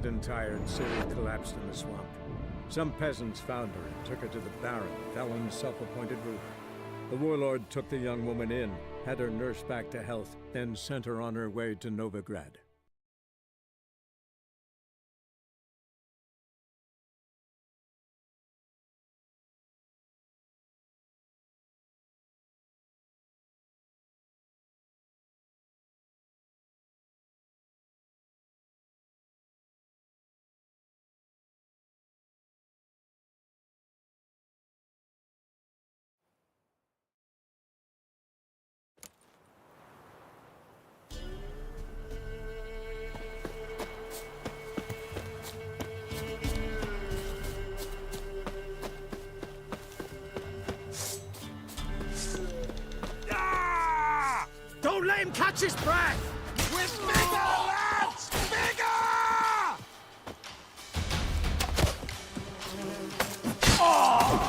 Exhausted and tired, Ciri collapsed in the swamp. Some peasants found her and took her to the Baron, Felon's self-appointed ruler. The warlord took the young woman in, had her nursed back to health, then sent her on her way to Novigrad. Don't let him catch his breath! With vigor, lads! Vigor! Oh!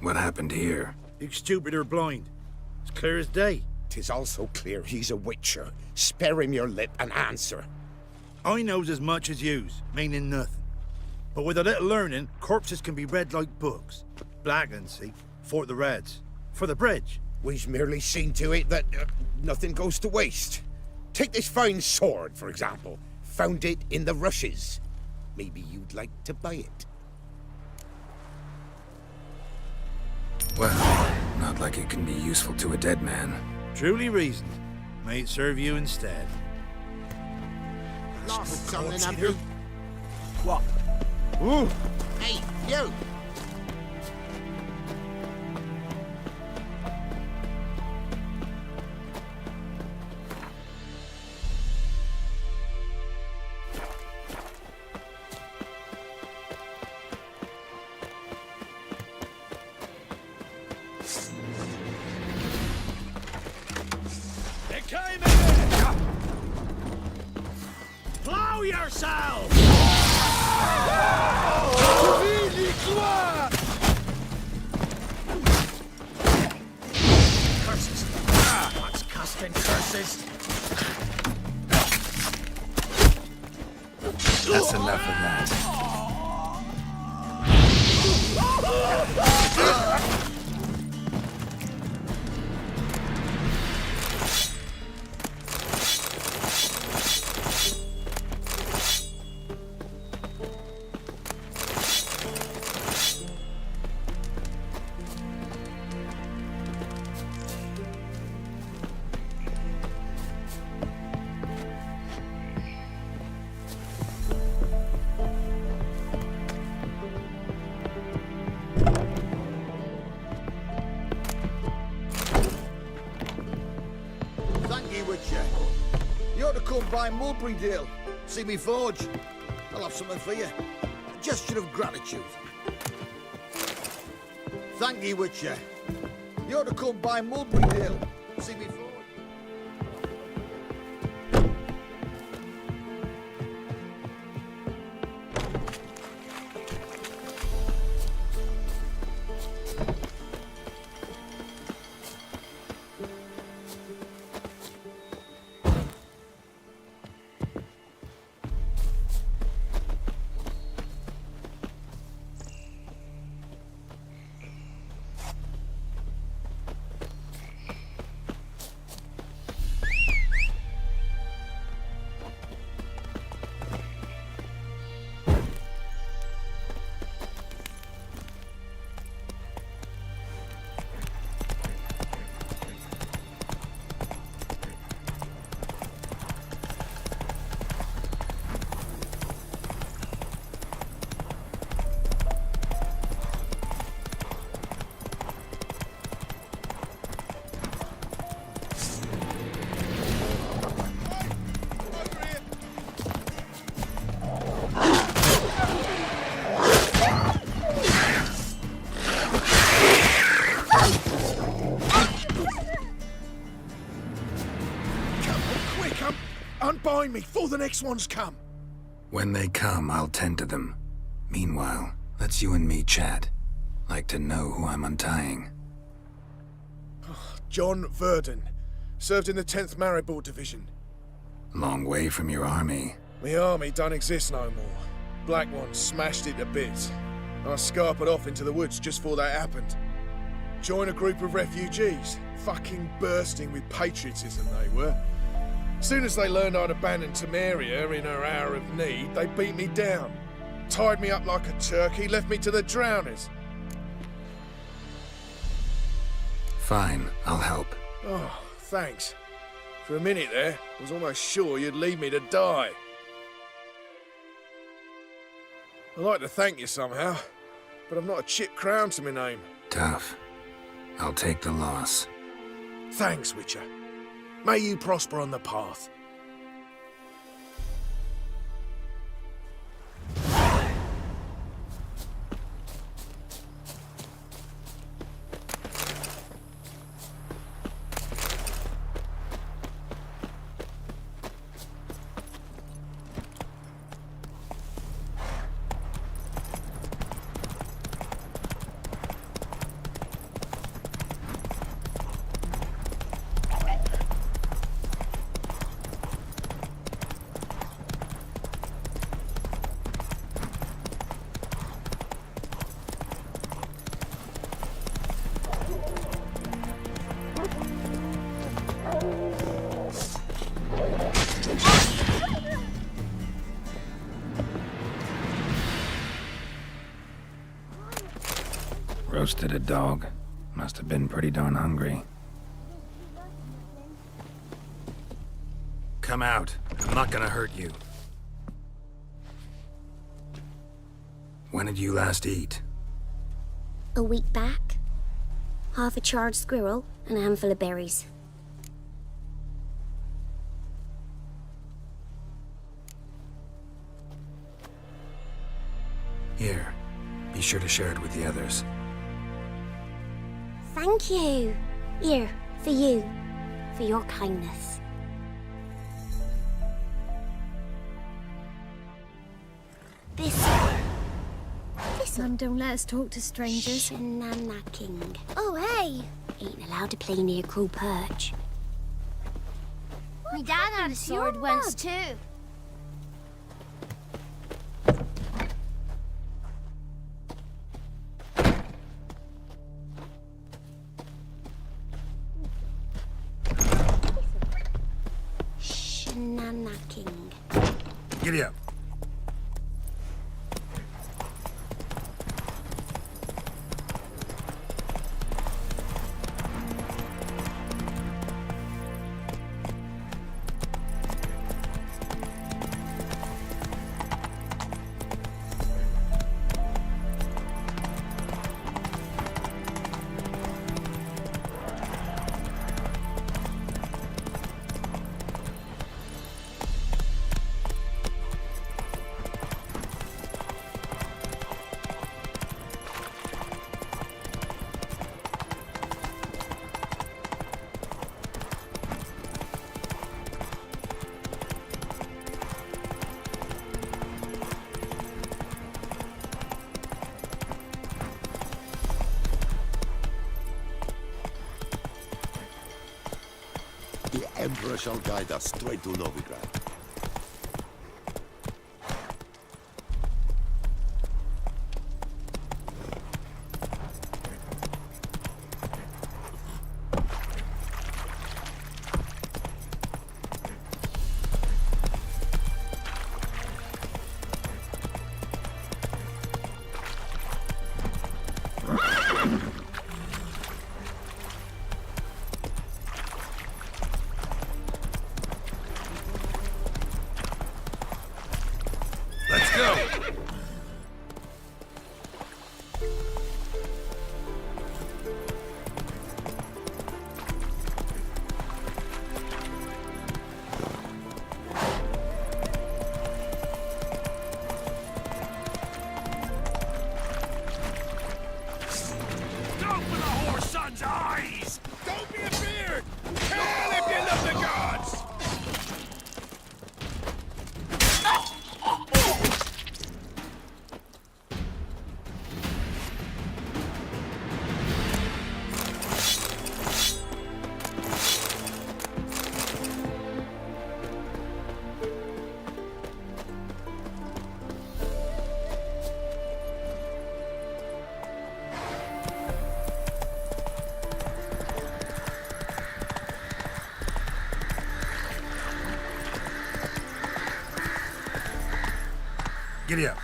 What happened here? He's stupid or blind. It's clear as day. 'Tis also clear he's a witcher. Spare him your lip and answer. I knows as much as yous, meaning nothing. But with a little learning, corpses can be read like books. Blackland, see? For the Reds. For the bridge. We've merely seen to it that nothing goes to waste. Take this fine sword, for example. Found it in the rushes. Maybe you'd like to buy it. Well, not like it can be useful to a dead man. Truly reasoned. May it serve you instead. Lost something, have you? What? Ooh. Hey, you! Blow yourself! Curses! What's casting curses? That's enough of that. You ought to come by Mulberrydale. See me forge. I'll have something for you. gesture of gratitude. Thank you, Witcher. You ought to come by Mulberrydale. See me forward. Unbind me before the next ones come. When they come, I'll tend to them. Meanwhile, let's you and me chat. Like to know who I'm untying. John Verdon. Served in the 10th Maribor Division. Long way from your army. My army don't exist no more. Black Ones smashed it to bits. I scarpered off into the woods just before that happened. Joined a group of refugees. Fucking bursting with patriotism they were. Soon as they learned I'd abandoned Saweria in her hour of need, they beat me down. Tied me up like a turkey, left me to the drowners. Fine, I'll help. Oh, thanks. For a minute there, I was almost sure you'd leave me to die. I'd like to thank you somehow, but I've not a chip crown to my name. Tough. I'll take the loss. Thanks, Witcher. May you prosper on the path. Roasted a dog. Must have been pretty darn hungry. Come out. I'm not gonna hurt you. When did you last eat? A week back. Half a charred squirrel and a handful of berries. Here. Be sure to share it with the others. Thank you. Here, for you. For your kindness. This Mum, don't let us talk to strangers. Shenanacking. Oh, hey! Ain't allowed to play near Crow Perch. My dad had a sword once too. Shenanacking. Giddy up. Emperor shall guide us straight to Novigrad. Let's go! Go for the horse son's eyes! Don't be a beard! Kill if you love the gods! Giddy up.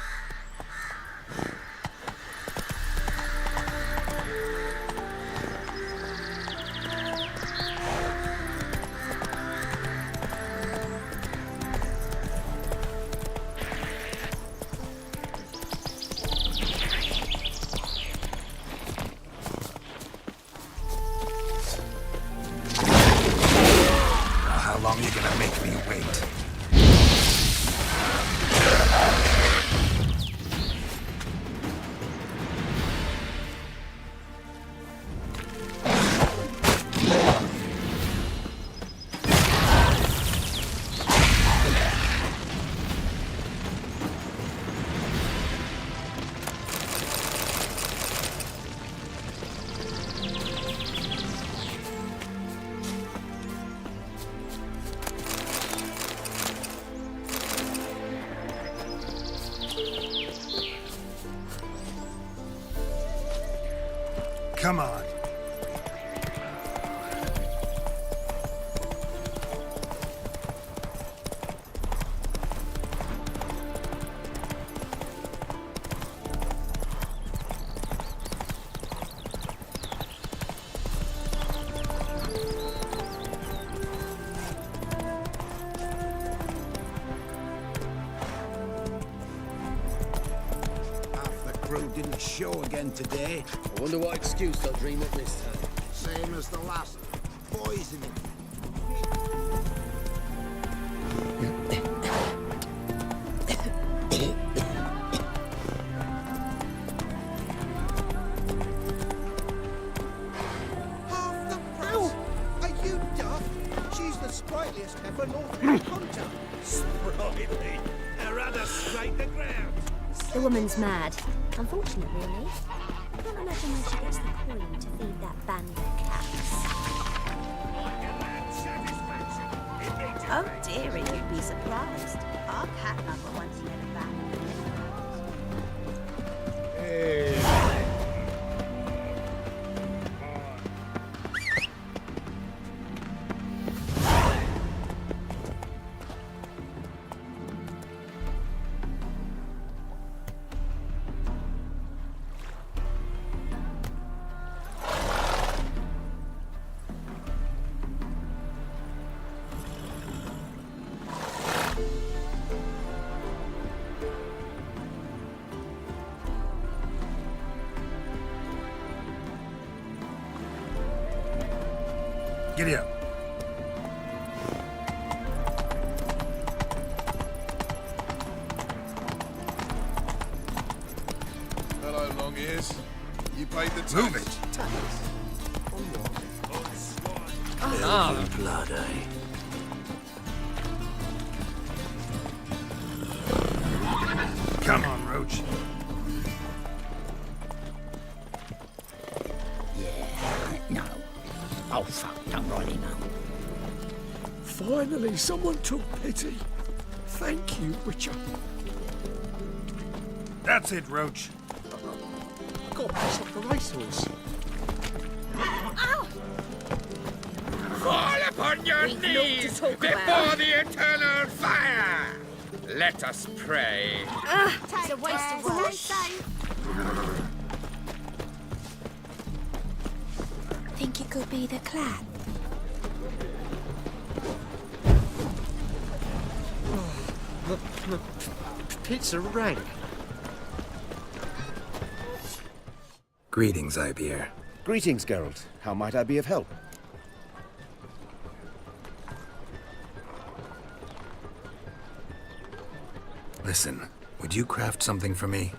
How long are you gonna make me wait? Come on. Half the crew didn't show again today. I wonder what excuse they'll dream up this time. Same as the last. Poisoning. Half the price? Are you daft? She's the sprightliest heifer north of Hunter. Sprightly. I'd rather strike the ground. The woman's mad. Unfortunate, really. I can't imagine where she gets the coin to feed that band of cats. Oh, dearie, you'd be surprised. Our cat lover once he had a band. Giddy up. Hello, long ears. You paid the tax. Move it. Ah, blood, eh? Come on, Roach. Yeah, no. Oh, fuck, don't really know. Finally, someone took pity. Thank you, Witcher. That's it, Roach. I got pissed off the racehorse. Fall upon your We've naught to knees talk before about. the eternal fire. Let us pray. It's a waste of words. Think it could be the clap? Pits are rank. Greetings, Ibeer. Greetings, Geralt. How might I be of help? Listen, would you craft something for me?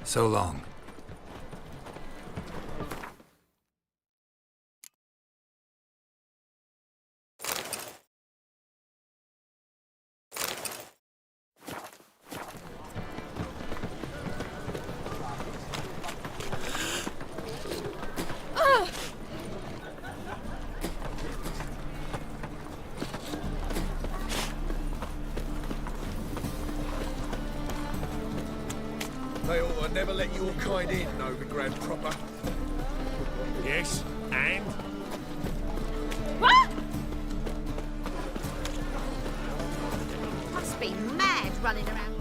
So long. They ought to never let your kind in, Novigrad proper. Yes, and? What? Must be mad running around.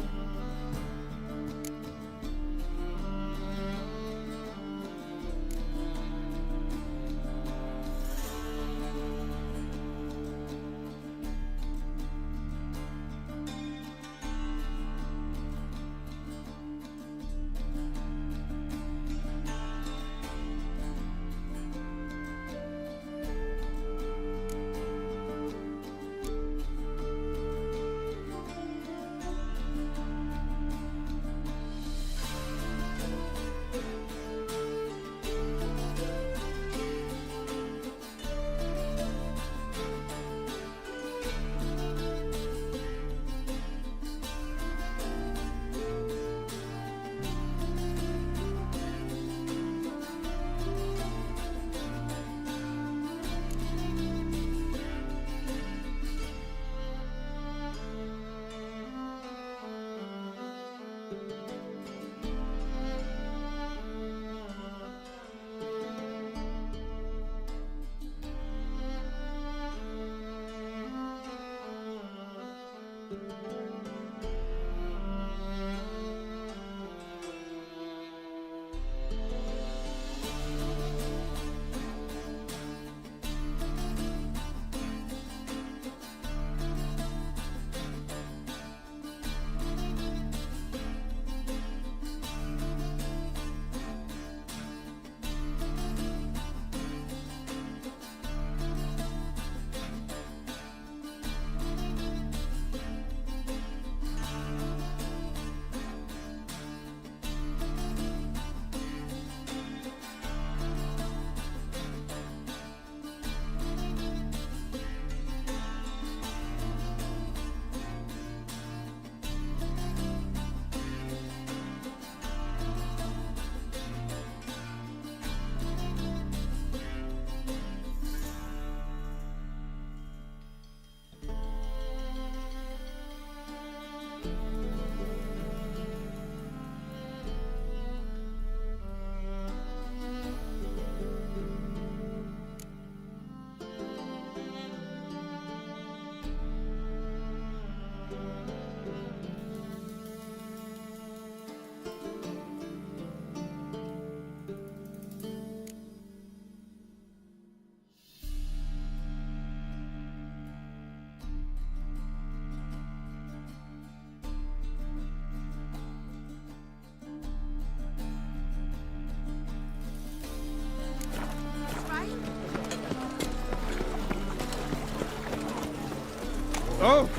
Oh!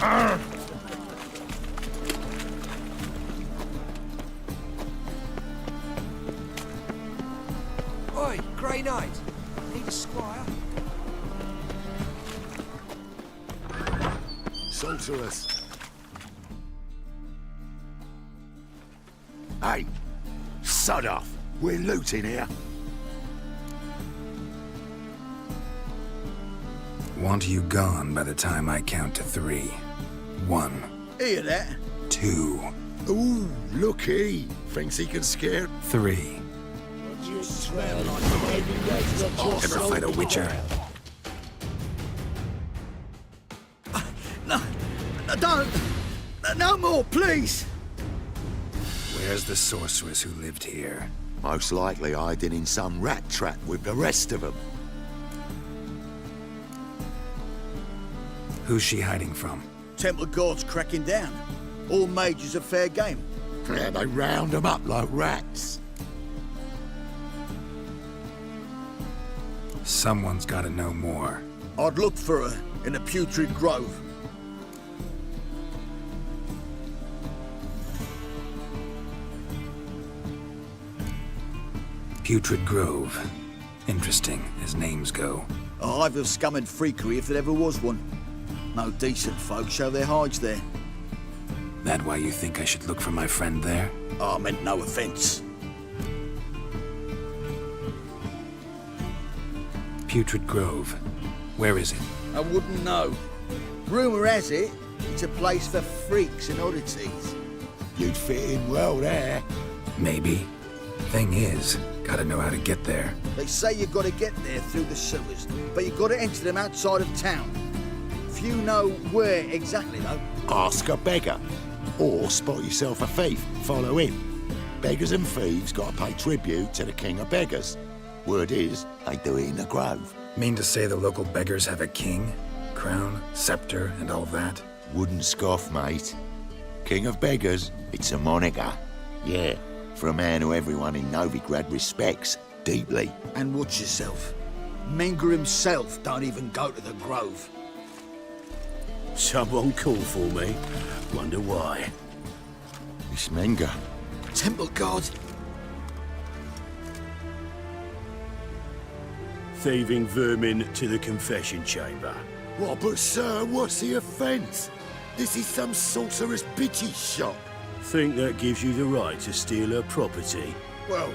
Arr! Oi, Grey Knight. Need a squire? Sorceress. Hey, sod off. We're looting here. Want you gone by the time I count to 3. 1, Hear that? 2, Ooh, looky. Thinks he can scare. 3. Ever fight a witcher? No, don't. No more, please. Where's the sorceress who lived here? Most likely hiding in some rat trap with the rest of them. Who's she hiding from? Temple Guard's cracking down. All mages are fair game. Yeah, they round them up like rats. Someone's gotta know more. I'd look for her in the Putrid Grove. Putrid Grove. Interesting, as names go. A hive of scum and freakery if there ever was one. No decent folk show their hides there. That why you think I should look for my friend there? I meant no offence. Putrid Grove. Where is it? I wouldn't know. Rumour has it, it's a place for freaks and oddities. You'd fit in well there. Maybe. Thing is, gotta know how to get there. They say you've got to get there through the sewers, but you've got to enter them outside of town. Few know where exactly, though. Ask a beggar. Or spot yourself a thief. Follow him. Beggars and thieves gotta pay tribute to the king of beggars. Word is, they do it in the grove. Mean to say the local beggars have a king? Crown, scepter, and all that? Wouldn't scoff, mate. King of beggars, it's a moniker. Yeah, for a man who everyone in Novigrad respects deeply. And watch yourself. Menger himself don't even go to the Grove. Someone called for me. Wonder why. It's Menger. Temple Guard. Thieving vermin to the confession chamber. What, but sir, what's the offence? This is some sorcerer's bitchy shop. Think that gives you the right to steal her property? Well,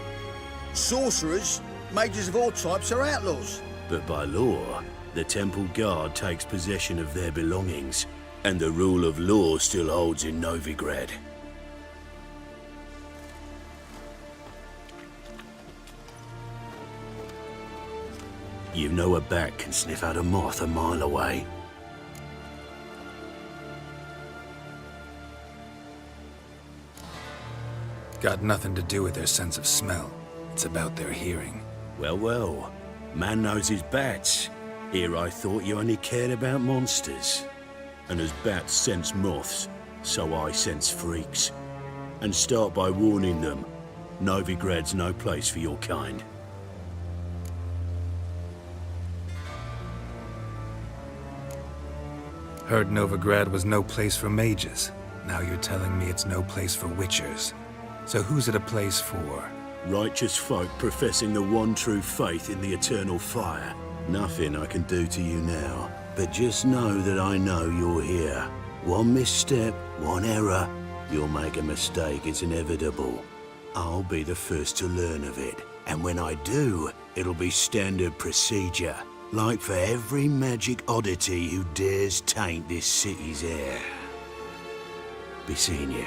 sorcerers, mages of all types are outlaws. But by law, the Temple Guard takes possession of their belongings, and the rule of law still holds in Novigrad. You know a bat can sniff out a moth a mile away. Got nothing to do with their sense of smell. It's about their hearing. Well, well. Man knows his bats. Here I thought you only cared about monsters. And as bats sense moths, so I sense freaks. And start by warning them, Novigrad's no place for your kind. Heard Novigrad was no place for mages. Now you're telling me it's no place for witchers. So who's it a place for? Righteous folk professing the one true faith in the eternal fire. Nothing I can do to you now, but just know that I know you're here. One misstep, one error, you'll make a mistake, it's inevitable. I'll be the first to learn of it, and when I do, it'll be standard procedure. Like for every magic oddity who dares taint this city's air. Be seeing you.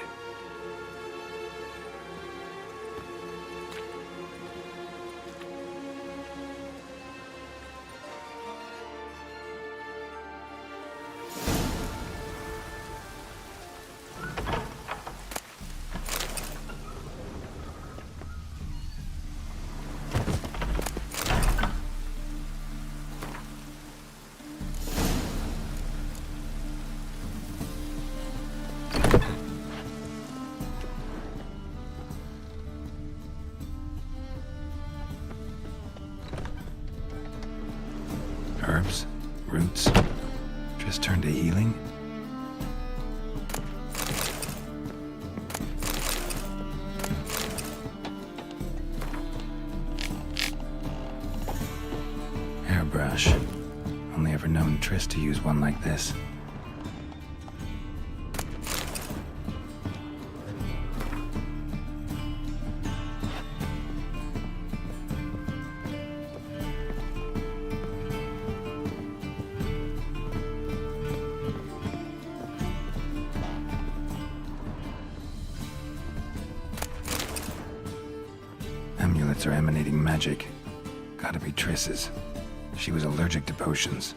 Herbs, roots, Just turn to healing? Hairbrush. Only ever known Triss to use one like this. Amulets are emanating magic. Gotta be Triss's. She was allergic to potions.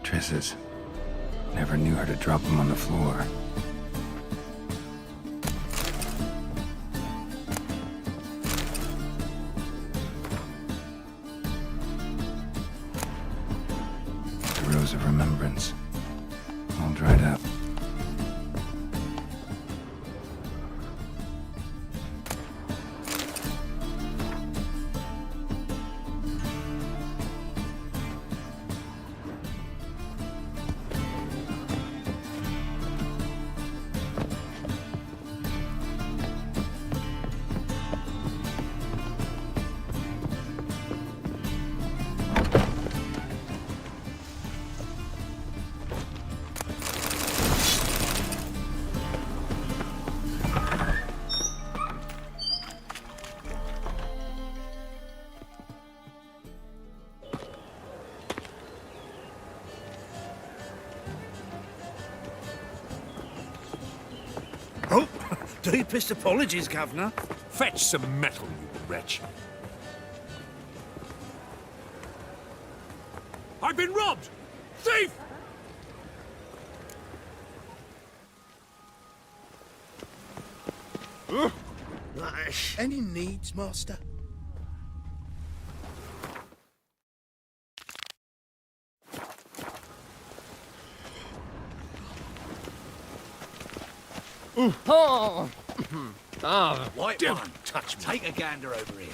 Triss's. Never knew her to drop them on the floor. The rose of remembrance. All dried up. Oh, deepest apologies, Governor. Fetch some metal, you wretch. I've been robbed! Thief! Any needs, Master? Oh! Ah, White don't one, touch me. take a gander over here.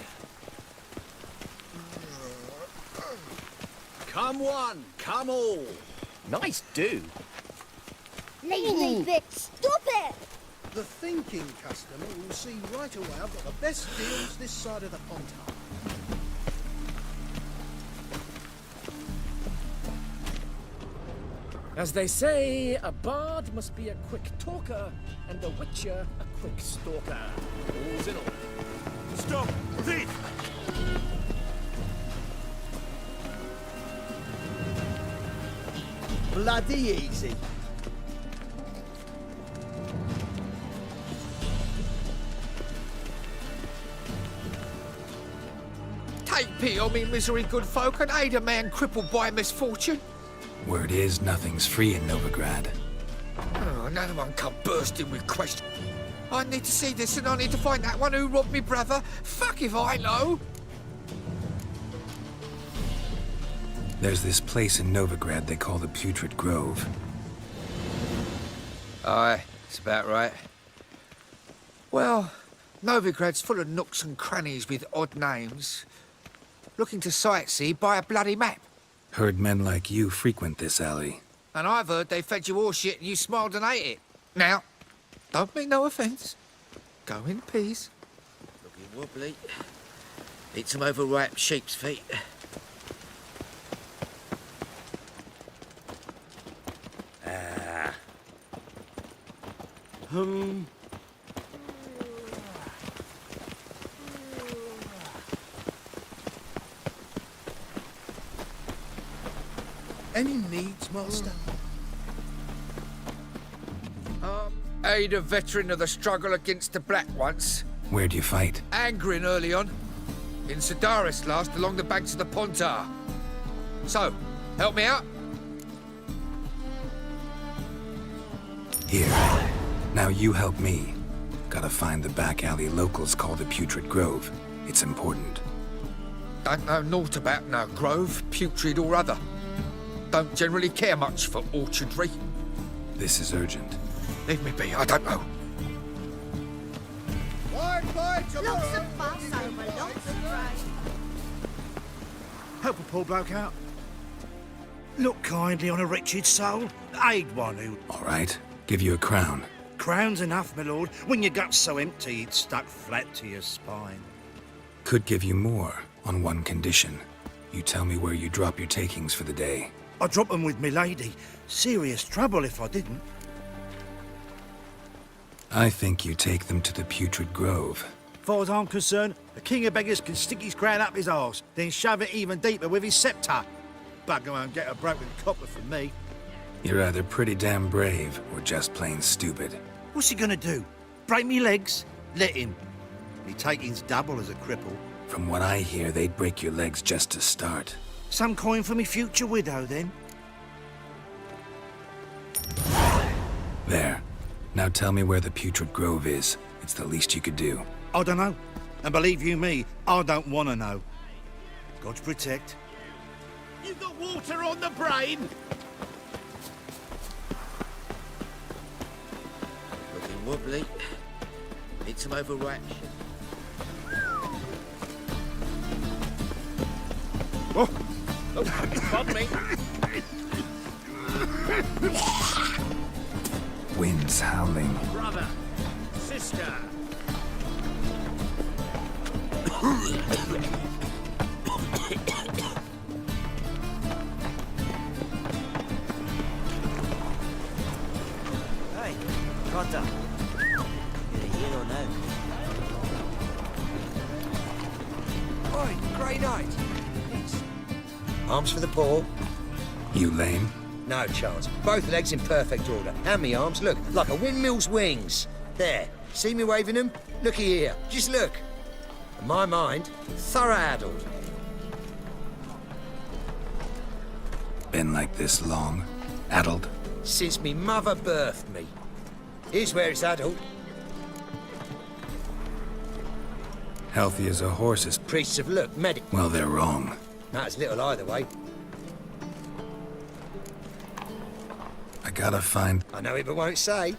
Come one, come all. Nice do. Leave me, bitch! Stop it! The thinking customer will see right away I've got the best deals this side of the pond. As they say, a bard must be a quick talker, and a witcher a quick stalker. All's in all. Stop, thief! Bloody easy. Take pity on me, misery good folk, and aid a man crippled by misfortune. Word is, nothing's free in Novigrad. Oh, another one come bursting with questions. I need to see this, and I need to find that one who robbed me brother. Fuck if I know. There's this place in Novigrad they call the Putrid Grove. Aye, it's about right. Well, Novigrad's full of nooks and crannies with odd names. Looking to sightsee, buy a bloody map. Heard men like you frequent this alley. And I've heard they fed you all shit and you smiled and ate it. Now, don't mean no offence. Go in peace. Looking wobbly. Eat some overripe sheep's feet. Any needs, Master? Aid a veteran of the struggle against the Black once. Where'd you fight? Angering early on. in Sedaris last along the banks of the Pontar. So, help me out? Here. Now you help me. Gotta find the back alley locals call the Putrid Grove. It's important. Don't know naught about no grove, putrid or other. Don't generally care much for orchardry. This is urgent. Leave me be, I don't know. Lots of fuss over lots of rain. Help a poor bloke out. Look kindly on a wretched soul. Aid one who... All right. Give you a crown. Crown's enough, my lord. When your gut's so empty, it's stuck flat to your spine. Could give you more, on one condition. You tell me where you drop your takings for the day. I drop them with me lady. Serious trouble if I didn't. I think you take them to the Putrid Grove. Far as I'm concerned, the king of beggars can stick his crown up his arse, then shove it even deeper with his sceptre. Bugger won't get a broken copper from me. You're either pretty damn brave, or just plain stupid. What's he gonna do? Break me legs? Let him. Me taking's double as a cripple. From what I hear, they'd break your legs just to start. Some coin for me future widow, then? There. Now tell me where the Putrid Grove is. It's the least you could do. I don't know. And believe you me, I don't want to know. God protect. You got water on the brain? Looking wobbly. Need some overreaction. Oh, pardon me. Wind's howling. Brother, sister. Hey, Cotta. You here or no? Oi, Grey Knight. Arms for the poor. You lame? No chance. Both legs in perfect order. And me arms, look, like a windmill's wings. There. See me waving them? Looky here. Just look. And my mind, thorough addled. Been like this long? Addled? Since me mother birthed me. Here's where it's addled. Healthy as a horse's. Priests have looked, medic. Well, they're wrong. Matters little either way. I gotta find... I know it but won't say.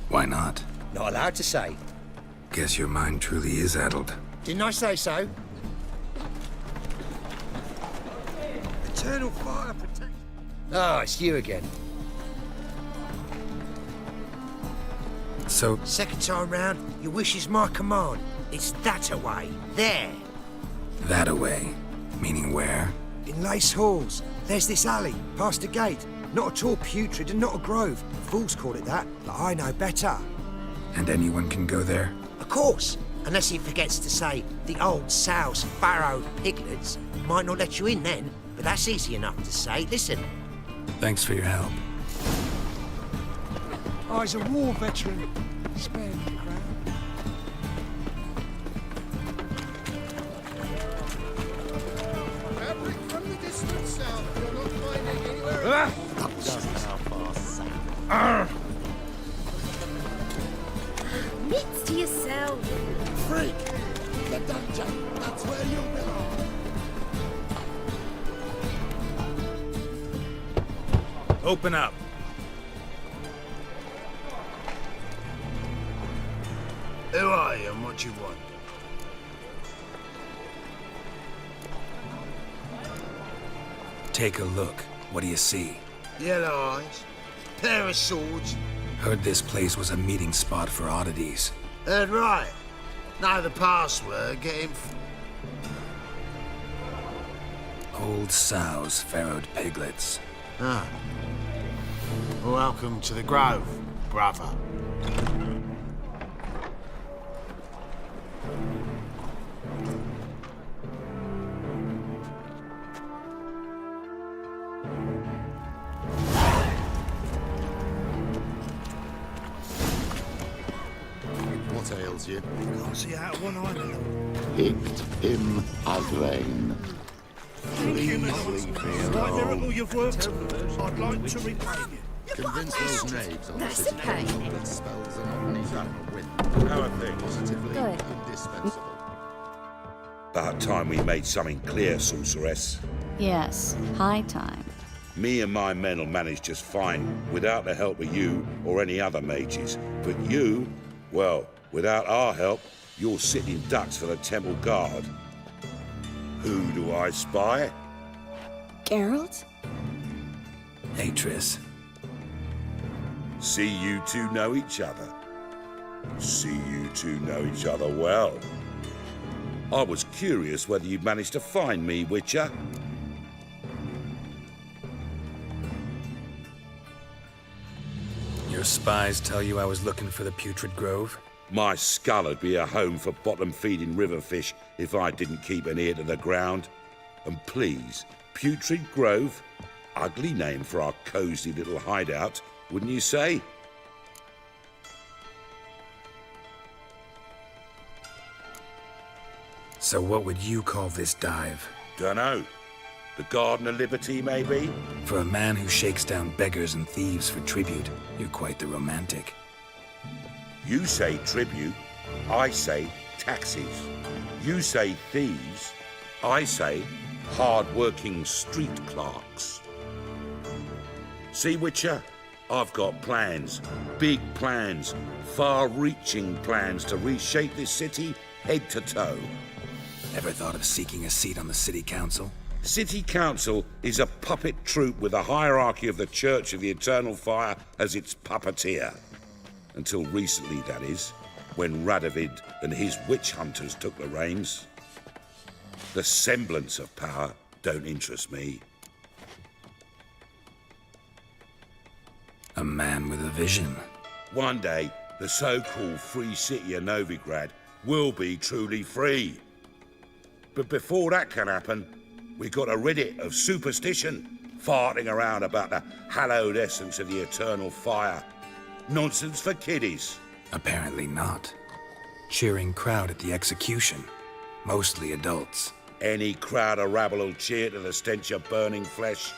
Why not? Not allowed to say. Guess your mind truly is addled. Didn't I say so? Eternal fire protect. Ah, it's you again. So... Second time round, your wish is my command. It's that away. There. That away? Meaning where? In Lace Halls. There's this alley, past the gate. Not at all putrid and not a grove. Fools call it that, but I know better. And anyone can go there? Of course. Unless he forgets to say, the old sow's farrowed piglets might not let you in then, but that's easy enough to say. Listen. Thanks for your help. I was a war veteran. Spare me the crown. Fabric from the distant south. You're not finding anywhere else. Mitts to yourself. Freak! The dungeon! That's where you belong! Open up. Who are you and what you want? Take a look. What do you see? Yellow eyes. Pair of swords. Heard this place was a meeting spot for oddities. Heard right. Know the password, get him... Old sows, farrowed piglets. Ah. Welcome to the Grove, brother. that ails you. Can't see out of one eye, my lord. Hicked him again. Thank you, my lord. Slight miracle you've worked. I'd like to repay you. Convince those knaves on the That's city okay. council that spells the monotony's out of wind. How are things? Positively Good. indispensable. About time we made something clear, sorceress. Yes, high time. Me and my men will manage just fine, without the help of you or any other mages. But you, well, without our help, you're sitting ducks for the temple guard. Who do I spy? Geralt? Hey, Triss. See you two know each other. See you two know each other well. I was curious whether you'd managed to find me, Witcher. Your spies tell you I was looking for the Putrid Grove? My skull would be a home for bottom-feeding river fish if I didn't keep an ear to the ground. And please, Putrid Grove? Ugly name for our cosy little hideout, wouldn't you say? So what would you call this dive? Dunno. The Garden of Liberty, maybe? For a man who shakes down beggars and thieves for tribute, you're quite the romantic. You say tribute, I say taxes. You say thieves, I say hard-working street clerks. See, Witcher? I've got plans. Big plans. Far-reaching plans to reshape this city head to toe. Ever thought of seeking a seat on the city council? City Council is a puppet troupe with a hierarchy of the Church of the Eternal Fire as its puppeteer. Until recently, that is, when Radovid and his witch hunters took the reins. The semblance of power don't interest me. A man with a vision. One day, the so-called free city of Novigrad will be truly free. But before that can happen, we got to rid it of superstition, farting around about the hallowed essence of the eternal fire. Nonsense for kiddies. Apparently not. Cheering crowd at the execution. Mostly adults. Any crowd of rabble will cheer to the stench of burning flesh.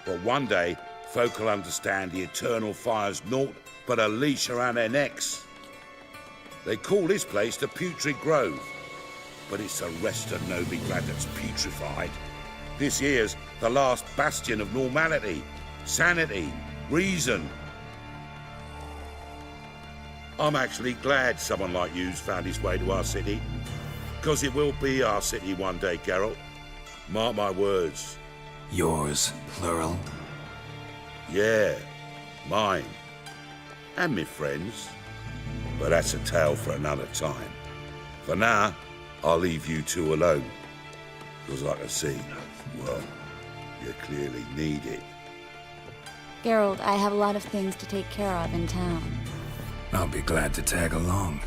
But one day, folk will understand the eternal fire's naught but a leash around their necks. They call this place the Putrid Grove, but it's the rest of Novigrad that's putrefied. This here's the last bastion of normality, sanity, reason. I'm actually glad someone like you's found his way to our city, because it will be our city one day, Geralt. Mark my words. Yours, plural? Yeah, mine. And me friends. But that's a tale for another time. For now, I'll leave you two alone. Because I can see, well, you clearly need it. Geralt, I have a lot of things to take care of in town. I'll be glad to tag along.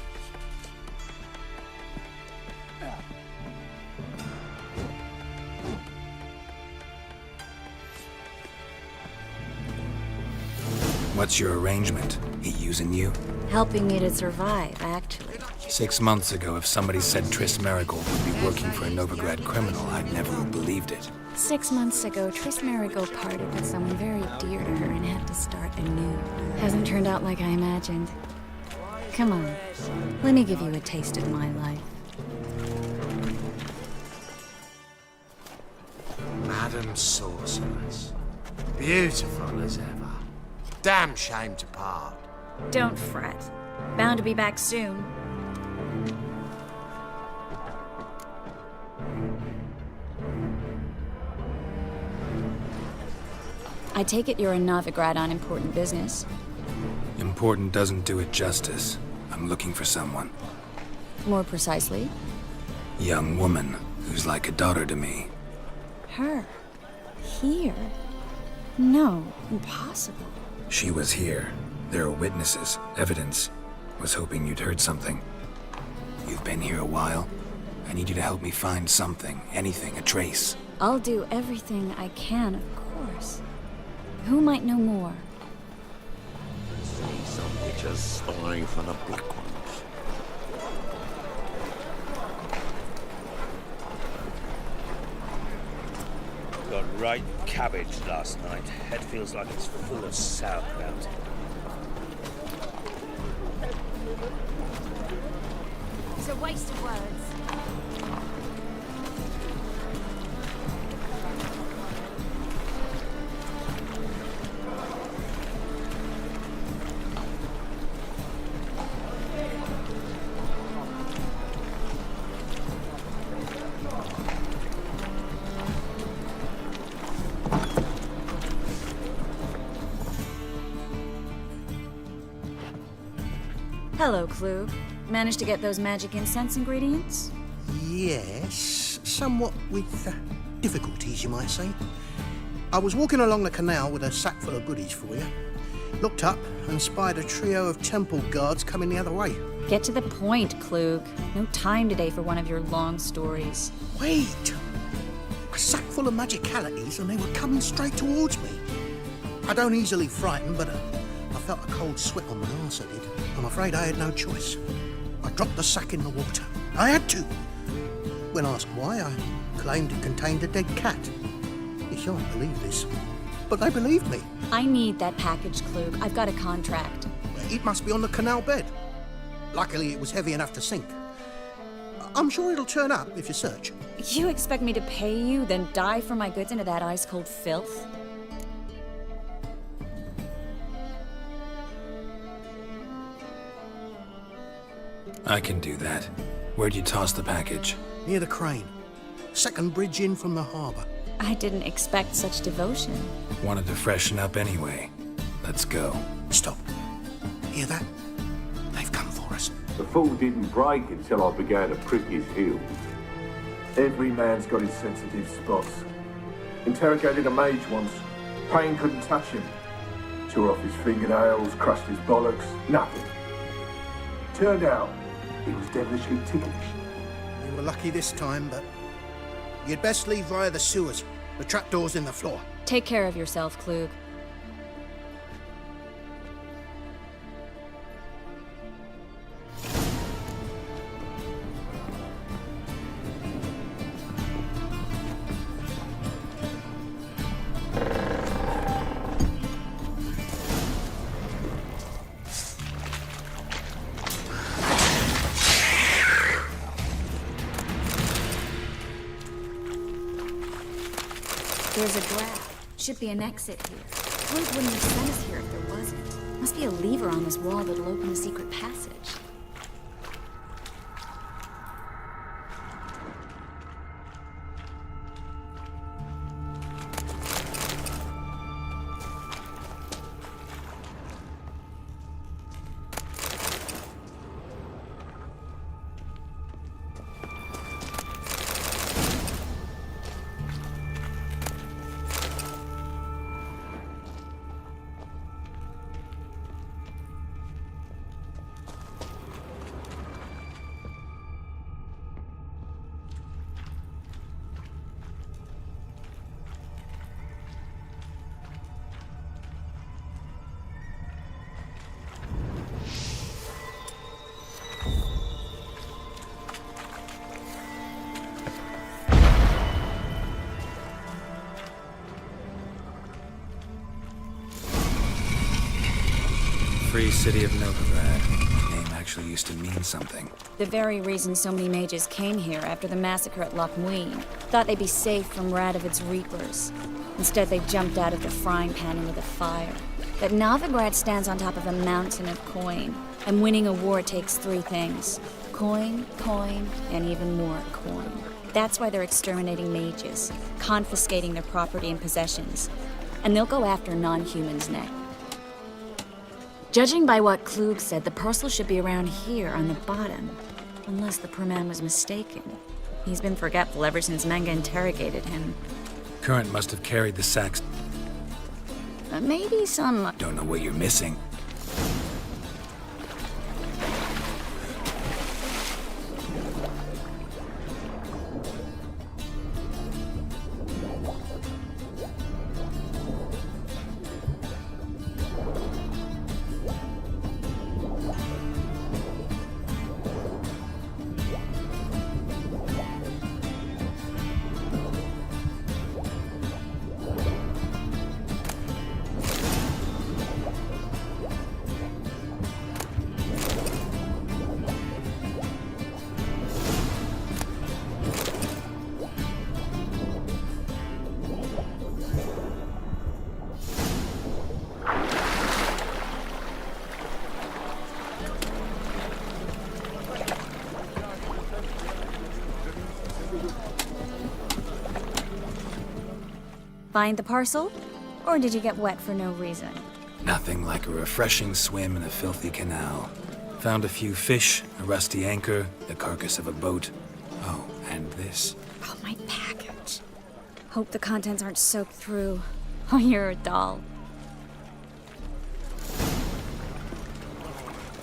What's your arrangement? He using you? Helping me to survive, actually. 6 months ago, if somebody said Triss Marigold would be working for a Novigrad criminal, I'd never have believed it. 6 months ago, Triss Marigold parted with someone very dear to her and had to start anew. Hasn't turned out like I imagined. Come on, let me give you a taste of my life. Madam Sorceress. Beautiful as ever. Damn shame to part. Don't fret. Bound to be back soon. I take it you're in Novigrad on important business. Important doesn't do it justice. I'm looking for someone. More precisely? Young woman who's like a daughter to me. Her? Here? No, impossible. She was here. There are witnesses, evidence. Was hoping you'd heard something. You've been here a while. I need you to help me find something, anything, a trace. I'll do everything I can, of course. Who might know more? See some witches spying for the Black Ones. great cabbage last night. Head feels like it's full of sauerkraut. It's a waste of words. Hello, Klug. Managed to get those magic incense ingredients? Yes, somewhat with difficulties, you might say. I was walking along the canal with a sack full of goodies for you. Looked up and spied a trio of temple guards coming the other way. Get to the point, Klug. No time today for one of your long stories. Wait! A sack full of magicalities and they were coming straight towards me. I don't easily frighten, but I felt a cold sweat on my arse, I did. I'm afraid I had no choice. I dropped the sack in the water. I had to. When asked why, I claimed it contained a dead cat. You shan't believe this, but they believed me. I need that package, Klug. I've got a contract. It must be on the canal bed. Luckily, it was heavy enough to sink. I'm sure it'll turn up if you search. You expect me to pay you, then dive for my goods into that ice-cold filth? I can do that. Where'd you toss the package? Near the crane. Second bridge in from the harbour. I didn't expect such devotion. Wanted to freshen up anyway. Let's go. Stop. Hear that? They've come for us. The fall didn't break until I began to prick his heels. Every man's got his sensitive spots. Interrogated a mage once. Pain couldn't touch him. Tore off his fingernails, crushed his bollocks, nothing. Turned out, he was devilishly ticklish. We were lucky this time, but you'd best leave via the sewers. The trapdoor's in the floor. Take care of yourself, Klug. There's a draft. Should be an exit here. Klug wouldn't have sent us here if there wasn't. Must be a lever on this wall that'll open a secret passage. Free city of Novigrad. The name actually used to mean something. The very reason so many mages came here after the massacre at Loch Muin. Thought they'd be safe from Radovid's reapers. Instead, they jumped out of the frying pan into the fire. But Novigrad stands on top of a mountain of coin. And winning a war takes three things. Coin, coin, and even more coin. That's why they're exterminating mages, confiscating their property and possessions. And they'll go after non-humans next. Judging by what Klug said, the parcel should be around here on the bottom. Unless the poor man was mistaken. He's been forgetful ever since Manga interrogated him. Current must have carried the sacks. Maybe some... Don't know what you're missing. Find the parcel? Or did you get wet for no reason? Nothing like a refreshing swim in a filthy canal. Found a few fish, a rusty anchor, the carcass of a boat. Oh, and this. Oh, my package. Hope the contents aren't soaked through. Oh, you're a doll.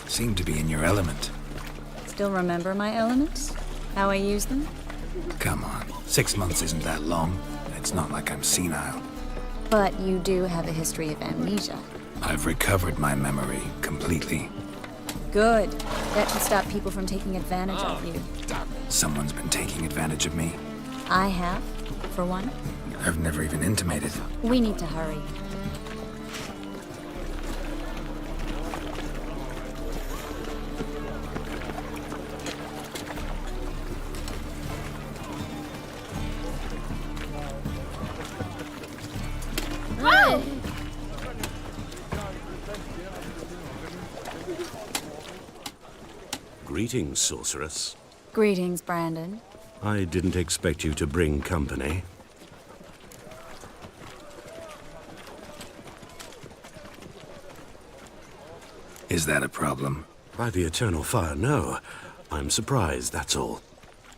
Seem to be in your element. Still remember my elements? How I use them? Come on, 6 months isn't that long. It's not like I'm senile. But you do have a history of amnesia. I've recovered my memory completely. Good. That should stop people from taking advantage of you. Someone's been taking advantage of me. I have, for one. I've never even intimated. We need to hurry. Greetings, sorceress. Greetings, Brandon. I didn't expect you to bring company. Is that a problem? By the eternal fire, no. I'm surprised, that's all.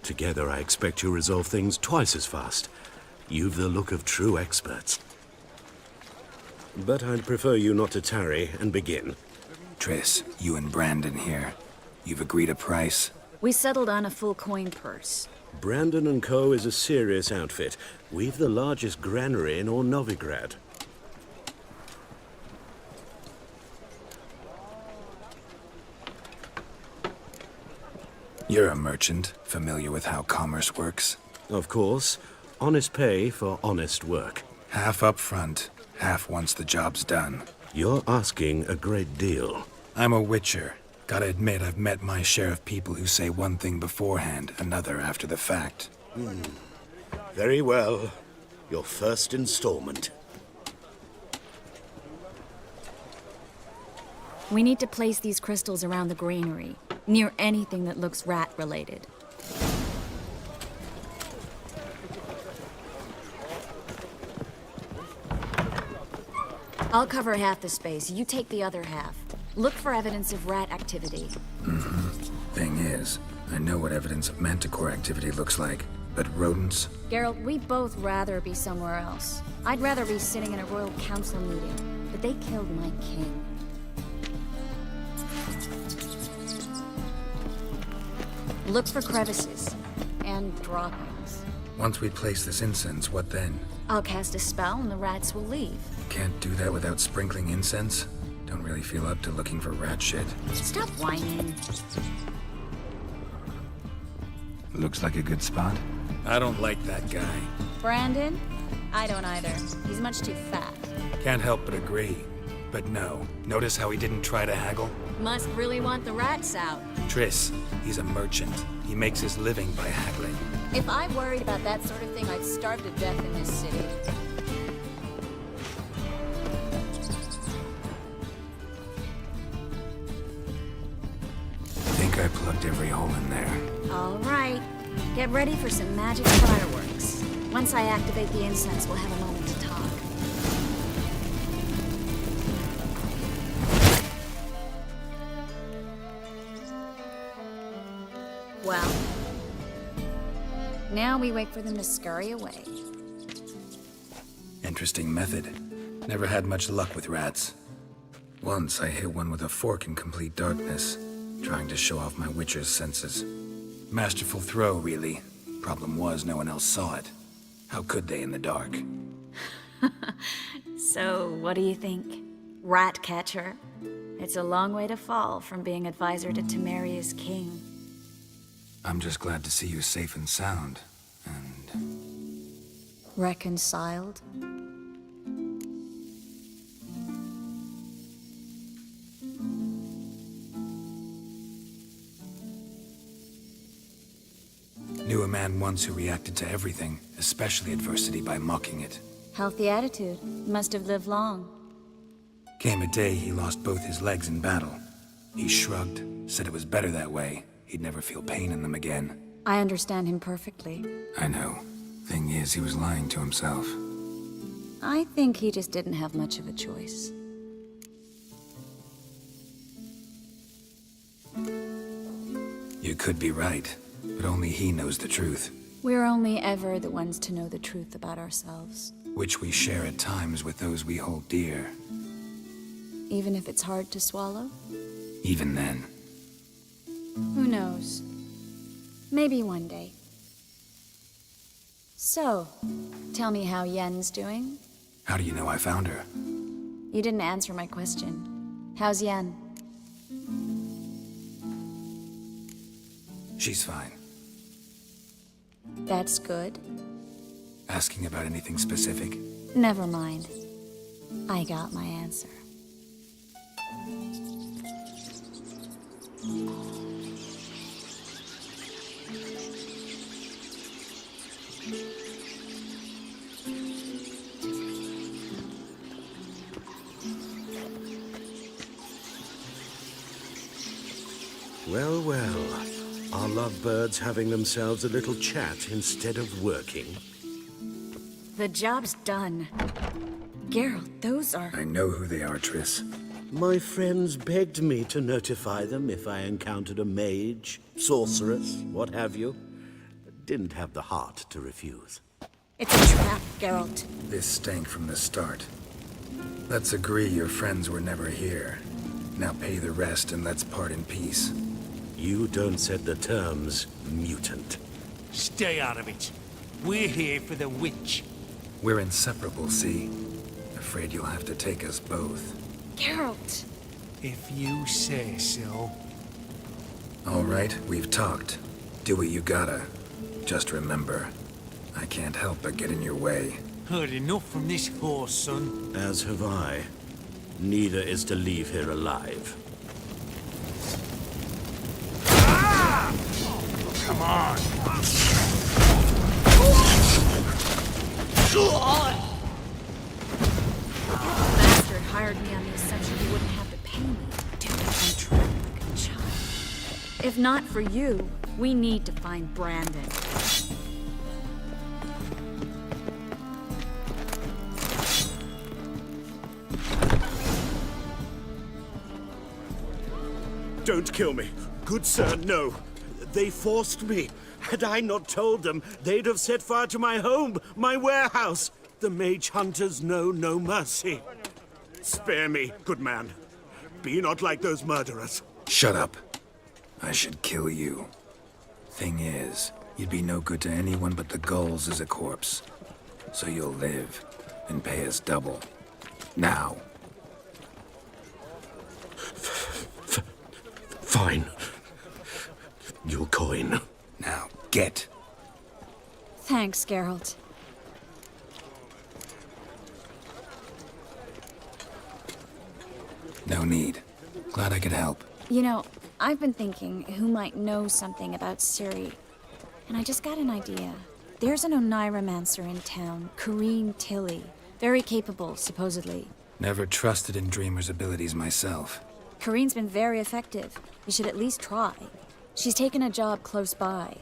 Together, I expect you resolve things twice as fast. You've the look of true experts. But I'd prefer you not to tarry and begin. Triss, you and Brandon here. You've agreed a price? We settled on a full coin purse. Brandon & Co. is a serious outfit. We've the largest granary in all Novigrad. You're a merchant, familiar with how commerce works? Of course. Honest pay for honest work. Half up front, half once the job's done. You're asking a great deal. I'm a witcher. Gotta admit, I've met my share of people who say one thing beforehand, another after the fact. Very well. Your first installment. We need to place these crystals around the granary, near anything that looks rat-related. I'll cover half the space, you take the other half. Look for evidence of rat activity. Thing is, I know what evidence of manticore activity looks like, but rodents? Geralt, we'd both rather be somewhere else. I'd rather be sitting in a royal council meeting, but they killed my king. Look for crevices and droppings. Once we place this incense, what then? I'll cast a spell and the rats will leave. Can't do that without sprinkling incense? Don't really feel up to looking for rat shit. Stop whining. Looks like a good spot. I don't like that guy. Brandon? I don't either. He's much too fat. Can't help but agree. But no. Notice how he didn't try to haggle? Must really want the rats out. Triss, he's a merchant. He makes his living by haggling. If I worried about that sort of thing, I'd starve to death in this city. I plugged every hole in there. All right. Get ready for some magic fireworks. Once I activate the incense, we'll have a moment to talk. Well, now we wait for them to scurry away. Interesting method. Never had much luck with rats. Once I hit one with a fork in complete darkness, trying to show off my witcher's senses. Masterful throw, really. Problem was, no one else saw it. How could they in the dark? So, what do you think? Rat catcher? It's a long way to fall from being advisor to Temeria's king. I'm just glad to see you safe and sound, and... reconciled? Knew a man once who reacted to everything, especially adversity, by mocking it. Healthy attitude. Must have lived long. Came a day he lost both his legs in battle. He shrugged, said it was better that way. He'd never feel pain in them again. I understand him perfectly. I know. Thing is, he was lying to himself. I think he just didn't have much of a choice. You could be right, but only he knows the truth. We're only ever the ones to know the truth about ourselves. Which we share at times with those we hold dear. Even if it's hard to swallow? Even then. Who knows? Maybe one day. So, tell me how Yen's doing? How do you know I found her? You didn't answer my question. How's Yen? She's fine. That's good. Asking about anything specific? Never mind. I got my answer. Well, well. Are lovebirds having themselves a little chat instead of working? The job's done. Geralt, those are... I know who they are, Triss. My friends begged me to notify them if I encountered a mage, sorceress, what have you. Didn't have the heart to refuse. It's a trap, Geralt. This stank from the start. Let's agree your friends were never here. Now pay the rest and let's part in peace. You don't set the terms, mutant. Stay out of it. We're here for the witch. We're inseparable, see? Afraid you'll have to take us both. Geralt! If you say so. All right, we've talked. Do what you gotta. Just remember, I can't help but get in your way. Heard enough from this horse, son. As have I. Neither is to leave here alive. Ah! Come on! Bastard hired me on the assumption he wouldn't have to pay me. Dude, I'm trying like a child. If not for you, we need to find Brandon. Don't kill me. Good sir, no. They forced me. Had I not told them, they'd have set fire to my home, my warehouse. The mage hunters know no mercy. Spare me, good man. Be not like those murderers. Shut up. I should kill you. Thing is, you'd be no good to anyone but the gulls as a corpse. So you'll live and pay us double. Now. Fine. Your coin. Now, get. Thanks, Geralt. No need. Glad I could help. You know, I've been thinking who might know something about Ciri. And I just got an idea. There's an Oneiromancer in town, Corrine Tilly. Very capable, supposedly. Never trusted in Dreamer's abilities myself. Corrine's been very effective. You should at least try. She's taken a job close by.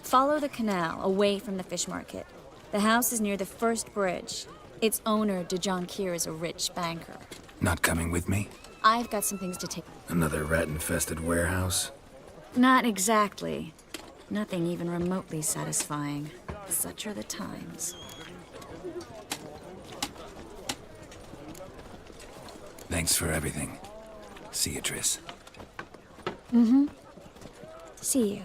Follow the canal, away from the fish market. The house is near the first bridge. Its owner, Dejon Kier, is a rich banker. Not coming with me? I've got some things to take. Another rat-infested warehouse? Not exactly. Nothing even remotely satisfying. Such are the times. Thanks for everything. See you, Triss. Mm-hmm. See you.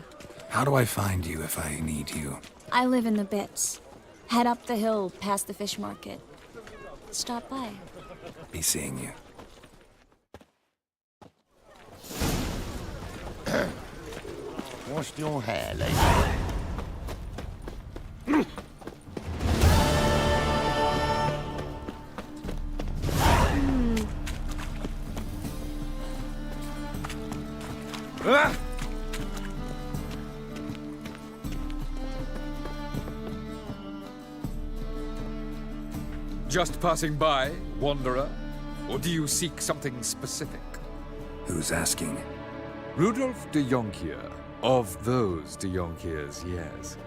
How do I find you if I need you? I live in the Bits. Head up the hill past the fish market. Stop by. Be seeing you. Washed your hair, lady? Just passing by, wanderer? Or do you seek something specific? Who's asking? Rudolf de Jonkier. Of those de Jonkiers, yes.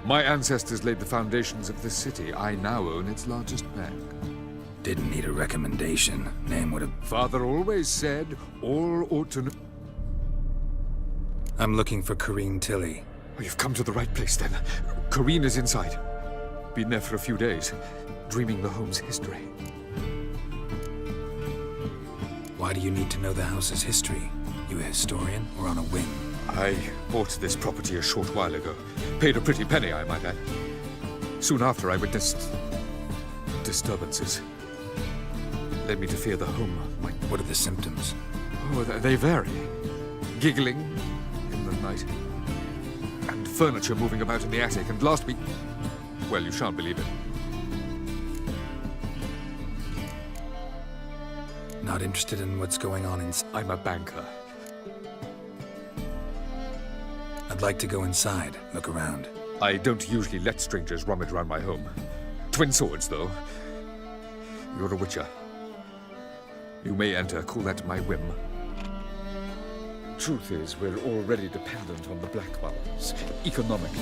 My ancestors laid the foundations of this city. I now own its largest bank. Didn't need a recommendation. Name would have... Father always said, all ought to know... I'm looking for Corrine Tilly. Oh, you've come to the right place, then. Corrine is inside. Been there for a few days, dreaming the home's history. Why do you need to know the house's history? You a historian or on a whim? I bought this property a short while ago. Paid a pretty penny, I might add. Soon after, I witnessed... disturbances. Led me to fear the home might... What are the symptoms? Oh, they vary. Giggling in the night. And furniture moving about in the attic. And last week... Well, you shan't believe it. Not interested in what's going on I'm a banker. I'd like to go inside, look around. I don't usually let strangers rummage around my home. Twin swords, though. You're a witcher. You may enter, call that my whim. Truth is, we're already dependent on the Black Ones, economically.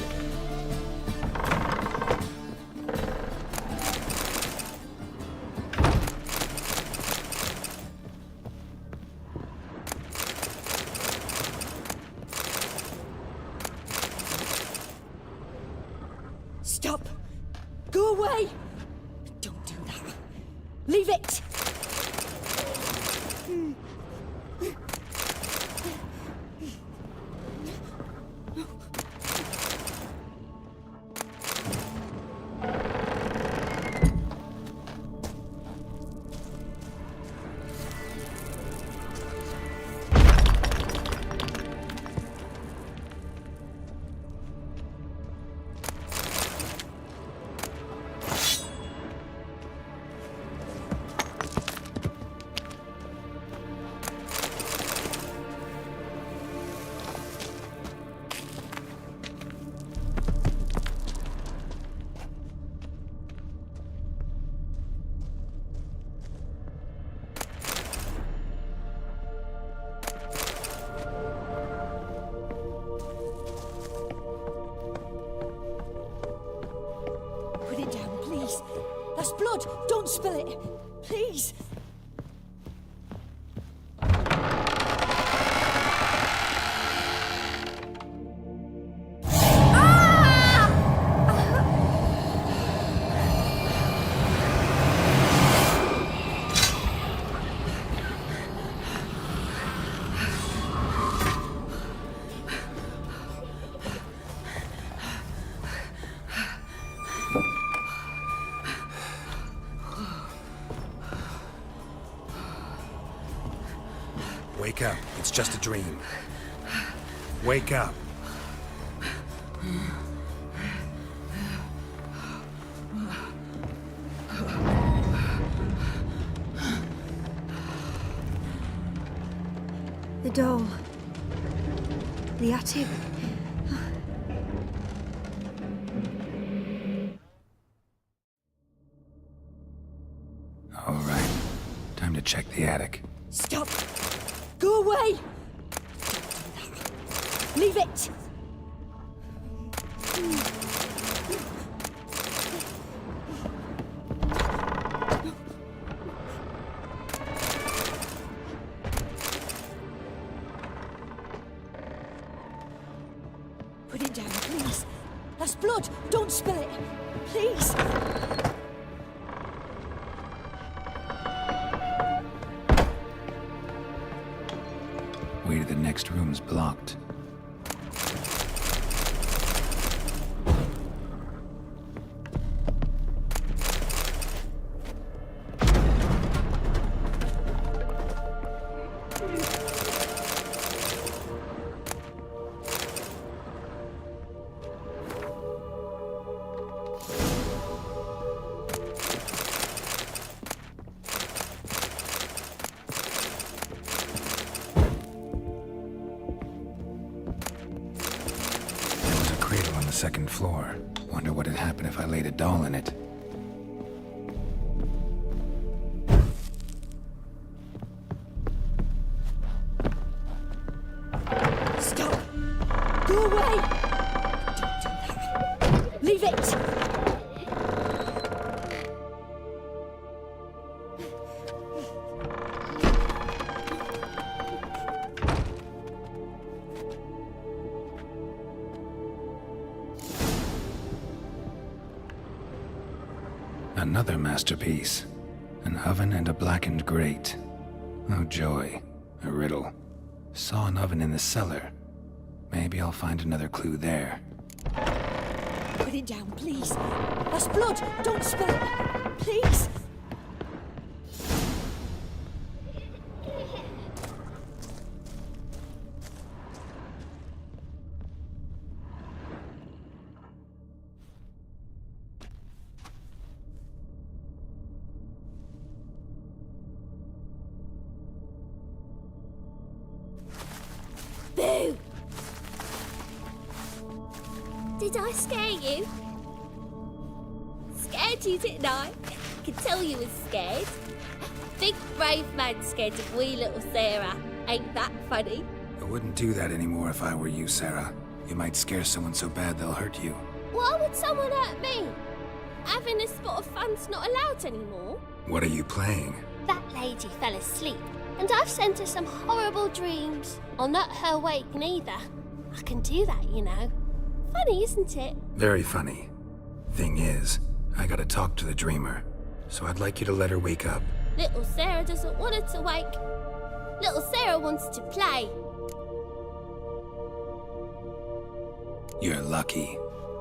Stop! Go away! Don't do that. Leave it! Put it down, please. That's blood. Don't spill it. Please. Wake up. It's just a dream. Wake up. The doll. The attic. All right. Time to check the attic. Stop! Go away! Leave it! Put it down, please. That's blood. Don't spill it. Please. Way to the next room's blocked. Second floor. Wonder what would happen if I laid a doll in it. Stop! Go away! Don't do that. Another masterpiece. An oven and a blackened grate. Oh joy. A riddle. Saw an oven in the cellar. Maybe I'll find another clue there. Put it down, please. That's blood. Don't spill it. Please. Boo! Did I scare you? Scared you, didn't I? Could tell you was scared. Big brave man scared of wee little Sarah. Ain't that funny? I wouldn't do that anymore if I were you, Sarah. You might scare someone so bad they'll hurt you. Why would someone hurt me? Having a spot of fun's not allowed anymore. What are you playing? That lady fell asleep, and I've sent her some horrible dreams. I'll not her wake neither. I can do that, you know. Funny, isn't it? Very funny. Thing is, I gotta talk to the dreamer, so I'd like you to let her wake up. Little Sarah doesn't want her to wake. Little Sarah wants to play. You're lucky.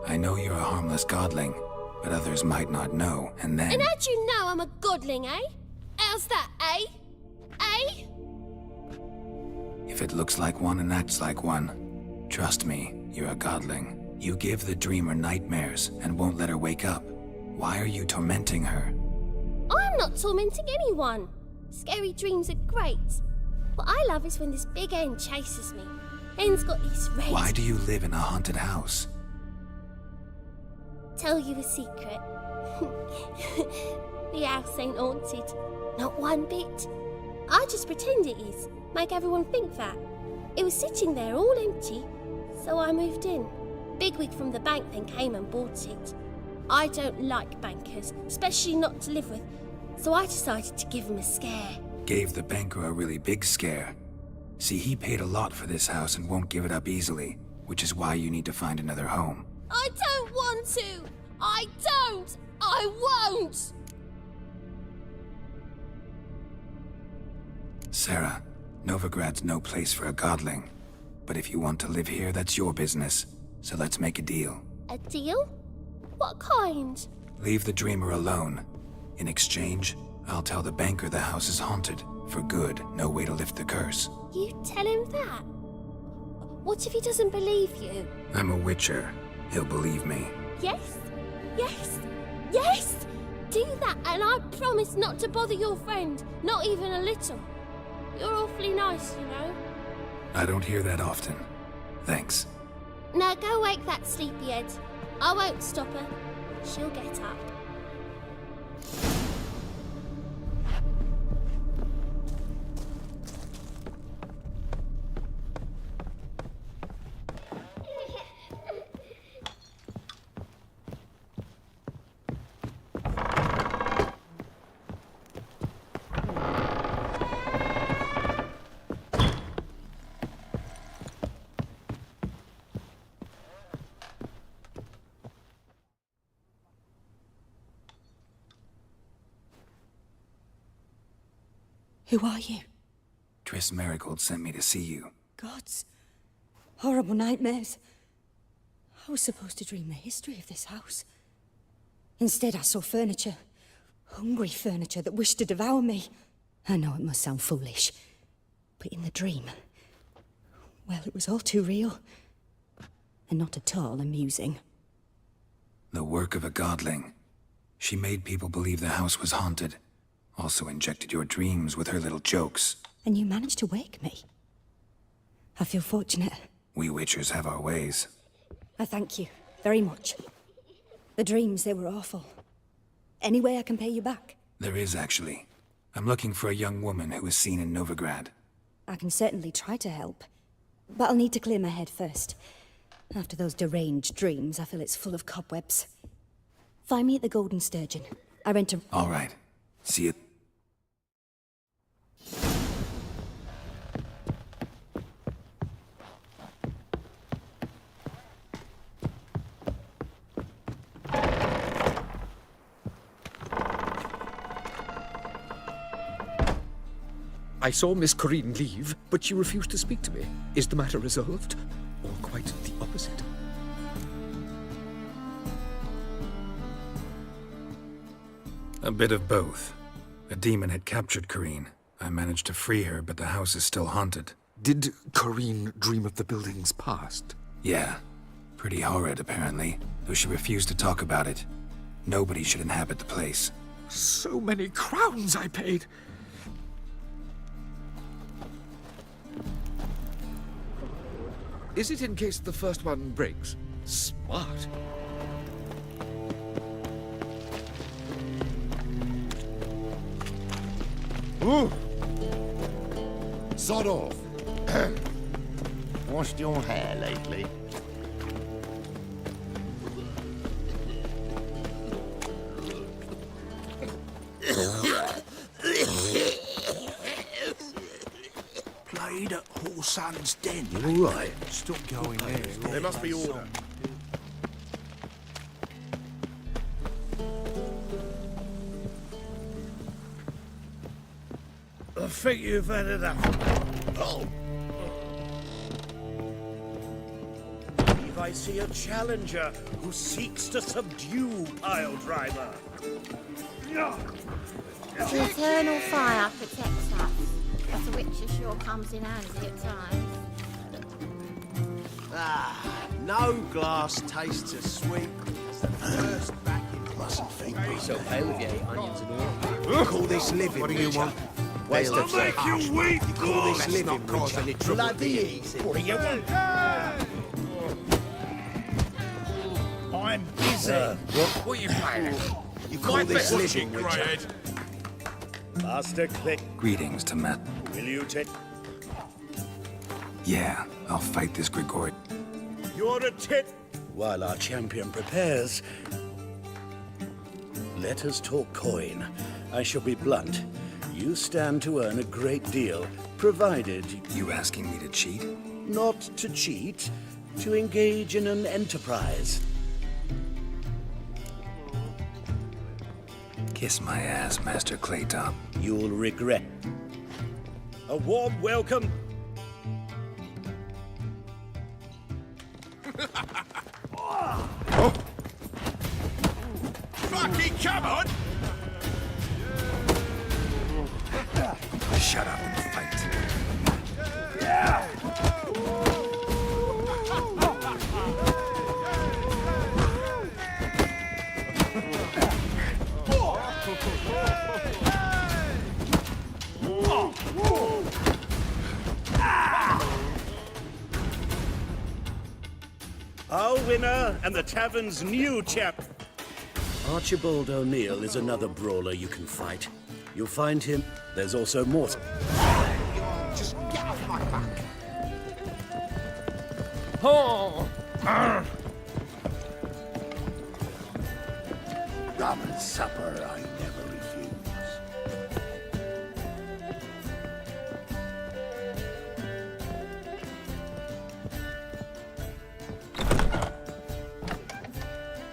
I know you're a harmless godling, but others might not know, and then... And how'd you know I'm a godling, eh? How's that, eh? Eh? If it looks like one and acts like one, trust me, you're a godling. You give the dreamer nightmares and won't let her wake up. Why are you tormenting her? I'm not tormenting anyone. Scary dreams are great. What I love is when this big hen chases me. Hen's got these red... Why do you live in a haunted house? Tell you a secret. The house ain't haunted. Not one bit. I just pretend it is. Make everyone think that. It was sitting there all empty, so I moved in. Bigwig from the bank then came and bought it. I don't like bankers, especially not to live with, so I decided to give him a scare. Gave the banker a really big scare. See, he paid a lot for this house and won't give it up easily, which is why you need to find another home. I don't want to! I don't! I won't! Sarah, Novigrad's no place for a godling. But if you want to live here, that's your business. So let's make a deal. A deal? What kind? Leave the dreamer alone. In exchange, I'll tell the banker the house is haunted. For good, no way to lift the curse. You tell him that? What if he doesn't believe you? I'm a witcher. He'll believe me. Yes? Yes? Yes! Do that and I promise not to bother your friend. Not even a little. You're awfully nice, you know. I don't hear that often. Thanks. Now go wake that sleepyhead. I won't stop her. She'll get up. Who are you? Triss Marigold sent me to see you. Gods. Horrible nightmares. I was supposed to dream the history of this house. Instead, I saw furniture. Hungry furniture that wished to devour me. I know it must sound foolish, but in the dream, well, it was all too real. And not at all amusing. The work of a godling. She made people believe the house was haunted. Also injected your dreams with her little jokes. And you managed to wake me. I feel fortunate. We witchers have our ways. I thank you very much. The dreams, they were awful. Any way I can pay you back? There is, actually. I'm looking for a young woman who was seen in Novigrad. I can certainly try to help. But I'll need to clear my head first. After those deranged dreams, I feel it's full of cobwebs. Find me at the Golden Sturgeon. I rent a... All right. See you. I saw Miss Corinne leave, but she refused to speak to me. Is the matter resolved? Or quite the opposite? A bit of both. A demon had captured Corinne. I managed to free her, but the house is still haunted. Did Corinne dream of the building's past? Yeah. Pretty horrid, apparently, though she refused to talk about it. Nobody should inhabit the place. So many crowns I paid. Is it in case the first one breaks? Smart. Ooh. Sod off. Washed your hair lately? Played at Whoreson's Den. You all right? Stop going there. There must be order. I think you've had enough. Oh. If I see a challenger who seeks to subdue Pile Driver. The eternal fire protects us, but the witcher sure comes in handy at times. Ah, no glass tastes as sweet as the first back in. Mustn't think. Be so pale with your onions and all. You call this living? What do you want? Waste of make you weep. You call this living? Not cause any trouble. Bloody easy. What do you want? I'm busy. What are you playing? You call this living? Master Click, Greetings to Matt. will you take? Yeah, I'll fight this Grigori. You're a tit. While our champion prepares, let us talk coin. I shall be blunt. You stand to earn a great deal, provided... You asking me to cheat? Not to cheat, to engage in an enterprise. Kiss my ass, Master Claytop. You'll regret. A warm welcome. Fucking come on! Shut up and fight. Our winner and the tavern's new chap. Archibald O'Neill is another brawler you can fight. You'll find him. There's also more. Just get off my back. Oh! Rum and supper I never refuse.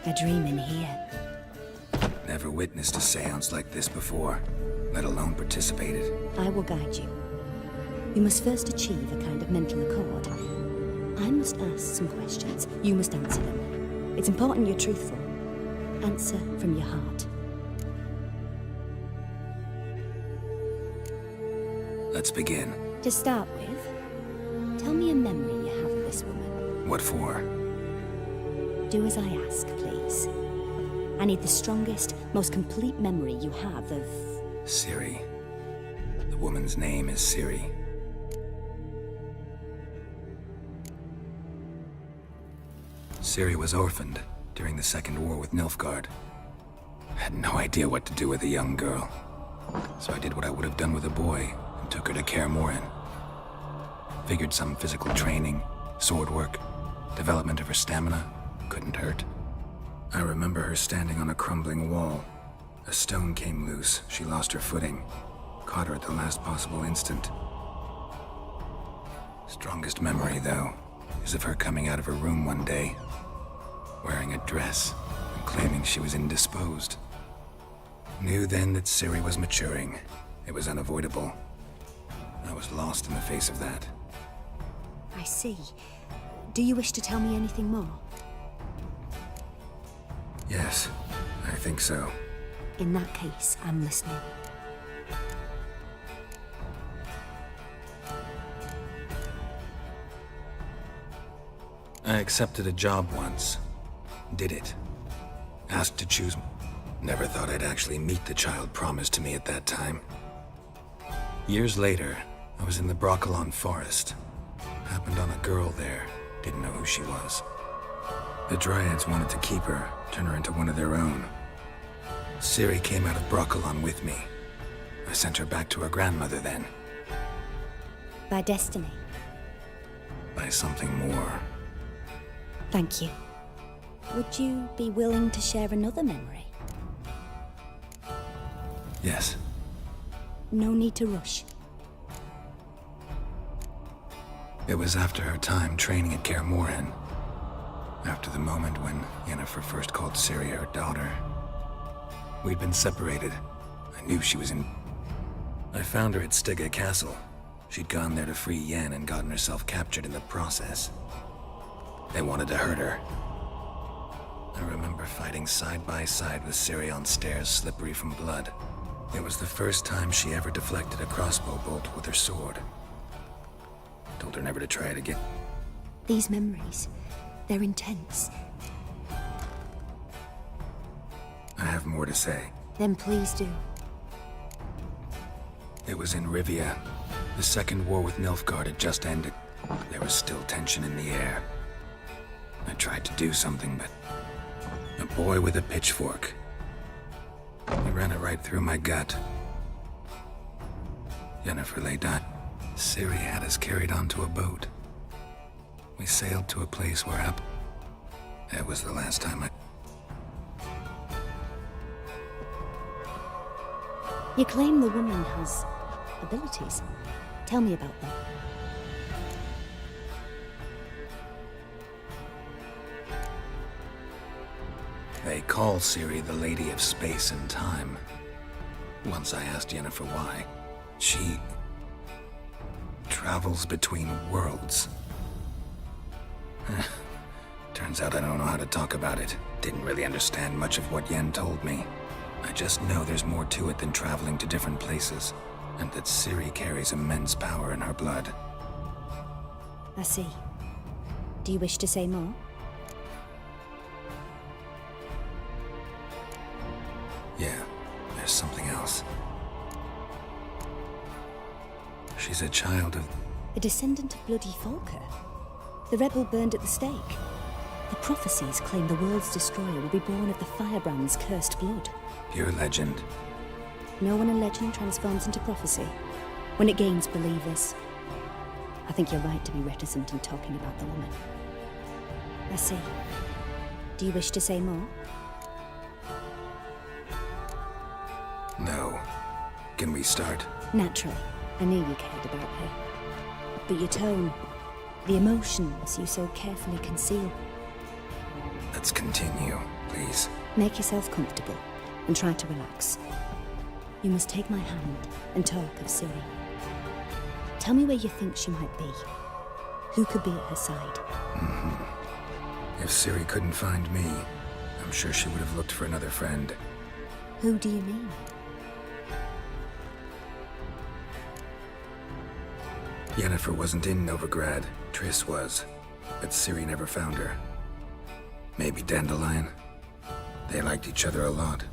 A dream in here. Never witnessed a seance like this before, let alone participated. I will guide you. You must first achieve a kind of mental accord. I must ask some questions. You must answer them. It's important you're truthful. Answer from your heart. Let's begin. To start with, tell me a memory you have of this woman. What for? Do as I ask, please. I need the strongest, most complete memory you have of... Ciri. The woman's name is Ciri. Ciri was orphaned during the Second War with Nilfgaard. I had no idea what to do with a young girl, so I did what I would have done with a boy and took her to Kaer Morhen. Figured some physical training, sword work, development of her stamina couldn't hurt. I remember her standing on a crumbling wall. A stone came loose, she lost her footing, caught her at the last possible instant. Strongest memory, though, is of her coming out of her room one day, wearing a dress and claiming she was indisposed. Knew then that Ciri was maturing. It was unavoidable. I was lost in the face of that. I see. Do you wish to tell me anything more? Yes, I think so. In that case, I'm listening. I accepted a job once. Did it. Asked to choose. Never thought I'd actually meet the child promised to me at that time. Years later, I was in the Broccolon forest. Happened on a girl there. Didn't know who she was. The Dryads wanted to keep her, turn her into one of their own. Ciri came out of Broccolon with me. I sent her back to her grandmother then. By destiny. By something more. Thank you. Would you be willing to share another memory? Yes. No need to rush. It was after her time training at Kaer Morhen. After the moment when Yennefer first called Ciri her daughter. We'd been separated. I knew she was in... I found her at Stygga Castle. She'd gone there to free Yen and gotten herself captured in the process. They wanted to hurt her. I remember fighting side by side with Ciri on stairs slippery from blood. It was the first time she ever deflected a crossbow bolt with her sword. Told her never to try it again. These memories, they're intense. I have more to say. Then please do. It was in Rivia. The second war with Nilfgaard had just ended. There was still tension in the air. I tried to do something, but... a boy with a pitchfork. He ran it right through my gut. Yennefer lay dying. Ciri had us carried onto a boat. We sailed to a place where That was the last time I... You claim the woman has abilities. Tell me about them. They call Ciri the Lady of Space and Time. Once I asked Yennefer why. She... travels between worlds. Turns out I don't know how to talk about it. Didn't really understand much of what Yen told me. I just know there's more to it than traveling to different places, and that Ciri carries immense power in her blood. I see. Do you wish to say more? Yeah, there's something else. She's a child of... A descendant of bloody Falker. The rebel burned at the stake. The prophecies claim the world's destroyer will be born of the firebrand's cursed blood. Pure legend. Know when a legend transforms into prophecy? When it gains believers. I think you're right to be reticent in talking about the woman. I see. Do you wish to say more? No. Can we start? Naturally. I knew you cared about her. But your tone, the emotions you so carefully conceal. Let's continue, please. Make yourself comfortable and try to relax. You must take my hand and talk of Ciri. Tell me where you think she might be. Who could be at her side? If Ciri couldn't find me, I'm sure she would have looked for another friend. Who do you mean? Yennefer wasn't in Novigrad. Triss was. But Ciri never found her. Maybe Dandelion. They liked each other a lot.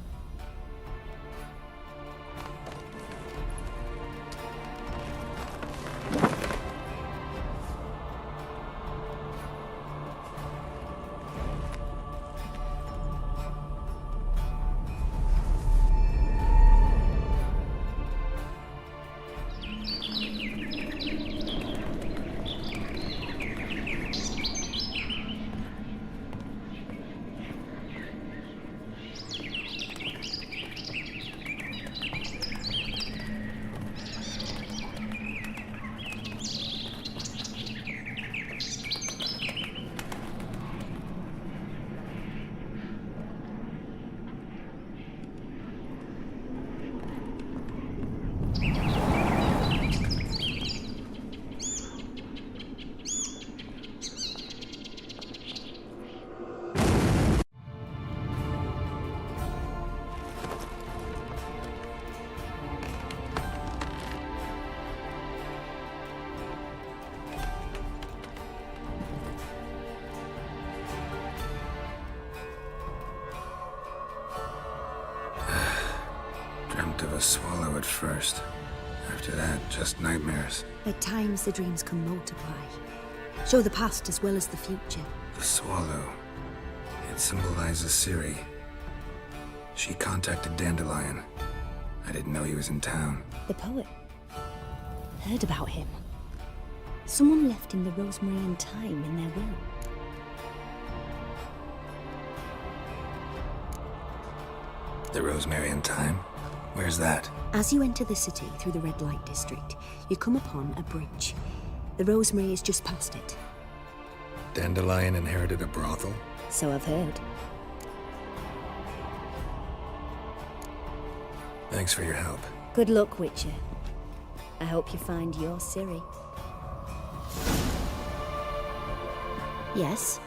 at first. After that, just nightmares. At times, the dreams can multiply. Show the past as well as the future. The swallow. It symbolizes Ciri. She contacted Dandelion. I didn't know he was in town. The poet. Heard about him. Someone left him the rosemary and thyme in their will. The rosemary and thyme? Where's that? As you enter the city through the red light district, you come upon a bridge. The rosemary is just past it. Dandelion inherited a brothel? So I've heard. Thanks for your help. Good luck, Witcher. I hope you find your Ciri. Yes?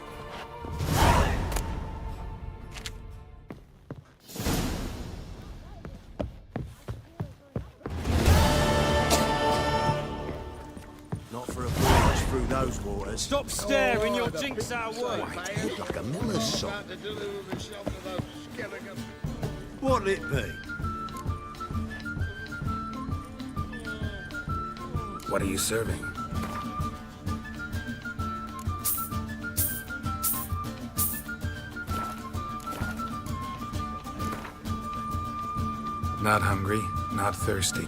Not for a voyage through those waters. Stop staring, you'll jinx our work. Head like a miller's son. What'll it be? What are you serving? Not hungry, not thirsty.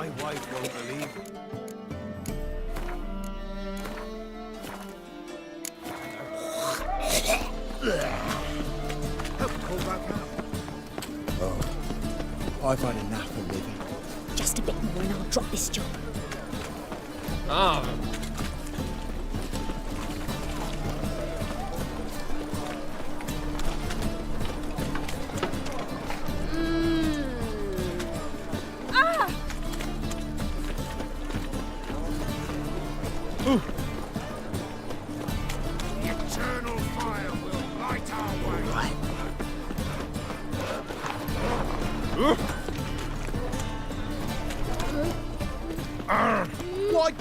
My wife won't believe it. Oh, I've had enough of living. Just a bit more and I'll drop this job. Ah. The eternal fire will light our way. What?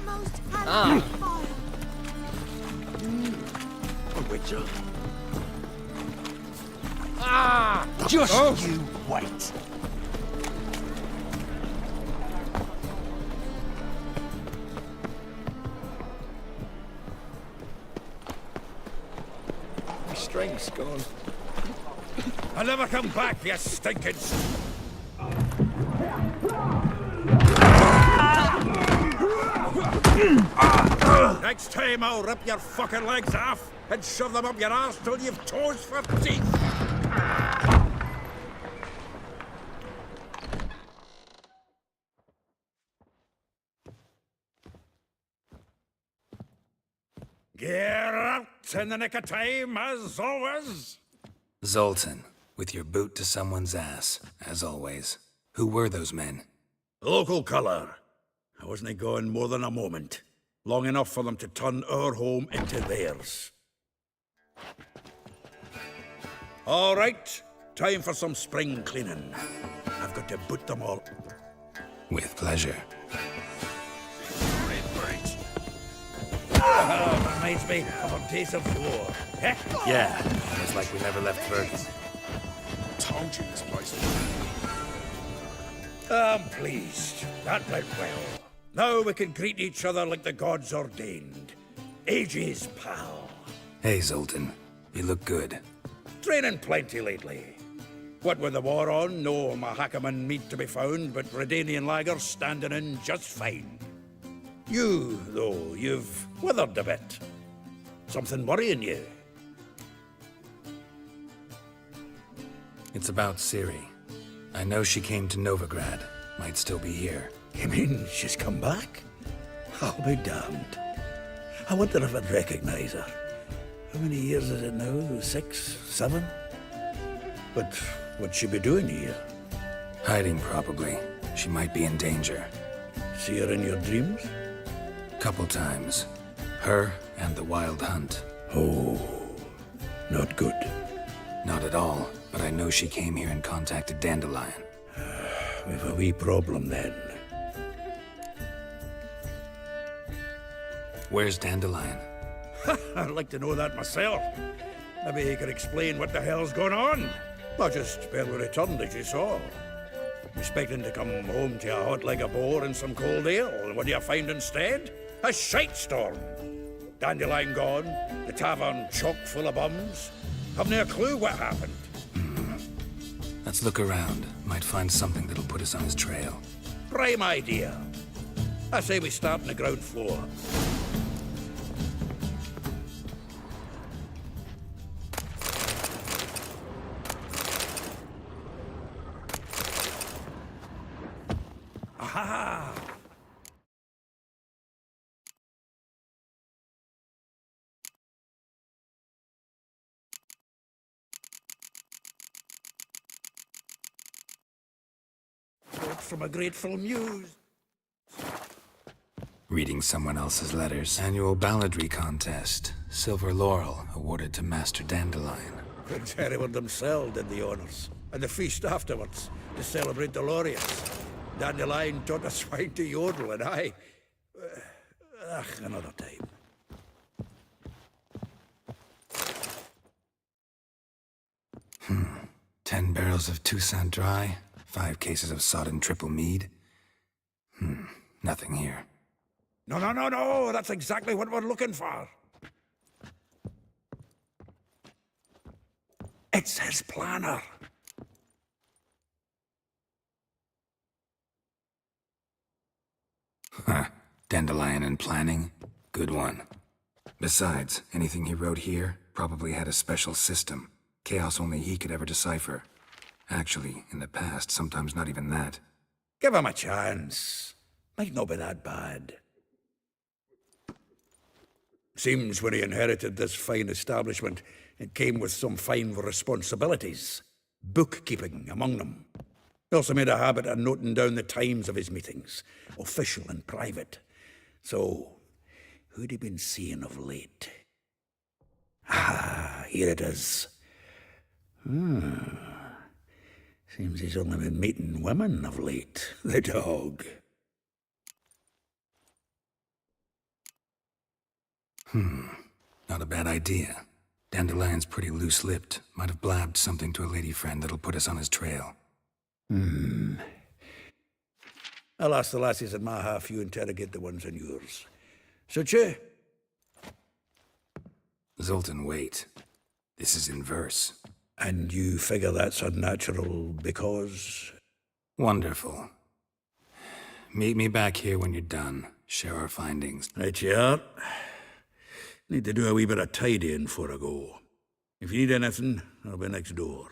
Most Ah. fire. A witcher? Ah! Just Oh. you wait. My strength's gone. I'll never come back, you stinking... Next time I'll rip your fucking legs off and shove them up your arse till you've toes for teeth. Get out in the nick of time, as always. Zoltan, with your boot to someone's ass, as always. Who were those men? Local colour. I wasn't gone more than a moment. Long enough for them to turn our home into theirs. All right, time for some spring cleaning. I've got to boot them all. With pleasure. Reminds me of a days of yore. Eh? Yeah, it was like we never left Bergen. Told you this place. I'm pleased. That went well. Now we can greet each other like the gods ordained. Ages, pal. Hey, Zoltan. You look good. Training plenty lately. What with the war on, no Mahakaman meat to be found, but Redanian lagers standing in just fine. You, though, you've withered a bit. Something worrying you? It's about Ciri. I know she came to Novigrad. Might still be here. You mean she's come back? I'll be damned. I wonder if I'd recognize her. How many years is it now? 6, 7? But what'd she be doing here? Hiding, probably. She might be in danger. See her in your dreams? Couple times. Her and the Wild Hunt. Oh, not good. Not at all, but I know she came here and contacted Dandelion. We've a wee problem then. Where's Dandelion? I'd like to know that myself. Maybe he could explain what the hell's going on. Not just barely returned, as you saw. Expecting to come home to a hot leg of boar and some cold ale, and what do you find instead? A shite storm. Dandelion gone, the tavern chock full of bums. Haven't a clue what happened. Let's look around. Might find something that'll put us on his trail. Prime idea. I say we start on the ground floor. Aha! Quote from a grateful muse. Reading someone else's letters. Annual balladry contest. Silver Laurel awarded to Master Dandelion. Prince Hereward himself did the honours. And the feast afterwards, to celebrate the laureates. Dandelion taught the swine to yodel, and I... another time. Hmm. 10 barrels of Toussaint Dry, 5 cases of sodden triple mead. Nothing here. No, that's exactly what we're looking for. It's his planner. Dandelion and planning? Good one. Besides, anything he wrote here probably had a special system. Chaos only he could ever decipher. Actually, in the past, sometimes not even that. Give him a chance. Might not be that bad. Seems when he inherited this fine establishment, it came with some fine responsibilities. Bookkeeping among them. He also made a habit of noting down the times of his meetings, official and private. So, who'd he been seeing of late? Ah, here it is. Seems he's only been meeting women of late, the dog. Not a bad idea. Dandelion's pretty loose-lipped. Might have blabbed something to a lady friend that'll put us on his trail. I'll ask the lassies in my half, you interrogate the ones in yours. Suche? Zoltan, wait. This is in verse. And you figure that's unnatural because? Wonderful. Meet me back here when you're done. Share our findings. Right you are. Need to do a wee bit of tidying before I go. If you need anything, I'll be next door.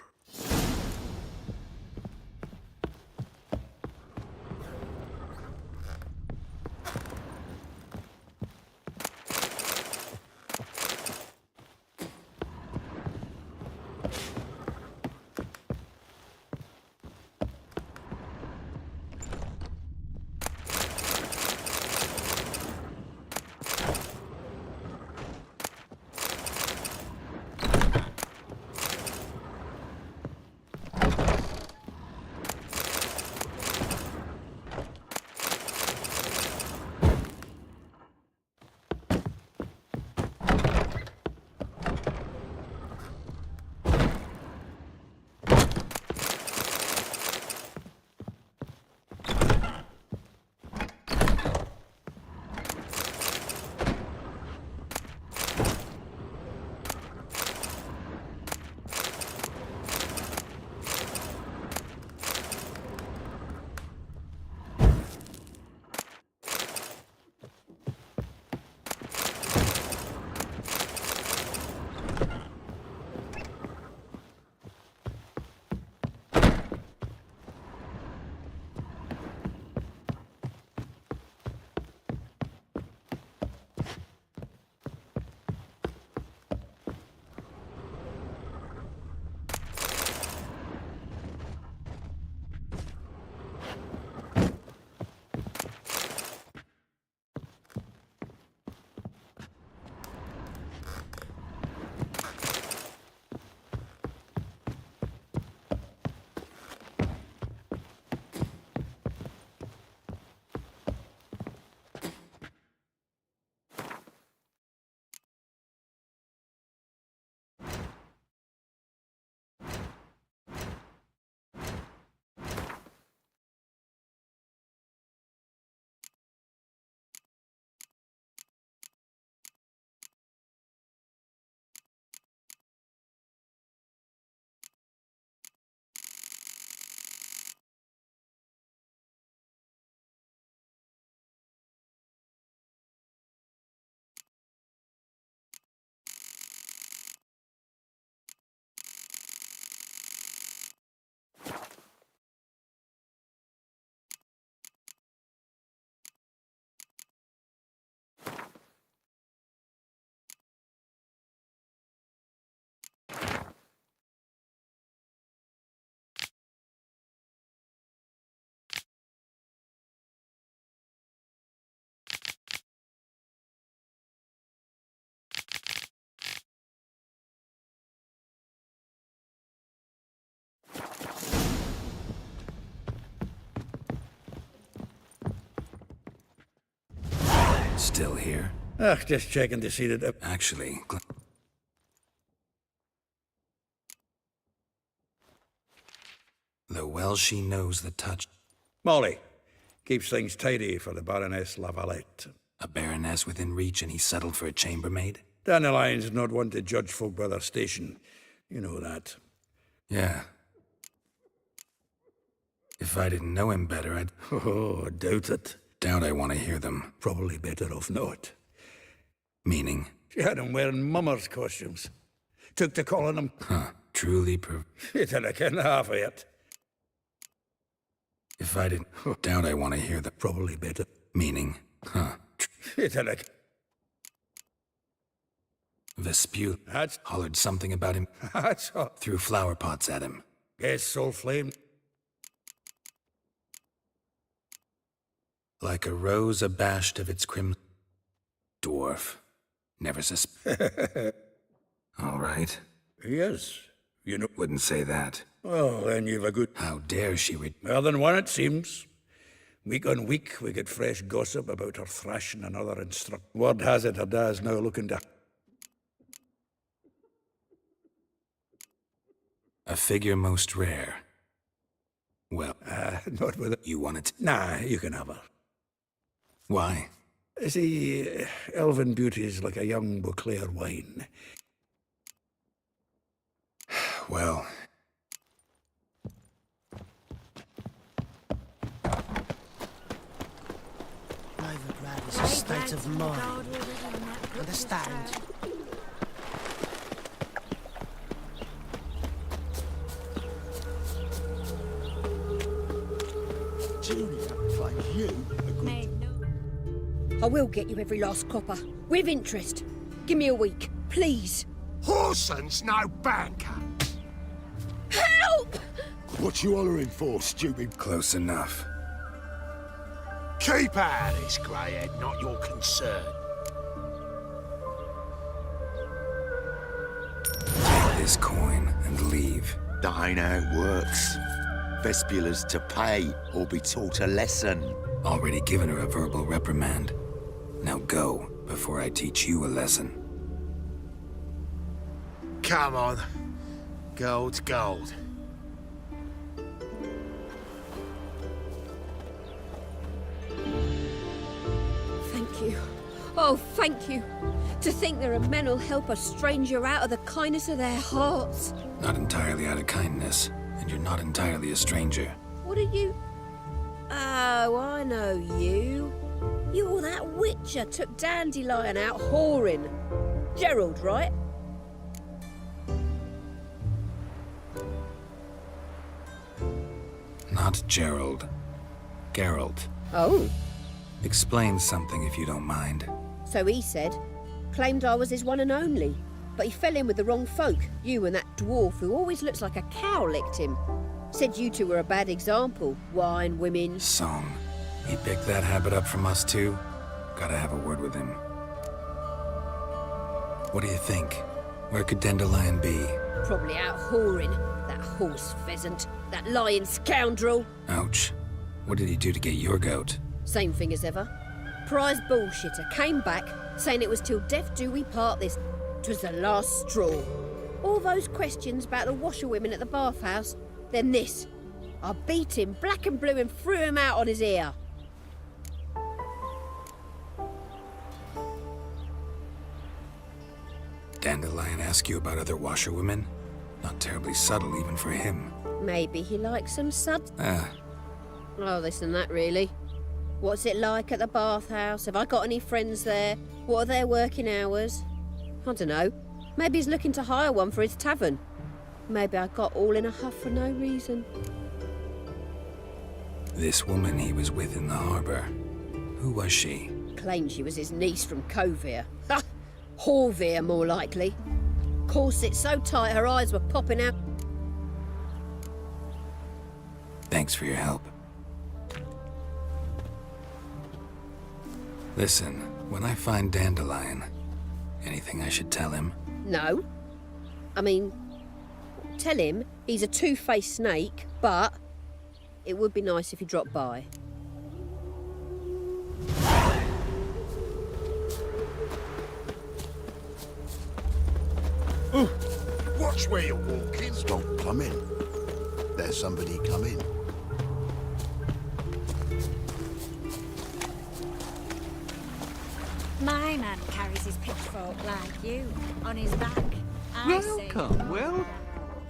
Still here? Just checking to see that... Actually... Though well she knows the touch... Molly. Keeps things tidy for the Baroness Lavalette. A baroness within reach and he settled for a chambermaid? Dandelion's not one to judge folk by their station. You know that. Yeah. If I didn't know him better, I'd... Oh, I doubt it. Doubt I want to hear them. Probably better off not. Meaning? She had 'em wearing mummers' costumes. Took to calling them... Huh. Truly You don't reckon half of it. If I didn't... Doubt I want to hear them. Probably better. Meaning? Huh. You don't reckon... Vespu hollered something about him. That's all. Threw flower pots at him. Guess soul flame. Like a rose abashed of its crimson. Dwarf. Never All right. Yes. You know... Wouldn't say that. Well, then you've a good... How dare she Well, then one it seems. Week on week, we get fresh gossip about her thrashing another instruct. Word has it her dad's now looking to... A figure most rare. Well, not with it. You want it? Nah, you can have her. Why? See, elven beauty is like a young Beauclair wine. Well... Novigrad is a state of mind. Understand? Julia claims you are good. I will get you every last copper. With interest. Give me a week, please. Whoreson's no banker. Help! What you hollering for, stupid? Close enough. Keep out of this, greyhead, not your concern. This coin and leave. That ain't how it works. Vespula's to pay or be taught a lesson. Already given her a verbal reprimand. Now go, before I teach you a lesson. Come on. Gold's gold. Thank you. Oh, thank you. To think there are men who'll help a stranger out of the kindness of their hearts. Not entirely out of kindness, and you're not entirely a stranger. What are you... Oh, I know you. You're that witcher took Dandelion out whoring. Gerald, right? Not Gerald. Geralt. Oh. Explain something if you don't mind. So he said. Claimed I was his one and only. But he fell in with the wrong folk. You and that dwarf who always looks like a cow licked him. Said you two were a bad example. Wine, women... Song. He picked that habit up from us too? Gotta have a word with him. What do you think? Where could Dandelion be? Probably out whoring. That horse pheasant. That lying scoundrel. Ouch. What did he do to get your goat? Same thing as ever. Prize bullshitter came back, saying it was till death do we part this. 'Twas the last straw. All those questions about the washerwomen at the bathhouse, then this. I beat him black and blue and threw him out on his ear. Dandelion ask you about other washerwomen? Not terribly subtle even for him. Maybe he likes some suds. Ah. Oh, this and that, really. What's it like at the bathhouse? Have I got any friends there? What are their working hours? I don't know. Maybe he's looking to hire one for his tavern. Maybe I got all in a huff for no reason. This woman he was with in the harbor. Who was she? Claimed she was his niece from Kovir. Ha! Horvir, more likely. Corset so tight her eyes were popping out. Thanks for your help. Listen, when I find Dandelion, anything I should tell him? No. I mean, tell him he's a two-faced snake, but it would be nice if he dropped by. Watch where you're walking. Stop coming. There's somebody coming. My man carries his pitchfork like you, on his back. I say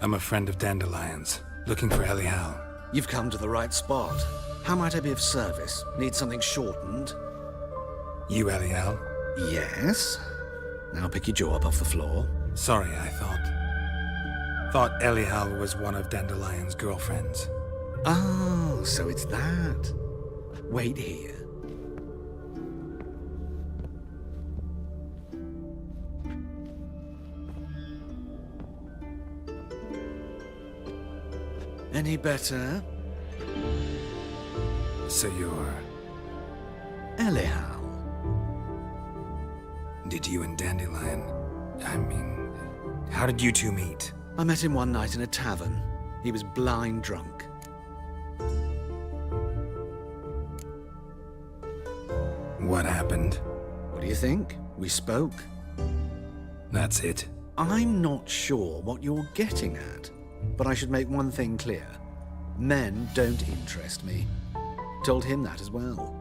I'm a friend of Dandelion's, looking for Elial. You've come to the right spot. How might I be of service? Need something shortened? You, Eliel? Yes. Now pick your jaw up off the floor. Sorry, I thought Eliel was one of Dandelion's girlfriends. Oh, so it's that. Wait here. Any better? So you're... Eliel. Did you and Dandelion... I mean... How did you two meet? I met him one night in a tavern. He was blind drunk. What happened? What do you think? We spoke. That's it? I'm not sure what you're getting at, but I should make one thing clear. Men don't interest me. Told him that as well.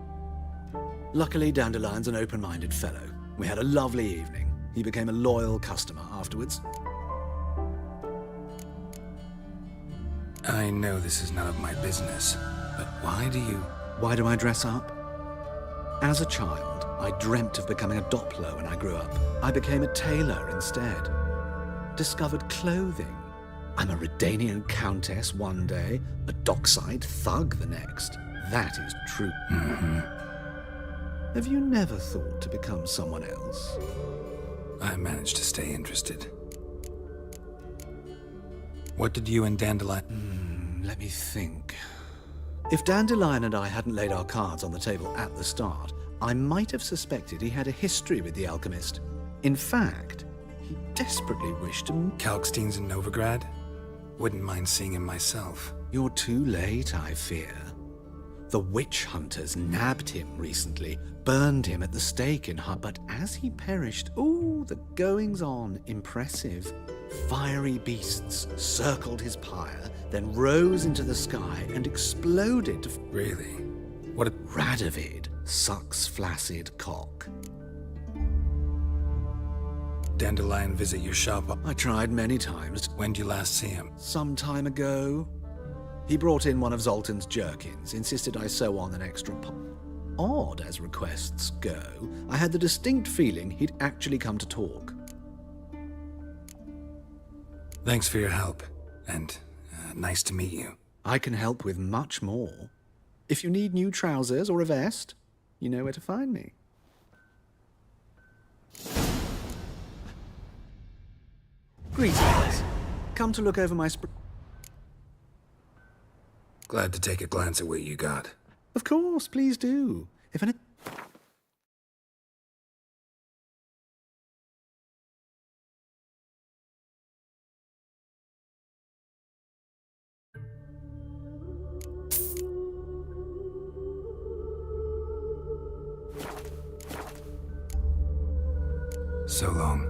Luckily, Dandelion's an open-minded fellow. We had a lovely evening. He became a loyal customer afterwards. I know this is none of my business, but why do I dress up? As a child, I dreamt of becoming a Doppler when I grew up. I became a tailor instead. Discovered clothing. I'm a Redanian countess one day, a dockside thug the next. That is true. Have you never thought to become someone else? I managed to stay interested. What did you and Dandelion... Let me think. If Dandelion and I hadn't laid our cards on the table at the start, I might have suspected he had a history with the alchemist. In fact, he desperately wished to... Kalkstein's in Novigrad? Wouldn't mind seeing him myself. You're too late, I fear. The witch hunters nabbed him recently, burned him at the stake in Hut, but as he perished, the goings-on impressive. Fiery beasts circled his pyre, then rose into the sky and exploded to... Really? What a... Radovid sucks flaccid cock. Dandelion visit your shop? I tried many times. When did you last see him? Some time ago. He brought in one of Zoltan's jerkins, insisted I sew on an extra Odd as requests go, I had the distinct feeling he'd actually come to talk. Thanks for your help, and nice to meet you. I can help with much more. If you need new trousers or a vest, you know where to find me. Greetings. Come to look over my Glad to take a glance at what you got. Of course, please do. If any... So long.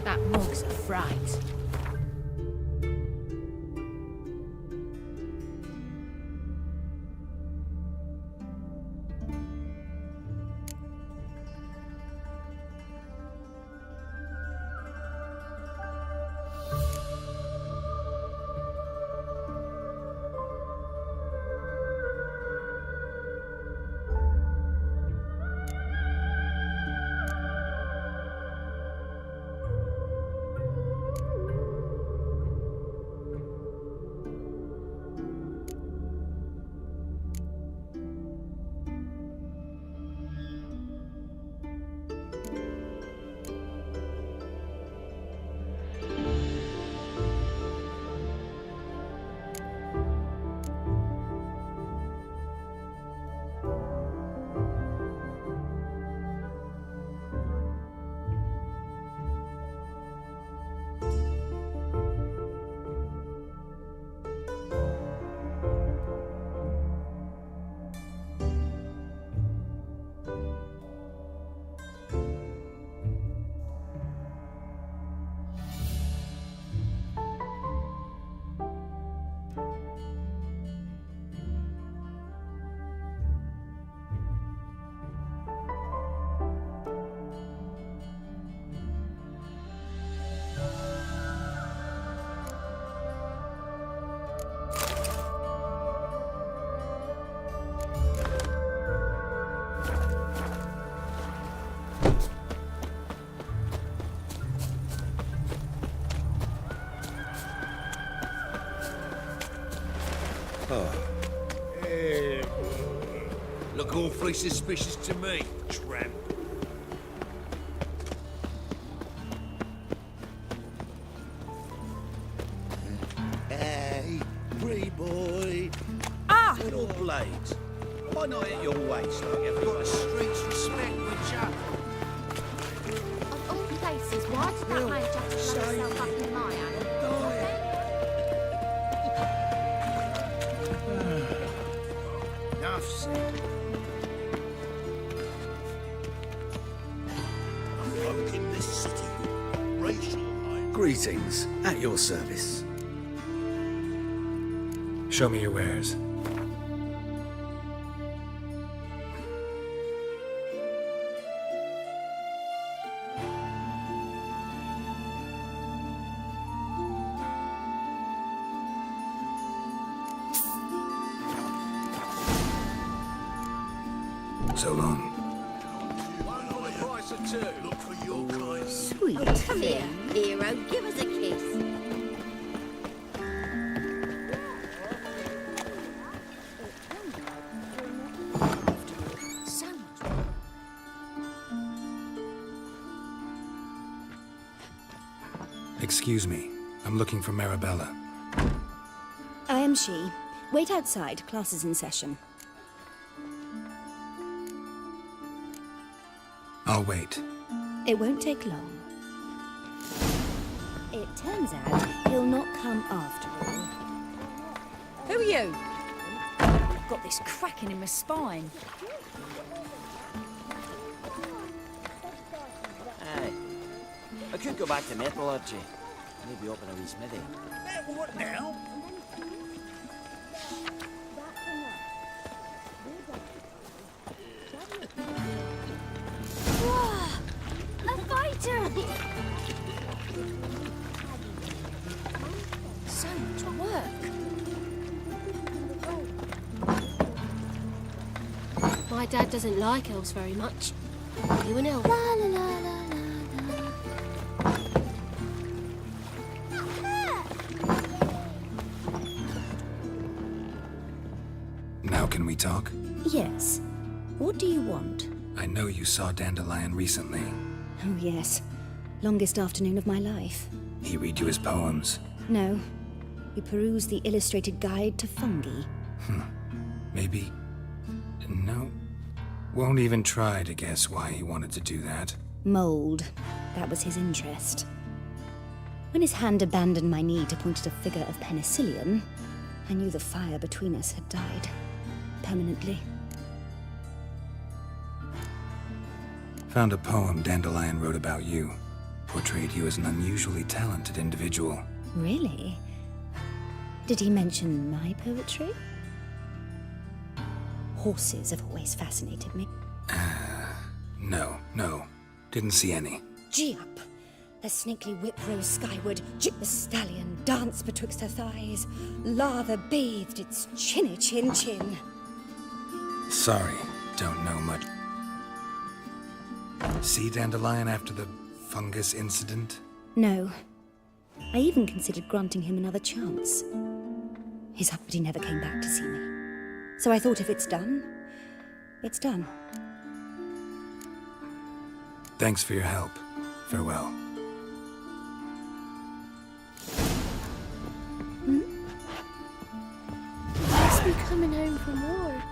That mug's a fright. Look awfully suspicious to me, tramp. Hey, free boy. Ah! Little blades. Why not at your waist like you've got a street's respect, would ya? Of all places, why did that man just shut himself up in my hand? Enough said. Folk in this city, racial high. Greetings, at your service. Show me your wares. So long. Price of two. Look for your kind. Sweet. Come here, hero. Give us a kiss. So much. Excuse me. I'm looking for Marabella. I am she. Wait outside. Class is in session. I'll wait. It won't take long. It turns out he'll not come after all. Who are you? I've got this cracking in my spine. Aye. I could go back to metallurgy. Maybe open a wee smithy. What now? A fighter! So much work. My dad doesn't like elves very much. Are you an elf? La la la la Now can we talk? Yes. What do you want? I know you saw Dandelion recently. Oh, yes. Longest afternoon of my life. He read you his poems. No. We perused the illustrated guide to fungi. Maybe... No. Won't even try to guess why he wanted to do that. Mold. That was his interest. When his hand abandoned my knee to point at a figure of penicillium, I knew the fire between us had died. Permanently. Found a poem Dandelion wrote about you. Portrayed you as an unusually talented individual. Really? Did he mention my poetry? Horses have always fascinated me. No. Didn't see any. Gee up! The snakely whip rose skyward, jip the stallion danced betwixt her thighs, lather bathed its chinny chin chin. Sorry, don't know much. See Dandelion after the fungus incident? No. I even considered granting him another chance. His uppity never came back to see me. So I thought if it's done, it's done. Thanks for your help. Farewell. Must be coming home from war.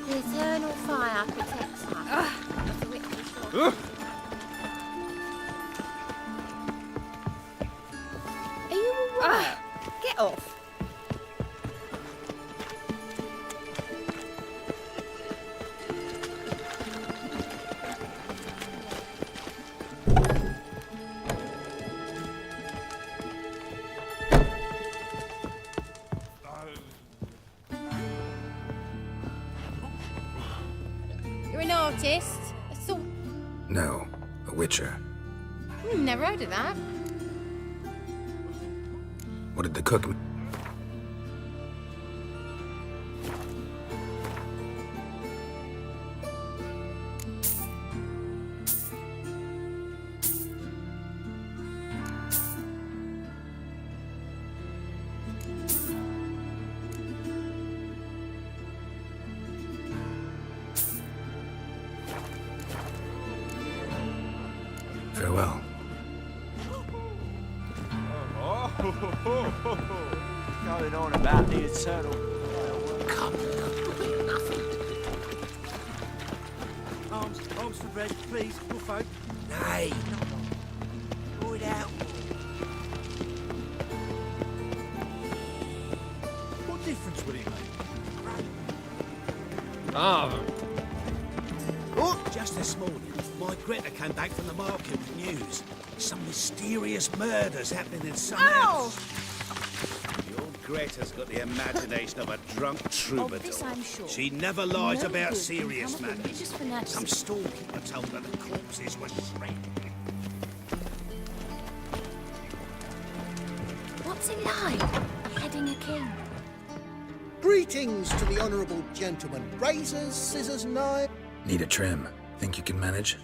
The eternal fire protects us. That's a witness. Are you alright? Get off. You're an artist? I thought... No, a witcher. Never heard of that. What did the cook... Farewell. Going on about the eternal. Come, nothing. Arms for bread, please, poor folk. Nay, pour it out. What difference would it make? Oh, just this morning, my Greta came back from the market with news. Some mysterious murders happening in some house. Your Greta's got the imagination of a drunk troubadour. Of this I'm sure. She never lies No about good serious can come of matters. religious fanaticism. Some storekeeper told her the corpses were shredded. What's it like, heading a king? Greetings to the honourable gentleman. Razors, scissors, knives. Need a trim. Think you can manage?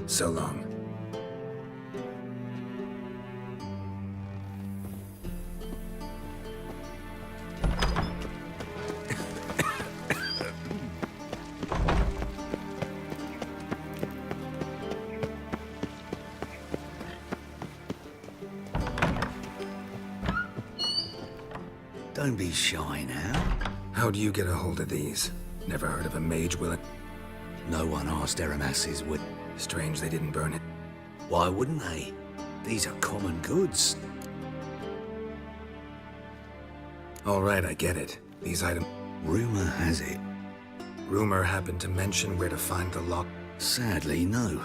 So long. Don't be shy now. How do you get a hold of these? Never heard of a mage willing? No one asked Eramas's would. Strange they didn't burn it. Why wouldn't they? These are common goods. All right, I get it. These items... Rumor has it. Rumor happened to mention where to find the lock? Sadly, no.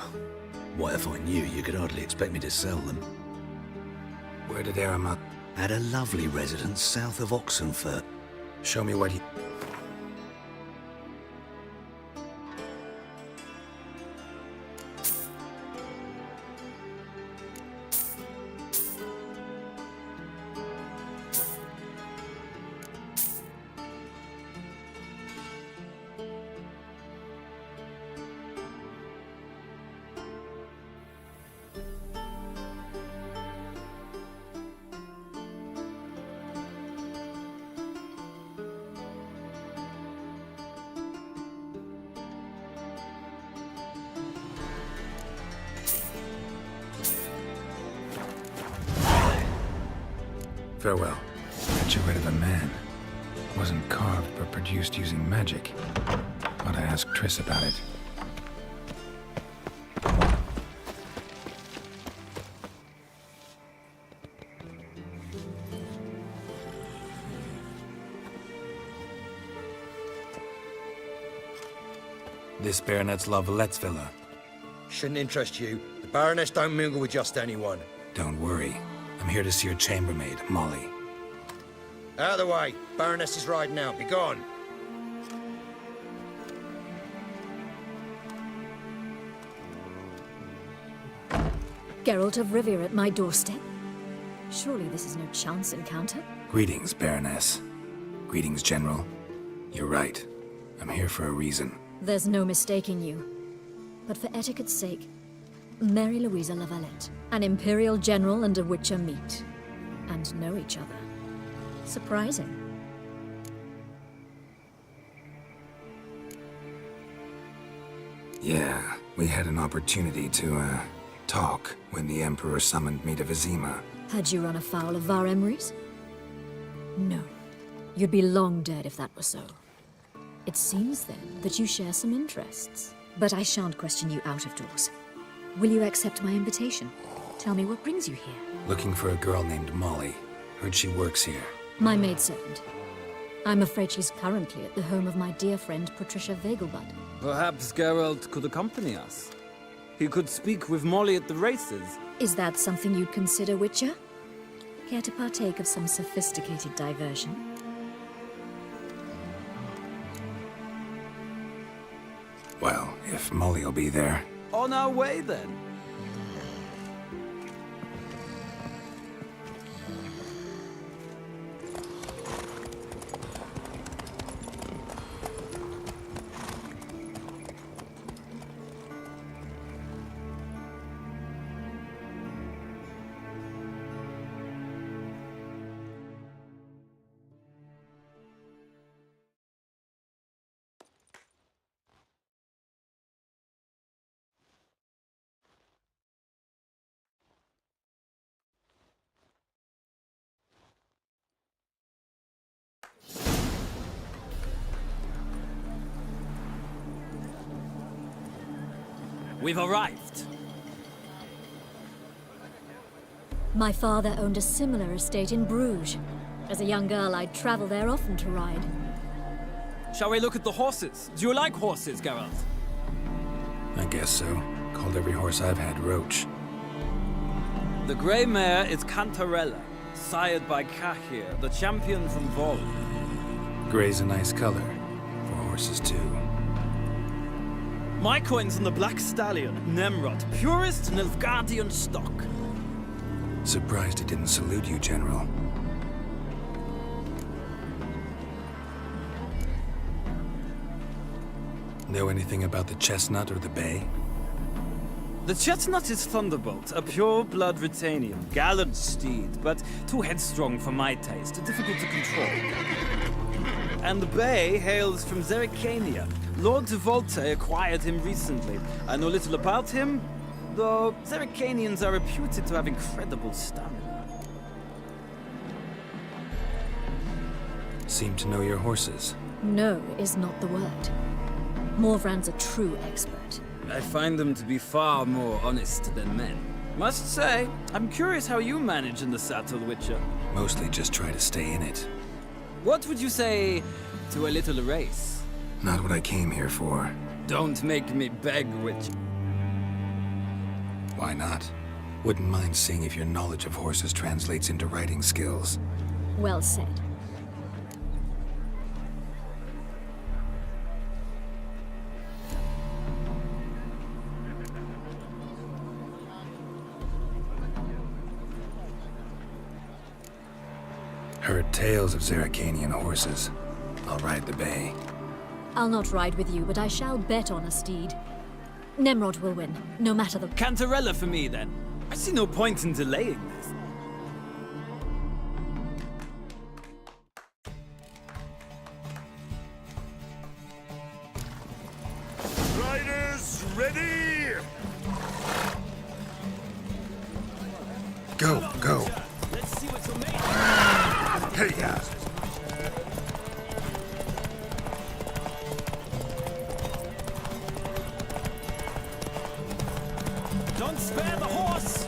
What if I knew you could hardly expect me to sell them? Where did Eramas... At a lovely residence south of Oxenfurt. Show me what he... Farewell. Statuette of a man. Wasn't carved, but produced using magic. Ought to ask Triss about it. This Baronet's La Valette's villa. Shouldn't interest you. The Baroness don't mingle with just anyone. Don't worry. I'm here to see your chambermaid, Molly. Out of the way. Baroness is riding out. Be gone. Geralt of Rivia at my doorstep? Surely this is no chance encounter? Greetings, Baroness. Greetings, General. You're right. I'm here for a reason. There's no mistaking you. But for etiquette's sake, Mary Louisa La Valette, an Imperial General and a Witcher meet, and know each other. Surprising. Yeah, we had an opportunity to, talk when the Emperor summoned me to Vizima. Had you run afoul of Var Emrys? No. You'd be long dead if that were so. It seems, then, that you share some interests. But I shan't question you out of doors. Will you accept my invitation? Tell me what brings you here. Looking for a girl named Molly. Heard she works here. My maidservant. I'm afraid she's currently at the home of my dear friend Patricia Vegelbud. Perhaps Geralt could accompany us. He could speak with Molly at the races. Is that something you'd consider, Witcher? Care to partake of some sophisticated diversion? Well, if Molly'll be there. On our way, then. We've arrived. My father owned a similar estate in Bruges. As a young girl, I'd travel there often to ride. Shall we look at the horses? Do you like horses, Geralt? I guess so. Called every horse I've had Roach. The grey mare is Cantarella, sired by Cahir, the champion from Vol. Grey's a nice color. For horses, too. My coin's on the Black Stallion, Nemrod, purest Nilfgaardian stock. Surprised it didn't salute you, General. Know anything about the chestnut or the bay? The chestnut is Thunderbolt, a pure-blood Britannian, gallant steed, but too headstrong for my taste, difficult to control. And the bay hails from Zerrikania. Lord de Volte acquired him recently. I know little about him, though Zerrikanians are reputed to have incredible stamina. Seem to know your horses. No is not the word. Morvran's a true expert. I find them to be far more honest than men. Must say, I'm curious how you manage in the saddle, Witcher. Mostly just try to stay in it. What would you say to a little race? Not what I came here for. Don't make me beg, Witcher. Why not? Wouldn't mind seeing if your knowledge of horses translates into riding skills. Well said. Heard tales of Zerrikanian horses. I'll ride the bay. I'll not ride with you, but I shall bet on a steed. Nemrod will win, no matter the... Cantarella for me, then. I see no point in delaying this. Riders, ready! Go, go. Let's see what you're made of. Hey, yeah. Don't spare the horse!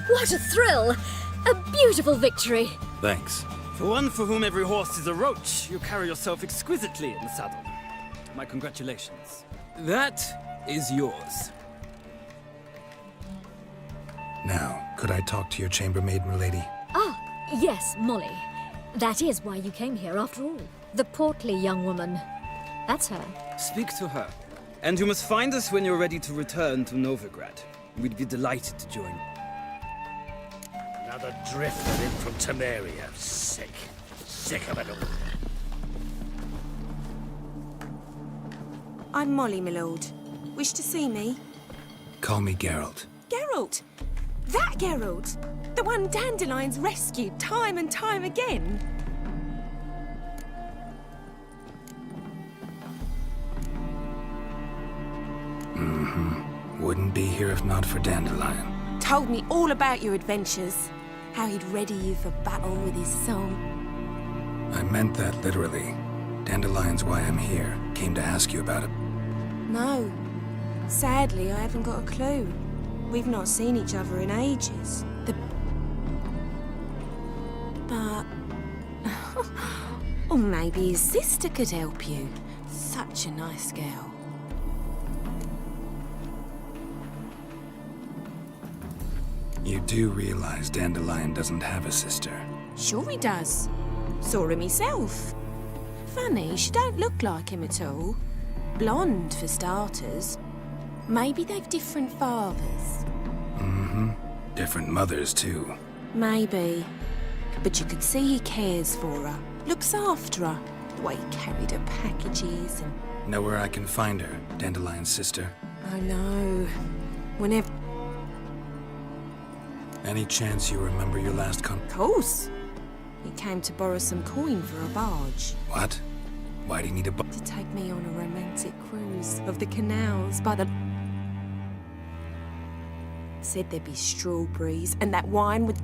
What a thrill! A beautiful victory! Thanks. For one for whom every horse is a roach, you carry yourself exquisitely in the saddle. My congratulations. That is yours. Now, could I talk to your chambermaid, milady? Ah, yes, Molly. That is why you came here after all. The portly young woman. That's her. Speak to her. And you must find us when you're ready to return to Novigrad. We'd be delighted to join. Another drifter in from Temeria. Sick. Sick of it all. I'm Molly, my lord. Wish to see me? Call me Geralt. Geralt! That Geralt! The one Dandelion's rescued time and time again! Mm-hmm. Wouldn't be here if not for Dandelion. Told me all about your adventures. How he'd ready you for battle with his song. I meant that literally. Dandelion's why I'm here. Came to ask you about it. No. Sadly, I haven't got a clue. We've not seen each other in ages. But... or maybe his sister could help you. Such a nice girl. You do realize Dandelion doesn't have a sister. Sure he does. Saw him myself. Funny, she don't look like him at all. Blonde, for starters. Maybe they've different fathers. Mm-hmm. Different mothers, too. Maybe. But you could see he cares for her. Looks after her. The way he carried her packages and... Know where I can find her, Dandelion's sister? I know. Whenever... Any chance you remember your last Of course. He came to borrow some coin for a barge. What? Why do you need a To take me on a romantic cruise of the canals by the... Said there'd be strawberries and that wine with...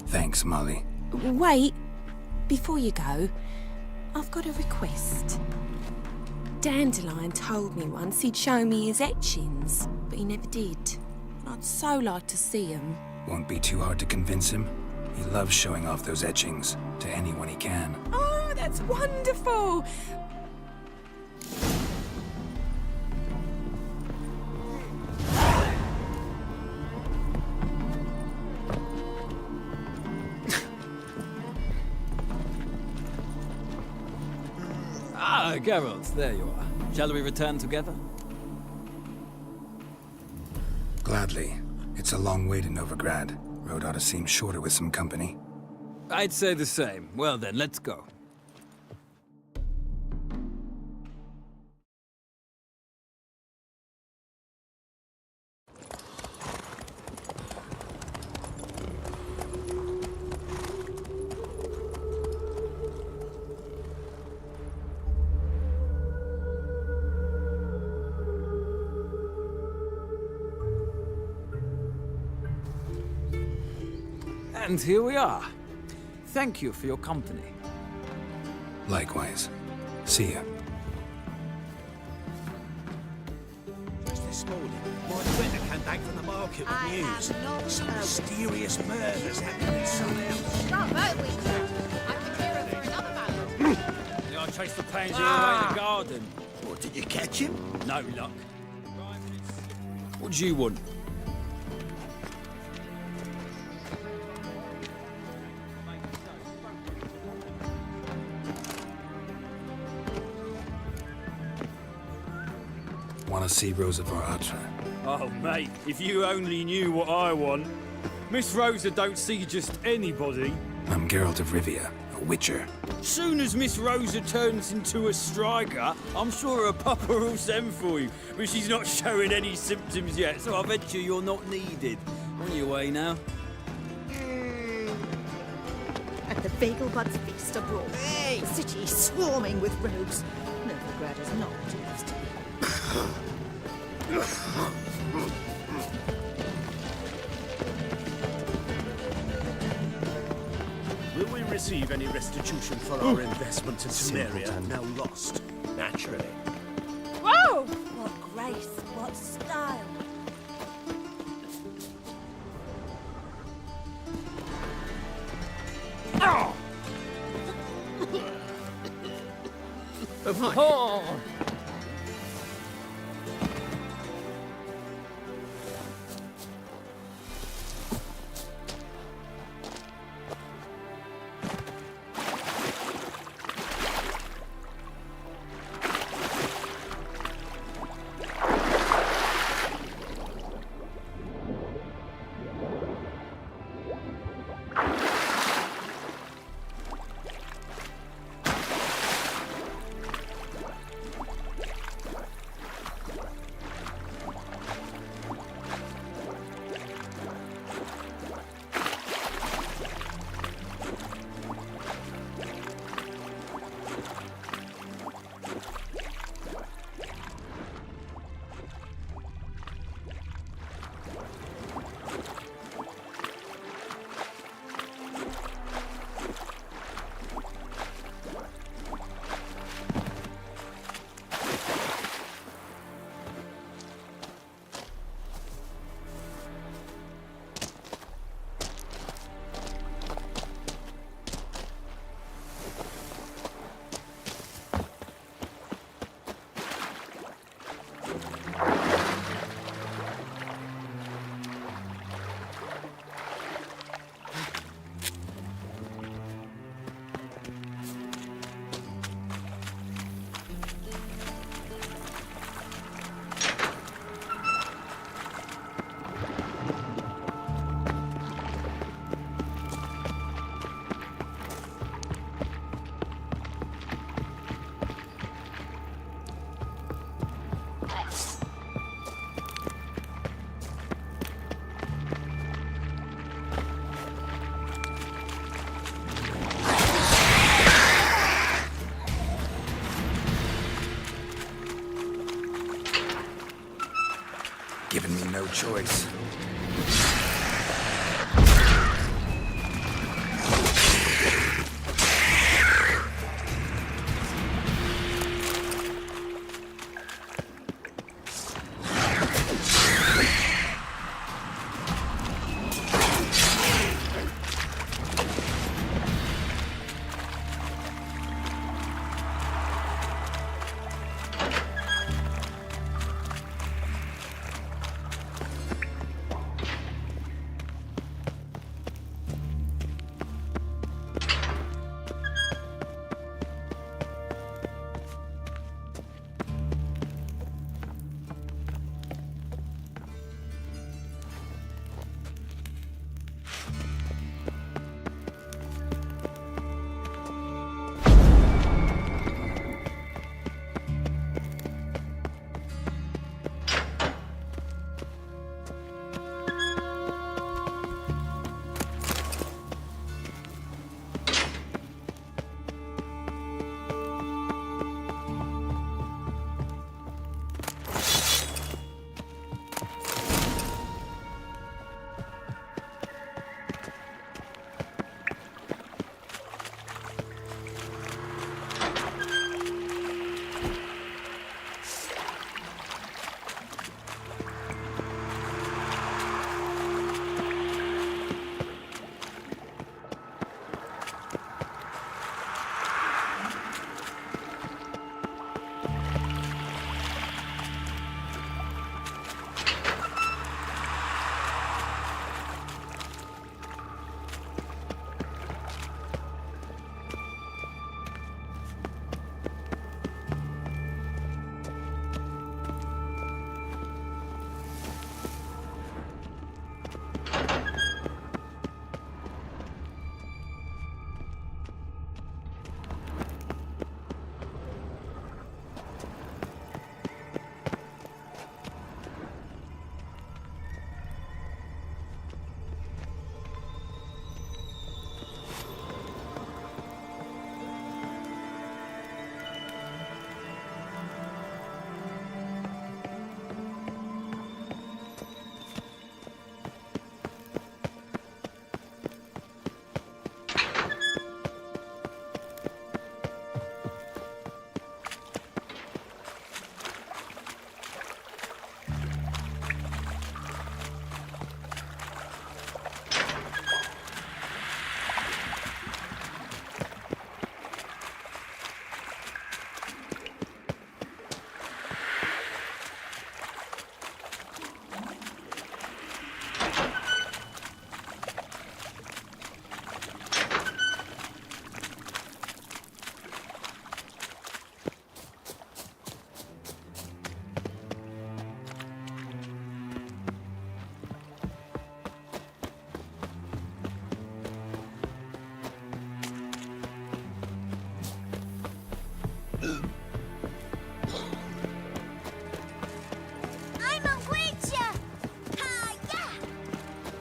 Thanks, Molly. Wait. Before you go, I've got a request. Dandelion told me once he'd show me his etchings, but he never did. I'd so like to see them. Won't be too hard to convince him. He loves showing off those etchings to anyone he can. Oh, that's wonderful! Ah, Geralt, there you are. Shall we return together? Gladly. It's a long way to Novigrad. Road ought to seem shorter with some company. I'd say the same. Well then, let's go. And here we are. Thank you for your company. Likewise. See ya. Just this morning, my friend came back from the market with news. Some mysterious murders happening in some house. Stop motoring, sir. I can hear her for another matter. Yeah, I chased the pansy away in the garden. What, did you catch him? No luck. What do you want? Want to see Rosa Atra? Oh, mate, if you only knew what I want. Miss Rosa don't see just anybody. I'm Geralt of Rivia, a witcher. Soon as Miss Rosa turns into a striker, I'm sure her papa will send for you. But she's not showing any symptoms yet, so I bet you're not needed. On your way now. At the Bagelbud's feast abroad, the city is swarming with rogues. Novigrad is not what it used to be. Will we receive any restitution for our investment in Saweria, now lost? Naturally. Whoa! What grace, what style. Oh! Oh! given me no choice.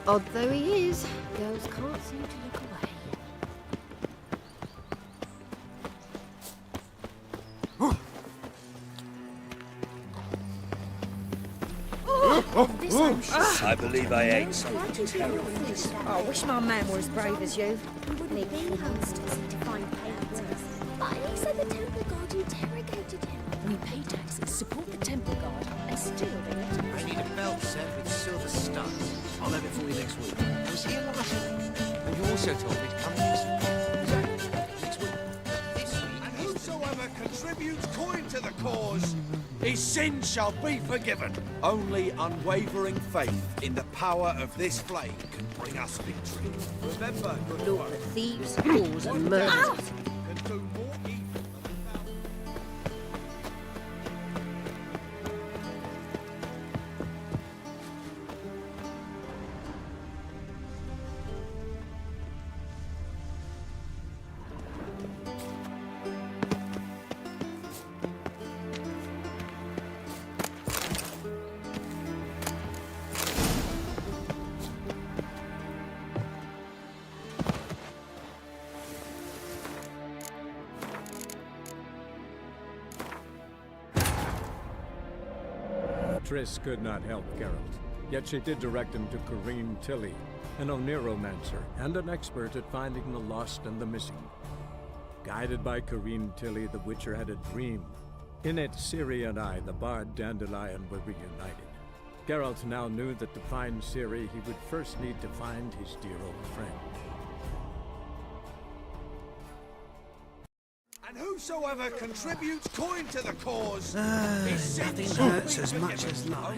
Odd though he is, girls can't seem to look away. I believe I ate something terrible. I wish my man were as brave as you. We wouldn't be hunters to find painters. But he said the temple guard interrogated him. We pay taxes, support the temple guard, and still they let him. I need a belt set with silver studs. I'll have it for you next week. Was he alive? And you also told me to come next week. And whosoever contributes coin to the cause, his sins shall be forgiven. Only unwavering faith in the power of this flame can bring us victory. Remember, good Look at thieves, fools, and murderers. can do more evil. Triss could not help Geralt, yet she did direct him to Corrine Tilly, an Oniromancer and an expert at finding the lost and the missing. Guided by Corrine Tilly, the Witcher had a dream. In it, Ciri and I, the bard Dandelion, were reunited. Geralt now knew that to find Ciri, he would first need to find his dear old friend. And whosoever contributes coin to the cause, Nothing hurts as much as love.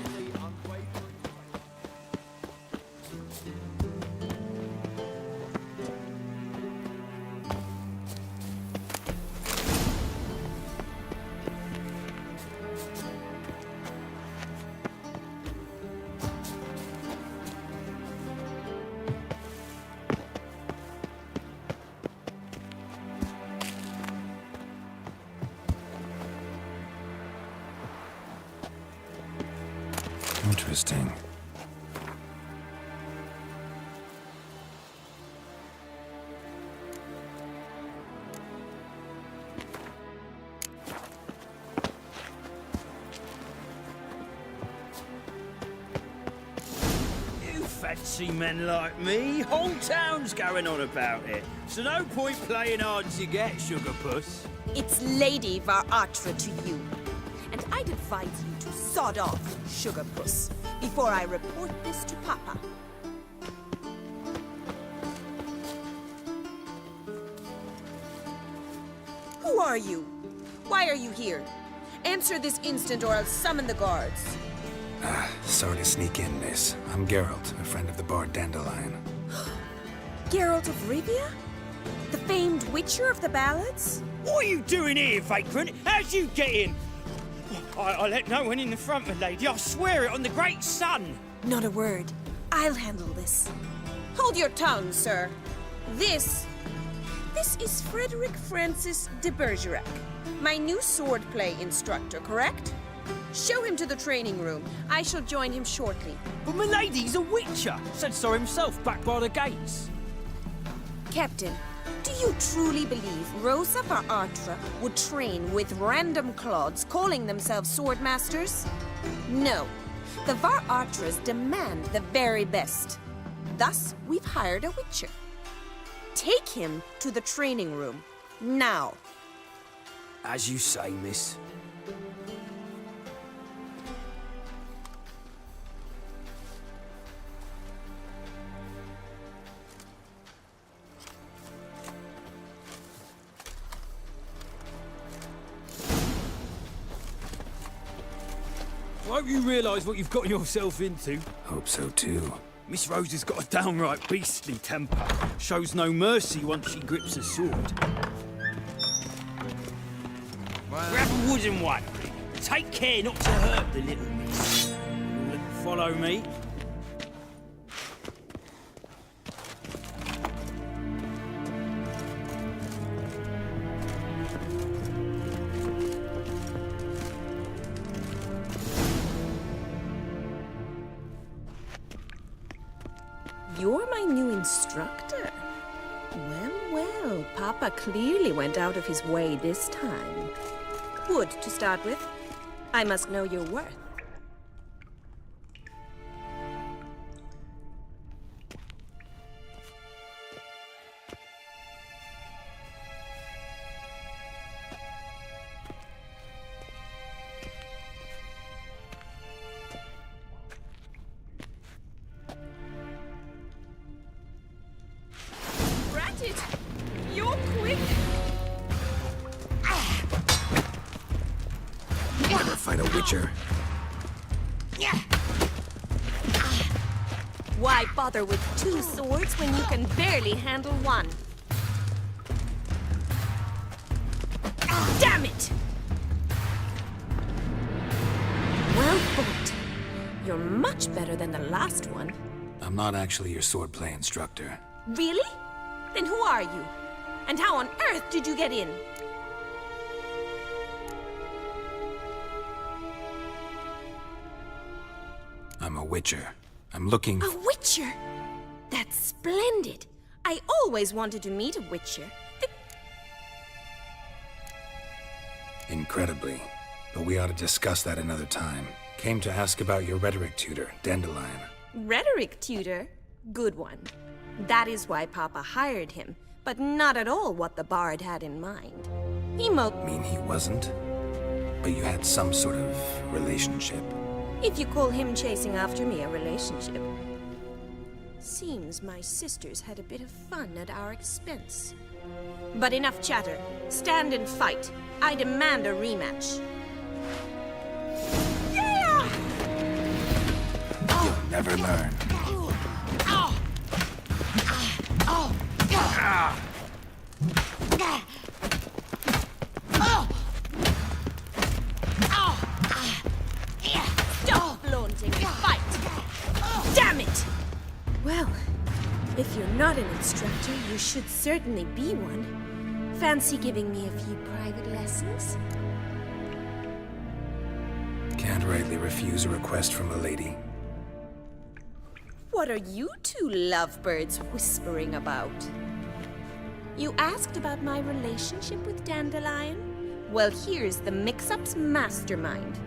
Interesting. You fancy men like me? Whole town's going on about it. So no point playing hard to get, sugar puss. It's Lady Varatra to you. And I'd advise you to sod off, sugar puss, before I report this to Papa. Who are you? Why are you here? Answer this instant or I'll summon the guards. Sorry to sneak in, miss. I'm Geralt, a friend of the bard Dandelion. Geralt of Rivia? The famed Witcher of the ballads? What are you doing here, vagrant? How'd you get in? I let no one in the front, my lady. I swear it on the great sun. Not a word. I'll handle this. Hold your tongue, sir. This is Frederick Francis de Bergerac, my new swordplay instructor, correct? Show him to the training room. I shall join him shortly. But my lady's a witcher. Said so himself back by the gates. Captain, do you truly believe Rosa Varatra would train with random clods calling themselves swordmasters? No. The Varatras demand the very best. Thus, we've hired a witcher. Take him to the training room, now. As you say, miss. Hope you realise what you've got yourself into. Hope so too. Miss Rose has got a downright beastly temper. Shows no mercy once she grips a sword. Grab a wooden one. Take care not to hurt the little miss. Follow me. You're my new instructor? Well, Papa clearly went out of his way this time. Wood, to start with. I must know your worth. You're quick! Never fight a witcher. Why bother with two swords when you can barely handle one? Damn it! Well fought. You're much better than the last one. I'm not actually your swordplay instructor. Really? Then who are you? And how on earth did you get in? I'm a witcher. I'm looking... A witcher? That's splendid. I always wanted to meet a witcher. Incredibly. But we ought to discuss that another time. Came to ask about your rhetoric tutor, Dandelion. Rhetoric tutor? Good one. That is why Papa hired him, but not at all what the bard had in mind. Mean he wasn't? But you had some sort of relationship. If you call him chasing after me a relationship. Seems my sisters had a bit of fun at our expense. But enough chatter. Stand and fight. I demand a rematch. Yeah! You'll never learn. Stop flaunting. Fight! Damn it! Well, if you're not an instructor, you should certainly be one. Fancy giving me a few private lessons? Can't rightly refuse a request from a lady. What are you two lovebirds whispering about? You asked about my relationship with Dandelion? Well, here's the mix-up's mastermind.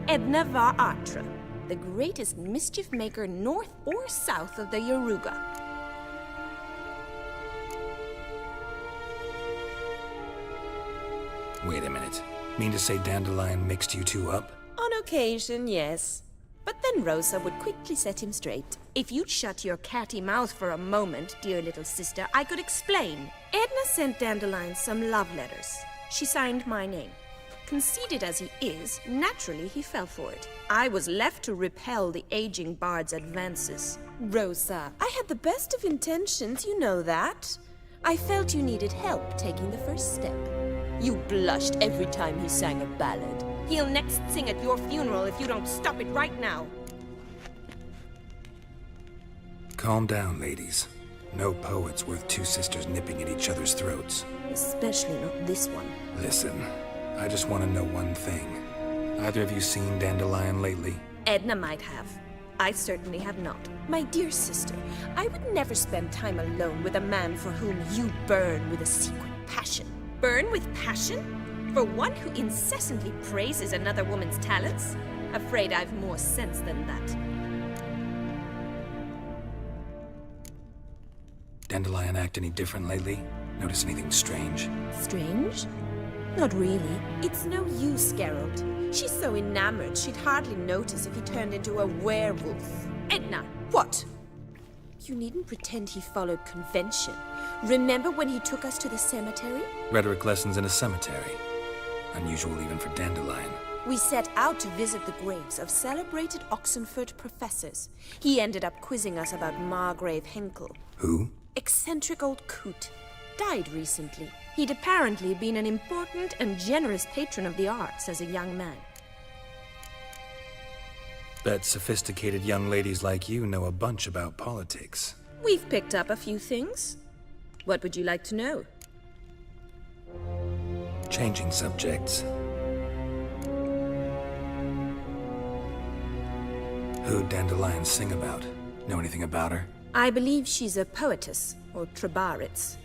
Edna var Atra, the greatest mischief maker north or south of the Yaruga. Wait a minute. Mean to say Dandelion mixed you two up? On occasion, yes. But then Rosa would quickly set him straight. If you'd shut your catty mouth for a moment, dear little sister, I could explain. Edna sent Dandelion some love letters. She signed my name. Conceited as he is, naturally he fell for it. I was left to repel the aging bard's advances. Rosa, I had the best of intentions, you know that. I felt you needed help taking the first step. You blushed every time he sang a ballad. He'll next sing at your funeral if you don't stop it right now. Calm down, ladies. No poet's worth two sisters nipping at each other's throats. Especially not this one. Listen, I just want to know one thing. Either of you seen Dandelion lately? Edna might have. I certainly have not. My dear sister, I would never spend time alone with a man for whom you burn with a secret passion. Burn with passion? For one who incessantly praises another woman's talents? Afraid I've more sense than that. Dandelion act any different lately? Notice anything strange? Strange? Not really. It's no use, Geralt. She's so enamored she'd hardly notice if he turned into a werewolf. Edna! What? You needn't pretend he followed convention. Remember when he took us to the cemetery? Rhetoric lessons in a cemetery. Unusual even for Dandelion. We set out to visit the graves of celebrated Oxenford professors. He ended up quizzing us about Margrave Henkel. Who? Eccentric old coot. Died recently. He'd apparently been an important and generous patron of the arts as a young man. Bet sophisticated young ladies like you know a bunch about politics. We've picked up a few things. What would you like to know? Changing subjects. Who'd Dandelion sing about? Know anything about her? I believe she's a poetess, or trabaritz.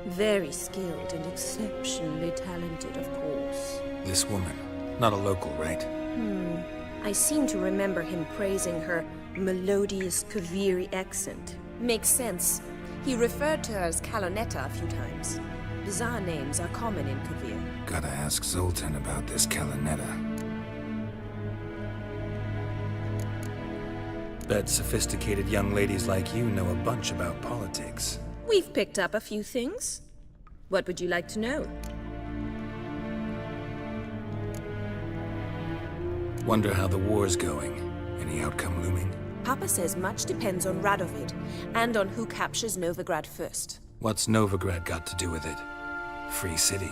Very skilled and exceptionally talented, of course. This woman. Not a local, right? I seem to remember him praising her melodious Kaviri accent. Makes sense. He referred to her as Kalonetta a few times. Bizarre names are common in Kavir. Gotta ask Zoltan about this Kalonetta. Bet sophisticated young ladies like you know a bunch about politics. We've picked up a few things. What would you like to know? Wonder how the war's going. Any outcome looming? Papa says much depends on Radovid, and on who captures Novigrad first. What's Novigrad got to do with it? Free city.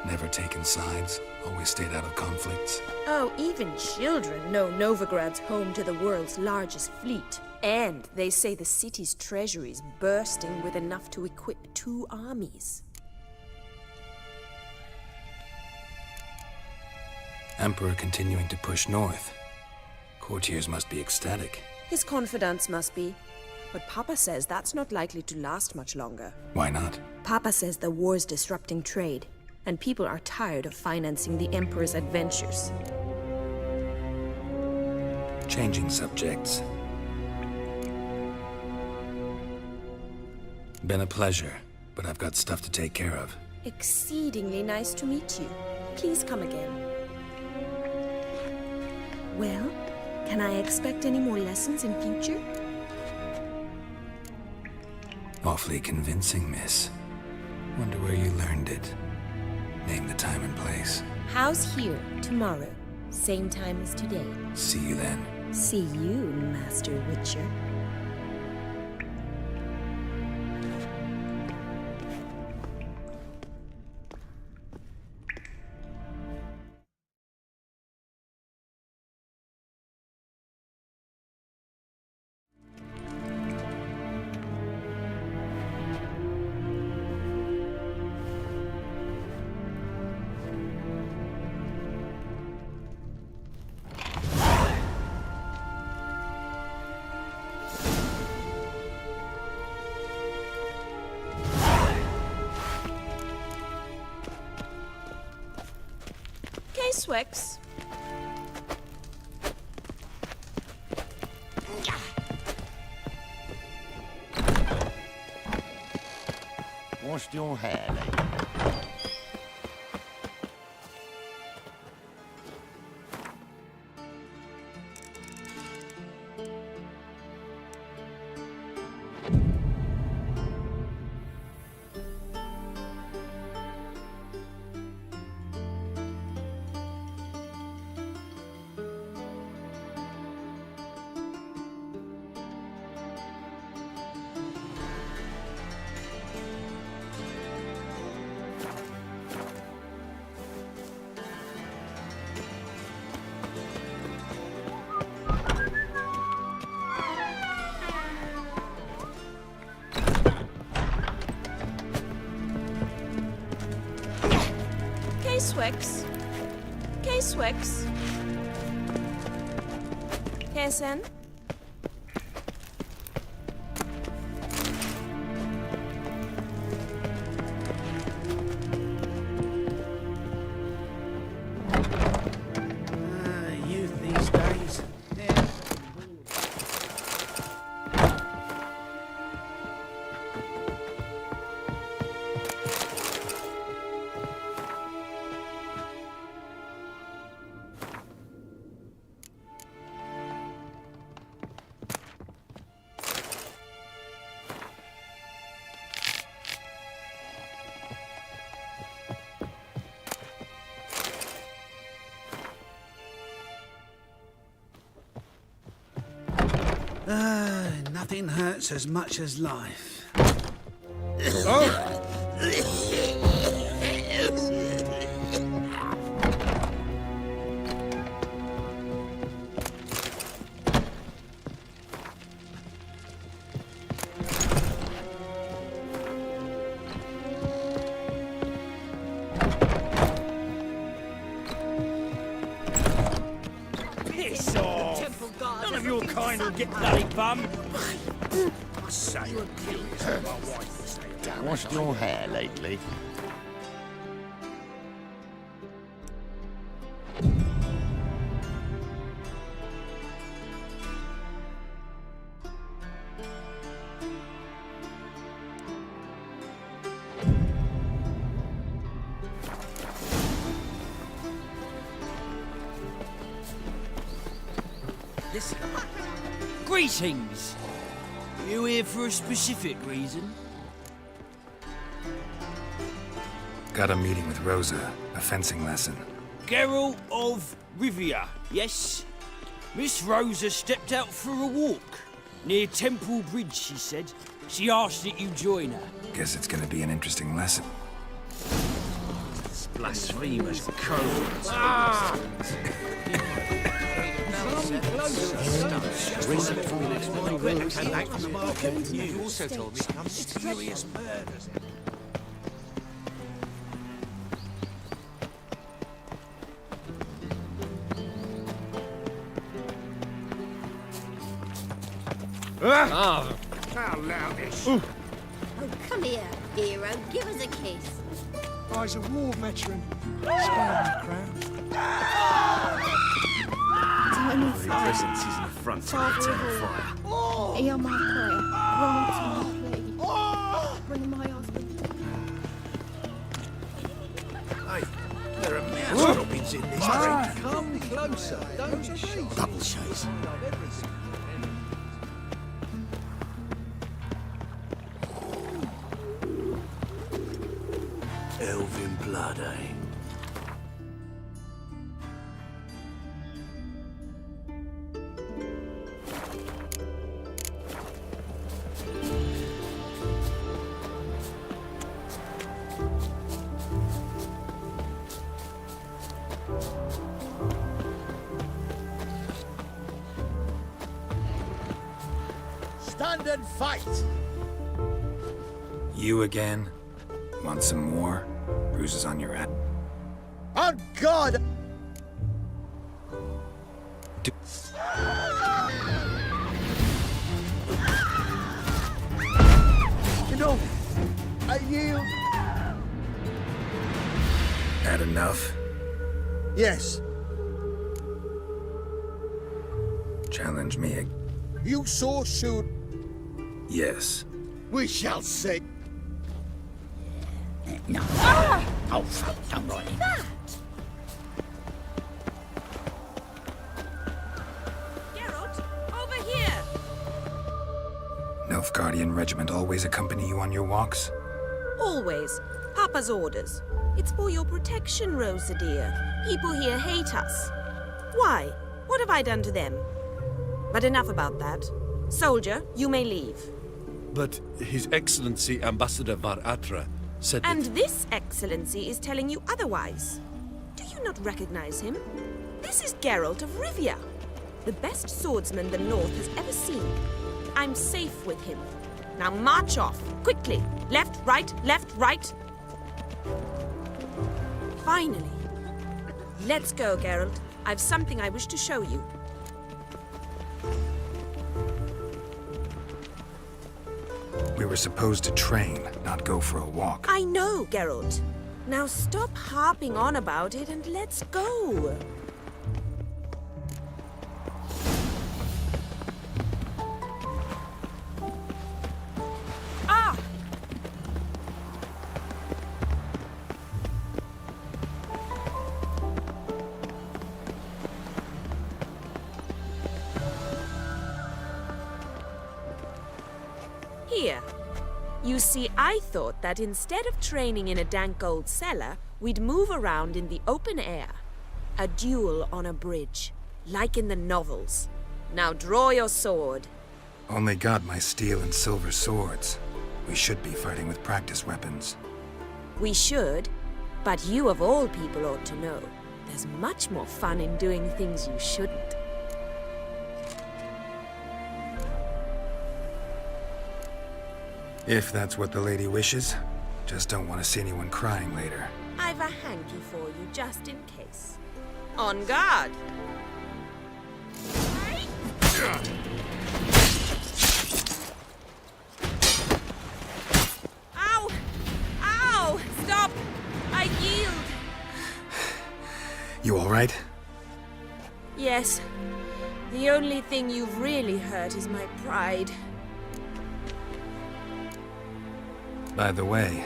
Never taken sides. Always stayed out of conflicts. Oh, even children know Novigrad's home to the world's largest fleet. And they say the city's treasury's bursting with enough to equip 2 armies. Emperor continuing to push north. Courtiers must be ecstatic. His confidants must be. But Papa says that's not likely to last much longer. Why not? Papa says the war's disrupting trade, and people are tired of financing the Emperor's adventures. Changing subjects. Been a pleasure, but I've got stuff to take care of. Exceedingly nice to meet you. Please come again. Well, can I expect any more lessons in future? Awfully convincing, miss. Wonder where you learned it. Name the time and place. House here, tomorrow. Same time as today. See you then. See you, Master Witcher. Swix. Washed your hair, lady? Swix. K-Swix. KSN. Youth these days. Nothing hurts as much as life. Piss off! None of your kind will get bloody bum. I say, you're curious what my wife will say. Washed your hair lately? Listen. Greetings. You here for a specific reason? Got a meeting with Rosa, a fencing lesson. Geralt of Rivia, yes? Miss Rosa stepped out for a walk. Near Temple Bridge, she said. She asked that you join her. Guess it's gonna be an interesting lesson. Blasphemous codes. Recent forwards, my Greta came back from the market with news. You also told me some mysterious murders. How loutish. Oh, come here, hero. Give us a kiss. I was a war veteran. Sparing the crown. Do you want me to presence is an affront to the eternal fire. Hear my prayer. Grant me, please. Bring my husband. Hey, there are mouse droppings in this drink. Come closer, don't you shoot. Double chase. Elven blood, eh? Stand and fight! You again? Want some more? Bruises on your ass. On God! Enough! I yield! Had enough? Yes. Challenge me again. You so shoot. Yes. We shall see. No. Oh, fuck, don't write it. Geralt, over here! Nilfgaardian regiment always accompany you on your walks? Always. Papa's orders. It's for your protection, Rosa dear. People here hate us. Why? What have I done to them? But enough about that. Soldier, you may leave. But His Excellency Ambassador Var Atra said And that... this excellency is telling you otherwise. Do you not recognize him? This is Geralt of Rivia, the best swordsman the North has ever seen. I'm safe with him. Now march off, quickly. Left, right. Finally. Let's go, Geralt. I've something I wish to show you. We were supposed to train, not go for a walk. I know, Geralt. Now stop harping on about it and let's go. Ah! Here. You see, I thought that instead of training in a dank old cellar, we'd move around in the open air. A duel on a bridge, like in the novels. Now draw your sword. Only got my steel and silver swords. We should be fighting with practice weapons. We should, but you of all people ought to know. There's much more fun in doing things you shouldn't. If that's what the lady wishes. Just don't want to see anyone crying later. I've a hanky for you, just in case. On guard! Ow! Ow! Stop! I yield! You all right? Yes. The only thing you've really hurt is my pride. By the way,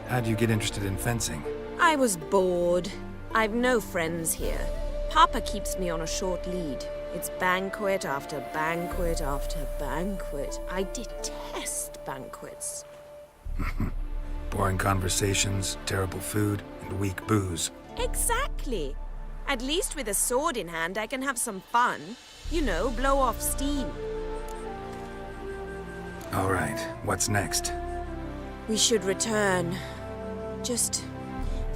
how'd you get interested in fencing? I was bored. I've no friends here. Papa keeps me on a short lead. It's banquet after banquet after banquet. I detest banquets. Boring conversations, terrible food, and weak booze. Exactly. At least with a sword in hand, I can have some fun. You know, blow off steam. All right, what's next? We should return. Just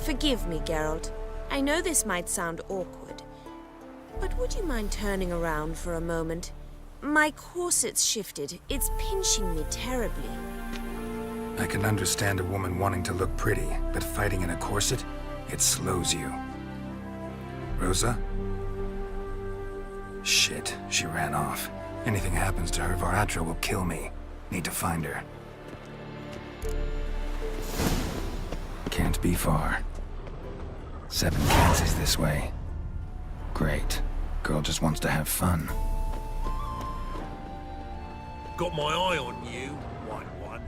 forgive me, Geralt. I know this might sound awkward, but would you mind turning around for a moment? My corset's shifted. It's pinching me terribly. I can understand a woman wanting to look pretty, but fighting in a corset, it slows you. Rosa? Shit, she ran off. Anything happens to her, Var Atra will kill me. Need to find her. Can't be far. 7 cats is this way. Great. Girl just wants to have fun. Got my eye on you, white one.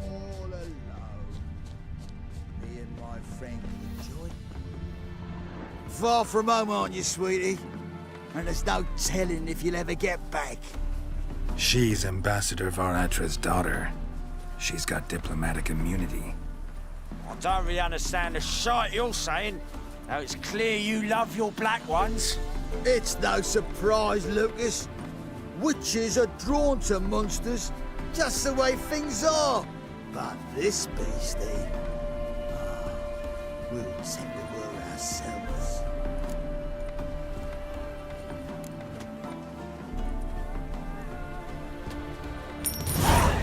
All alone. Me and my friend enjoy. Far from home, aren't you, sweetie? And there's no telling if you'll ever get back. She's Ambassador Varatra's daughter. She's got diplomatic immunity. I don't really understand the shite you're saying. Now it's clear you love your black ones. It's no surprise, Lucas. Witches are drawn to monsters, just the way things are. But this beastie, we'll take the word ourselves.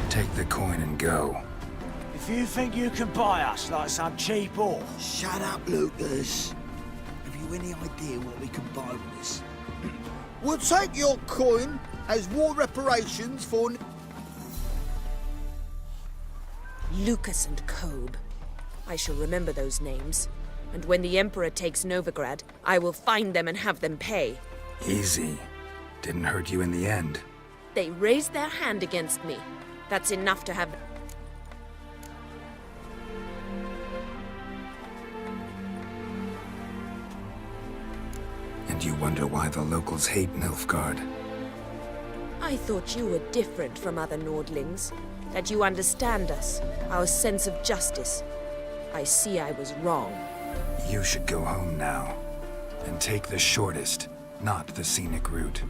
Take the coin and go. If you think you can buy us like some cheap whore... Shut up, Lucas. Have you any idea what we can buy with this? We'll take your coin as war reparations for... Lucas and Kobe. I shall remember those names. And when the Emperor takes Novigrad, I will find them and have them pay. Easy. Didn't hurt you in the end. They raised their hand against me. That's enough to have... And you wonder why the locals hate Nilfgaard. I thought you were different from other Nordlings. That you understand us, our sense of justice. I see I was wrong. You should go home now. And take the shortest, not the scenic route.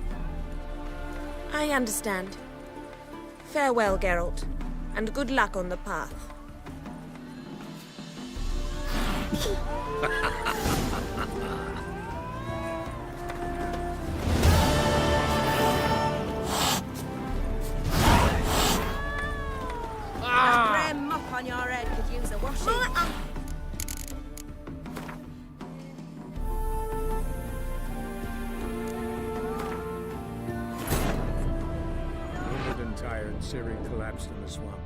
I understand. Farewell, Geralt. And good luck on the path. That grey mop on your head could use a washing. Wounded and tired, Ciri collapsed in the swamp.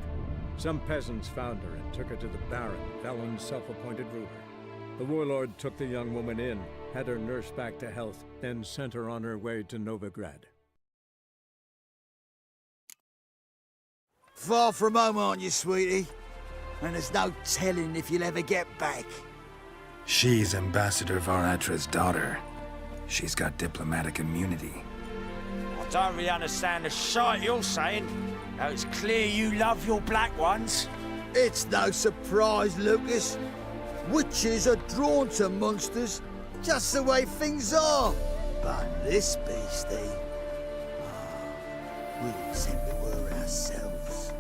Some peasants found her and took her to the Baron, Valen's self-appointed ruler. The warlord took the young woman in, had her nursed back to health, then sent her on her way to Novigrad. Far from home, aren't you, sweetie? And there's no telling if you'll ever get back. She's Ambassador Varatra's daughter. She's got diplomatic immunity. I don't really understand the shite you're saying. Now it's clear you love your black ones. It's no surprise, Lucas. Witches are drawn to monsters, just the way things are. But this beastie, we'll take the word ourselves.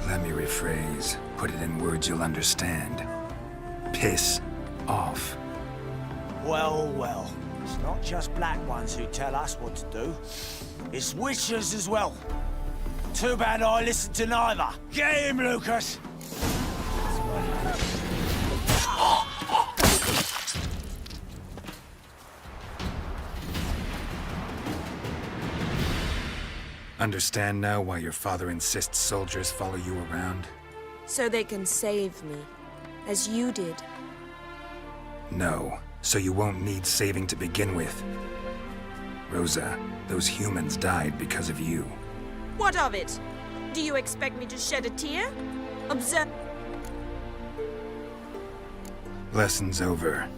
Let me rephrase. Put it in words you'll understand. Piss off. Well, well. It's not just black ones who tell us what to do. It's witches as well. Too bad I listened to neither. Get him, Lucas! Understand now why your father insists soldiers follow you around? So they can save me, as you did. No, so you won't need saving to begin with. Rosa, those humans died because of you. What of it? Do you expect me to shed a tear? Observe... Lesson's over.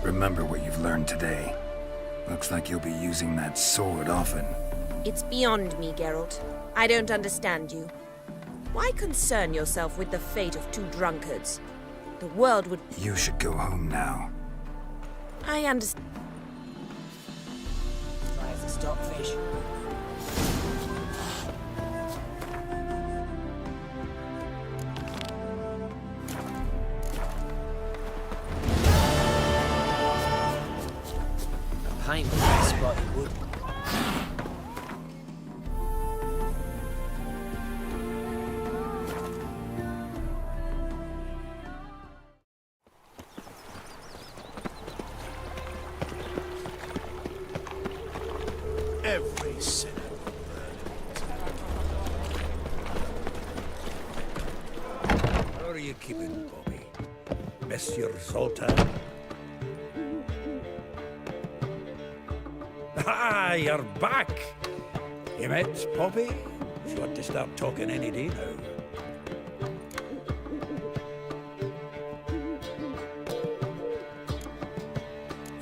Remember what you've learned today. Looks like you'll be using that sword often. It's beyond me, Geralt. I don't understand you. Why concern yourself with the fate of two drunkards? The world would... You should go home now. I understand. Try as a stockfish. A paint with a spotted wood. Son of a bird. How are you keeping, Bobby? Miss your Zoltan? Ah, you're back! You met Poppy? She ought to start talking any day now.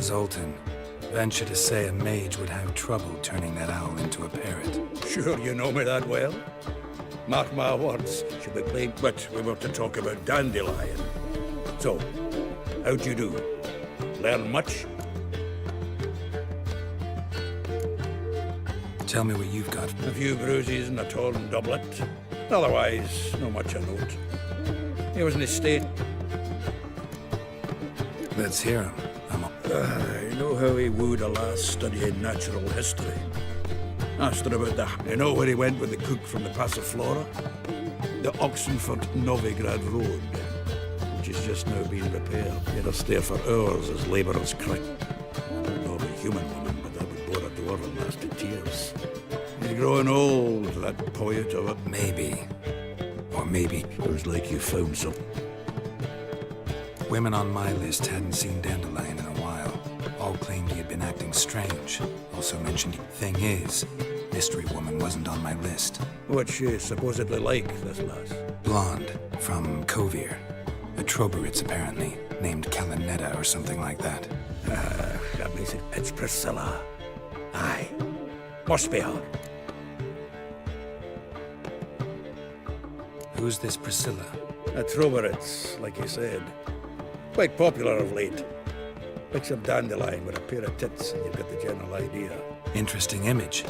Zoltan. Venture to say a mage would have trouble turning that owl into a parrot. Sure you know me that well? Mark my words, she'll be playing, but we were to talk about Dandelion. So, how'd you do? Learn much? Tell me what you've got. A few bruises and a torn doublet. Otherwise, not much a note. He was in his state. Let's hear him. You know how he wooed a lass studying natural history? Asked her about the... You know where he went with the cook from the Passiflora? The Oxenford-Novigrad Road, which is just now being repaired. He had her stare for hours as labourers cried. Not a human woman, but that would bore a dwarven lass to tears. He's growing old, that poet of it. Maybe. Or maybe. It was like you found something. Women on my list hadn't seen Dandelion in a while. All claimed he had been acting strange. Also mentioned, thing is, Mystery Woman wasn't on my list. What's she supposedly like, this lass? Blonde, from Kovir. A Troberitz, apparently, named Kalinetta or something like that. That means it's Priscilla. Aye. Must be her. Who's this Priscilla? A Troberitz, like you said. Quite popular of late. Picture Dandelion with a pair of tits and you've got the general idea. Interesting image.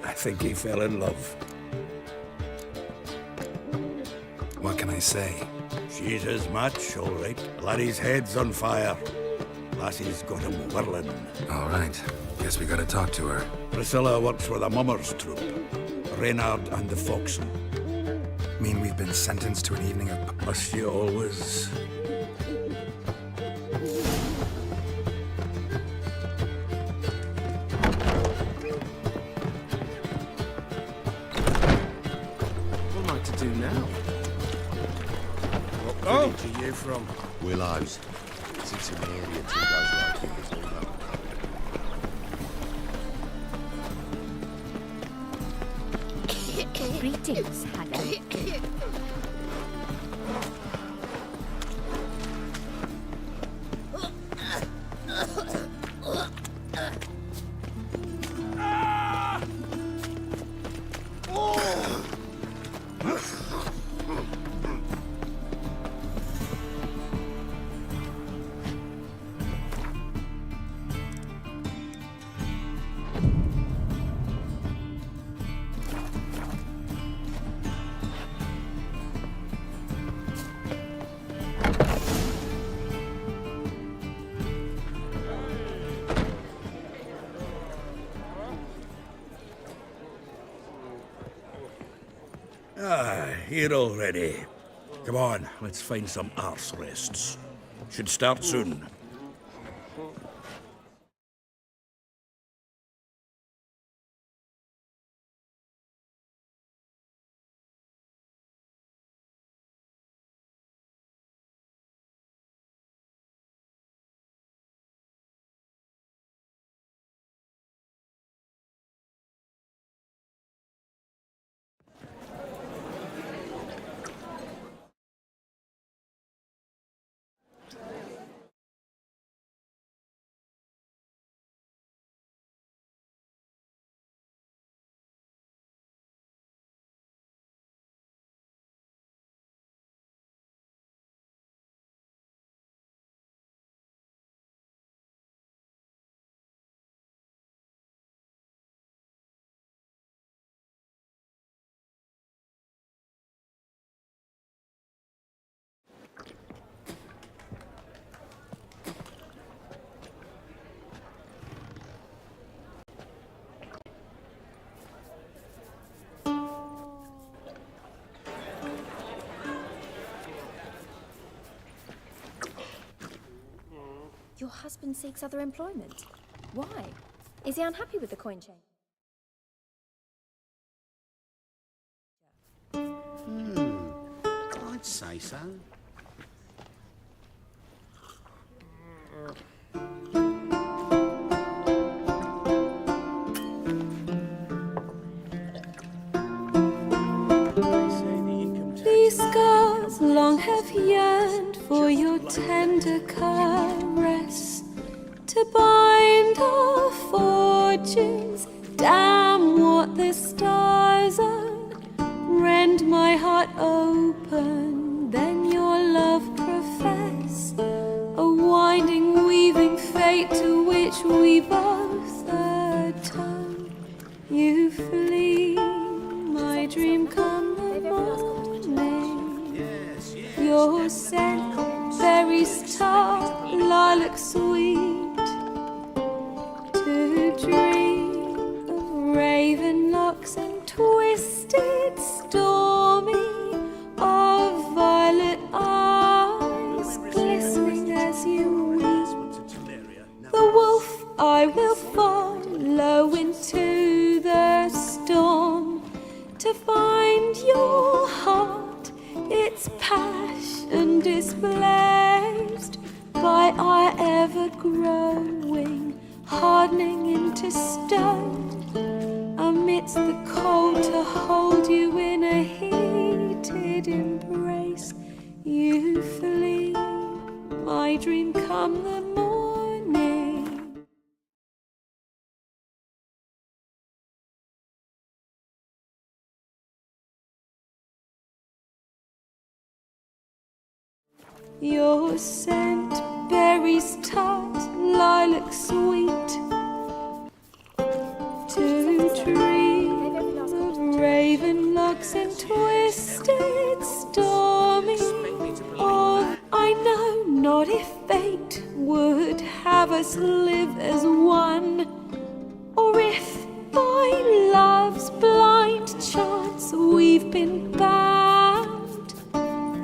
I think he fell in love. What can I say? She's his match, all right. Laddie's head's on fire. Lassie's got him whirling. All right. Guess we gotta talk to her. Priscilla works for the Mummers troupe. Reynard and the Foxen. Mean we've been sentenced to an evening of... Must you always... To you from Willows. Sits in the area till goes right through this window. Greetings, Haggard. Here already. Come on, let's find some arse rests. Should start soon. Your husband seeks other employment. Why? Is he unhappy with the coin chain? say so. These scars long have yearned for your tender caress, to bind our fortunes. Damn what the stars are. Rend my heart open, then your love profess, a winding, weaving fate to which we both atone. You flee, my dream come the morning. Your scent, berries tart, lilac sweet, to dream of raven locks and twisted, stormy, of violet eyes glistening as you weep. The wolf I will follow into the storm, to find your heart, its passion displaced by our ever-growing, hardening into stone. Amidst the cold, to hold you in a heated embrace, you flee, my dream come the morning. Your scent, berries tart, lilac sweet, to dream of raven locks and twisted, stormy, or I know not if fate would have us live as one, or if by love's blind chance we've been bound.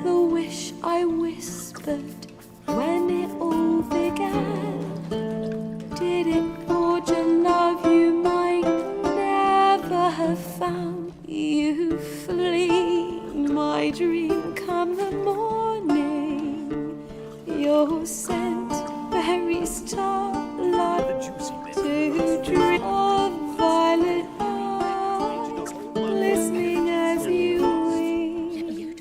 The wish I whispered when it all began, did it forge a love you might never have found? You flee, my dream come the morning. Your scent, berries tart, light to dream of violet eyes, listening as you weep.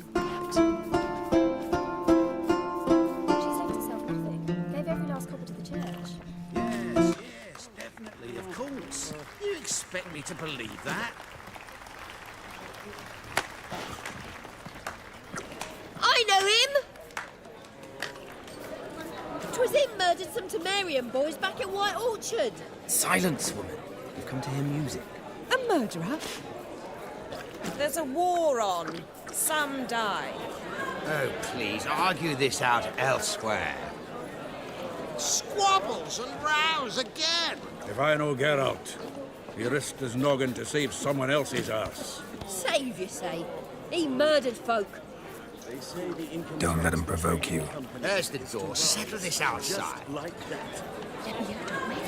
She saved herself nothing. Gave every last copper to the church. Yes, definitely, of course. You expect me to believe that? I know him! 'Twas him murdered some Temerian boys back at White Orchard. Silence, woman. You've come to hear music. A murderer? There's a war on. Some die. Oh, please, argue this out elsewhere. Squabbles and rows again! If I know Geralt, he risked his noggin to save someone else's arse. Save, you say? He murdered folk. Don't let him provoke you. There's the door. Settle this outside.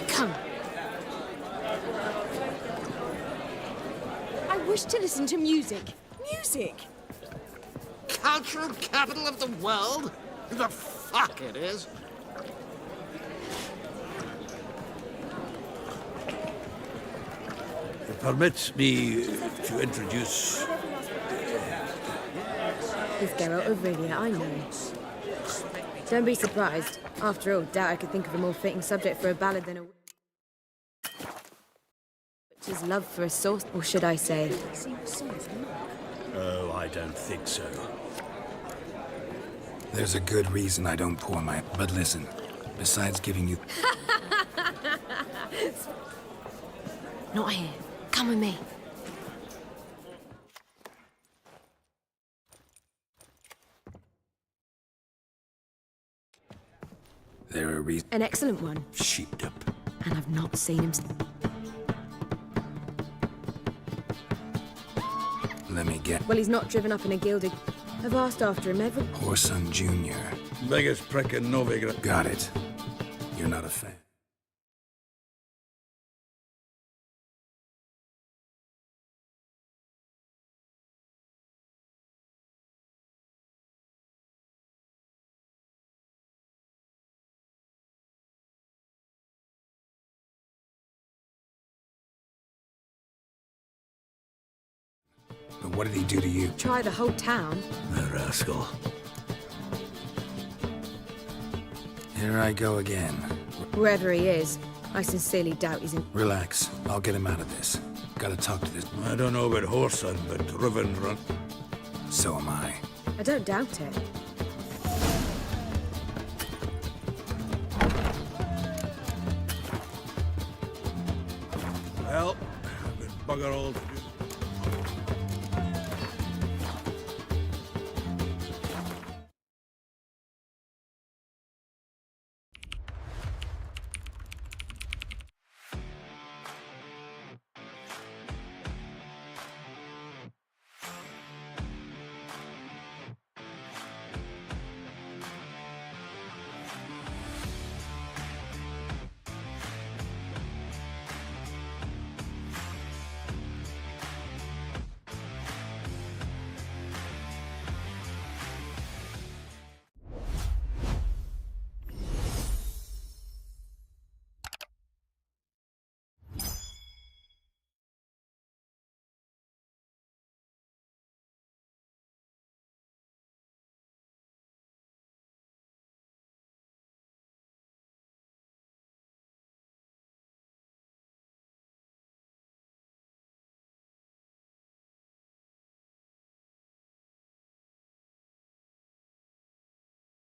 Come. I wish to listen to music. Music? Cultural capital of the world? The fuck it is. Permit me to introduce... It's Geralt of Rivia, I know. Don't be surprised. After all, doubt I could think of a more fitting subject for a ballad than a witch's love for a sauce, or should I say? Oh, I don't think so. There's a good reason I don't pour my... But listen, besides giving you... Not here. Come with me. There are reasons... An excellent one. Sheeped up. And I've not seen him... Let me get... Well, he's not driven up in a gilded... I've asked after him every... Whoreson Jr. Biggest prick in Novigrad. Got it. You're not a fan. What did he do to you? Try the whole town. The rascal. Here I go again. Whoever he is, I sincerely doubt he's in... Relax. I'll get him out of this. Gotta talk to this... I don't know about Whoreson, but Riven run... So am I. I don't doubt it. Well, I've been bugger all to do.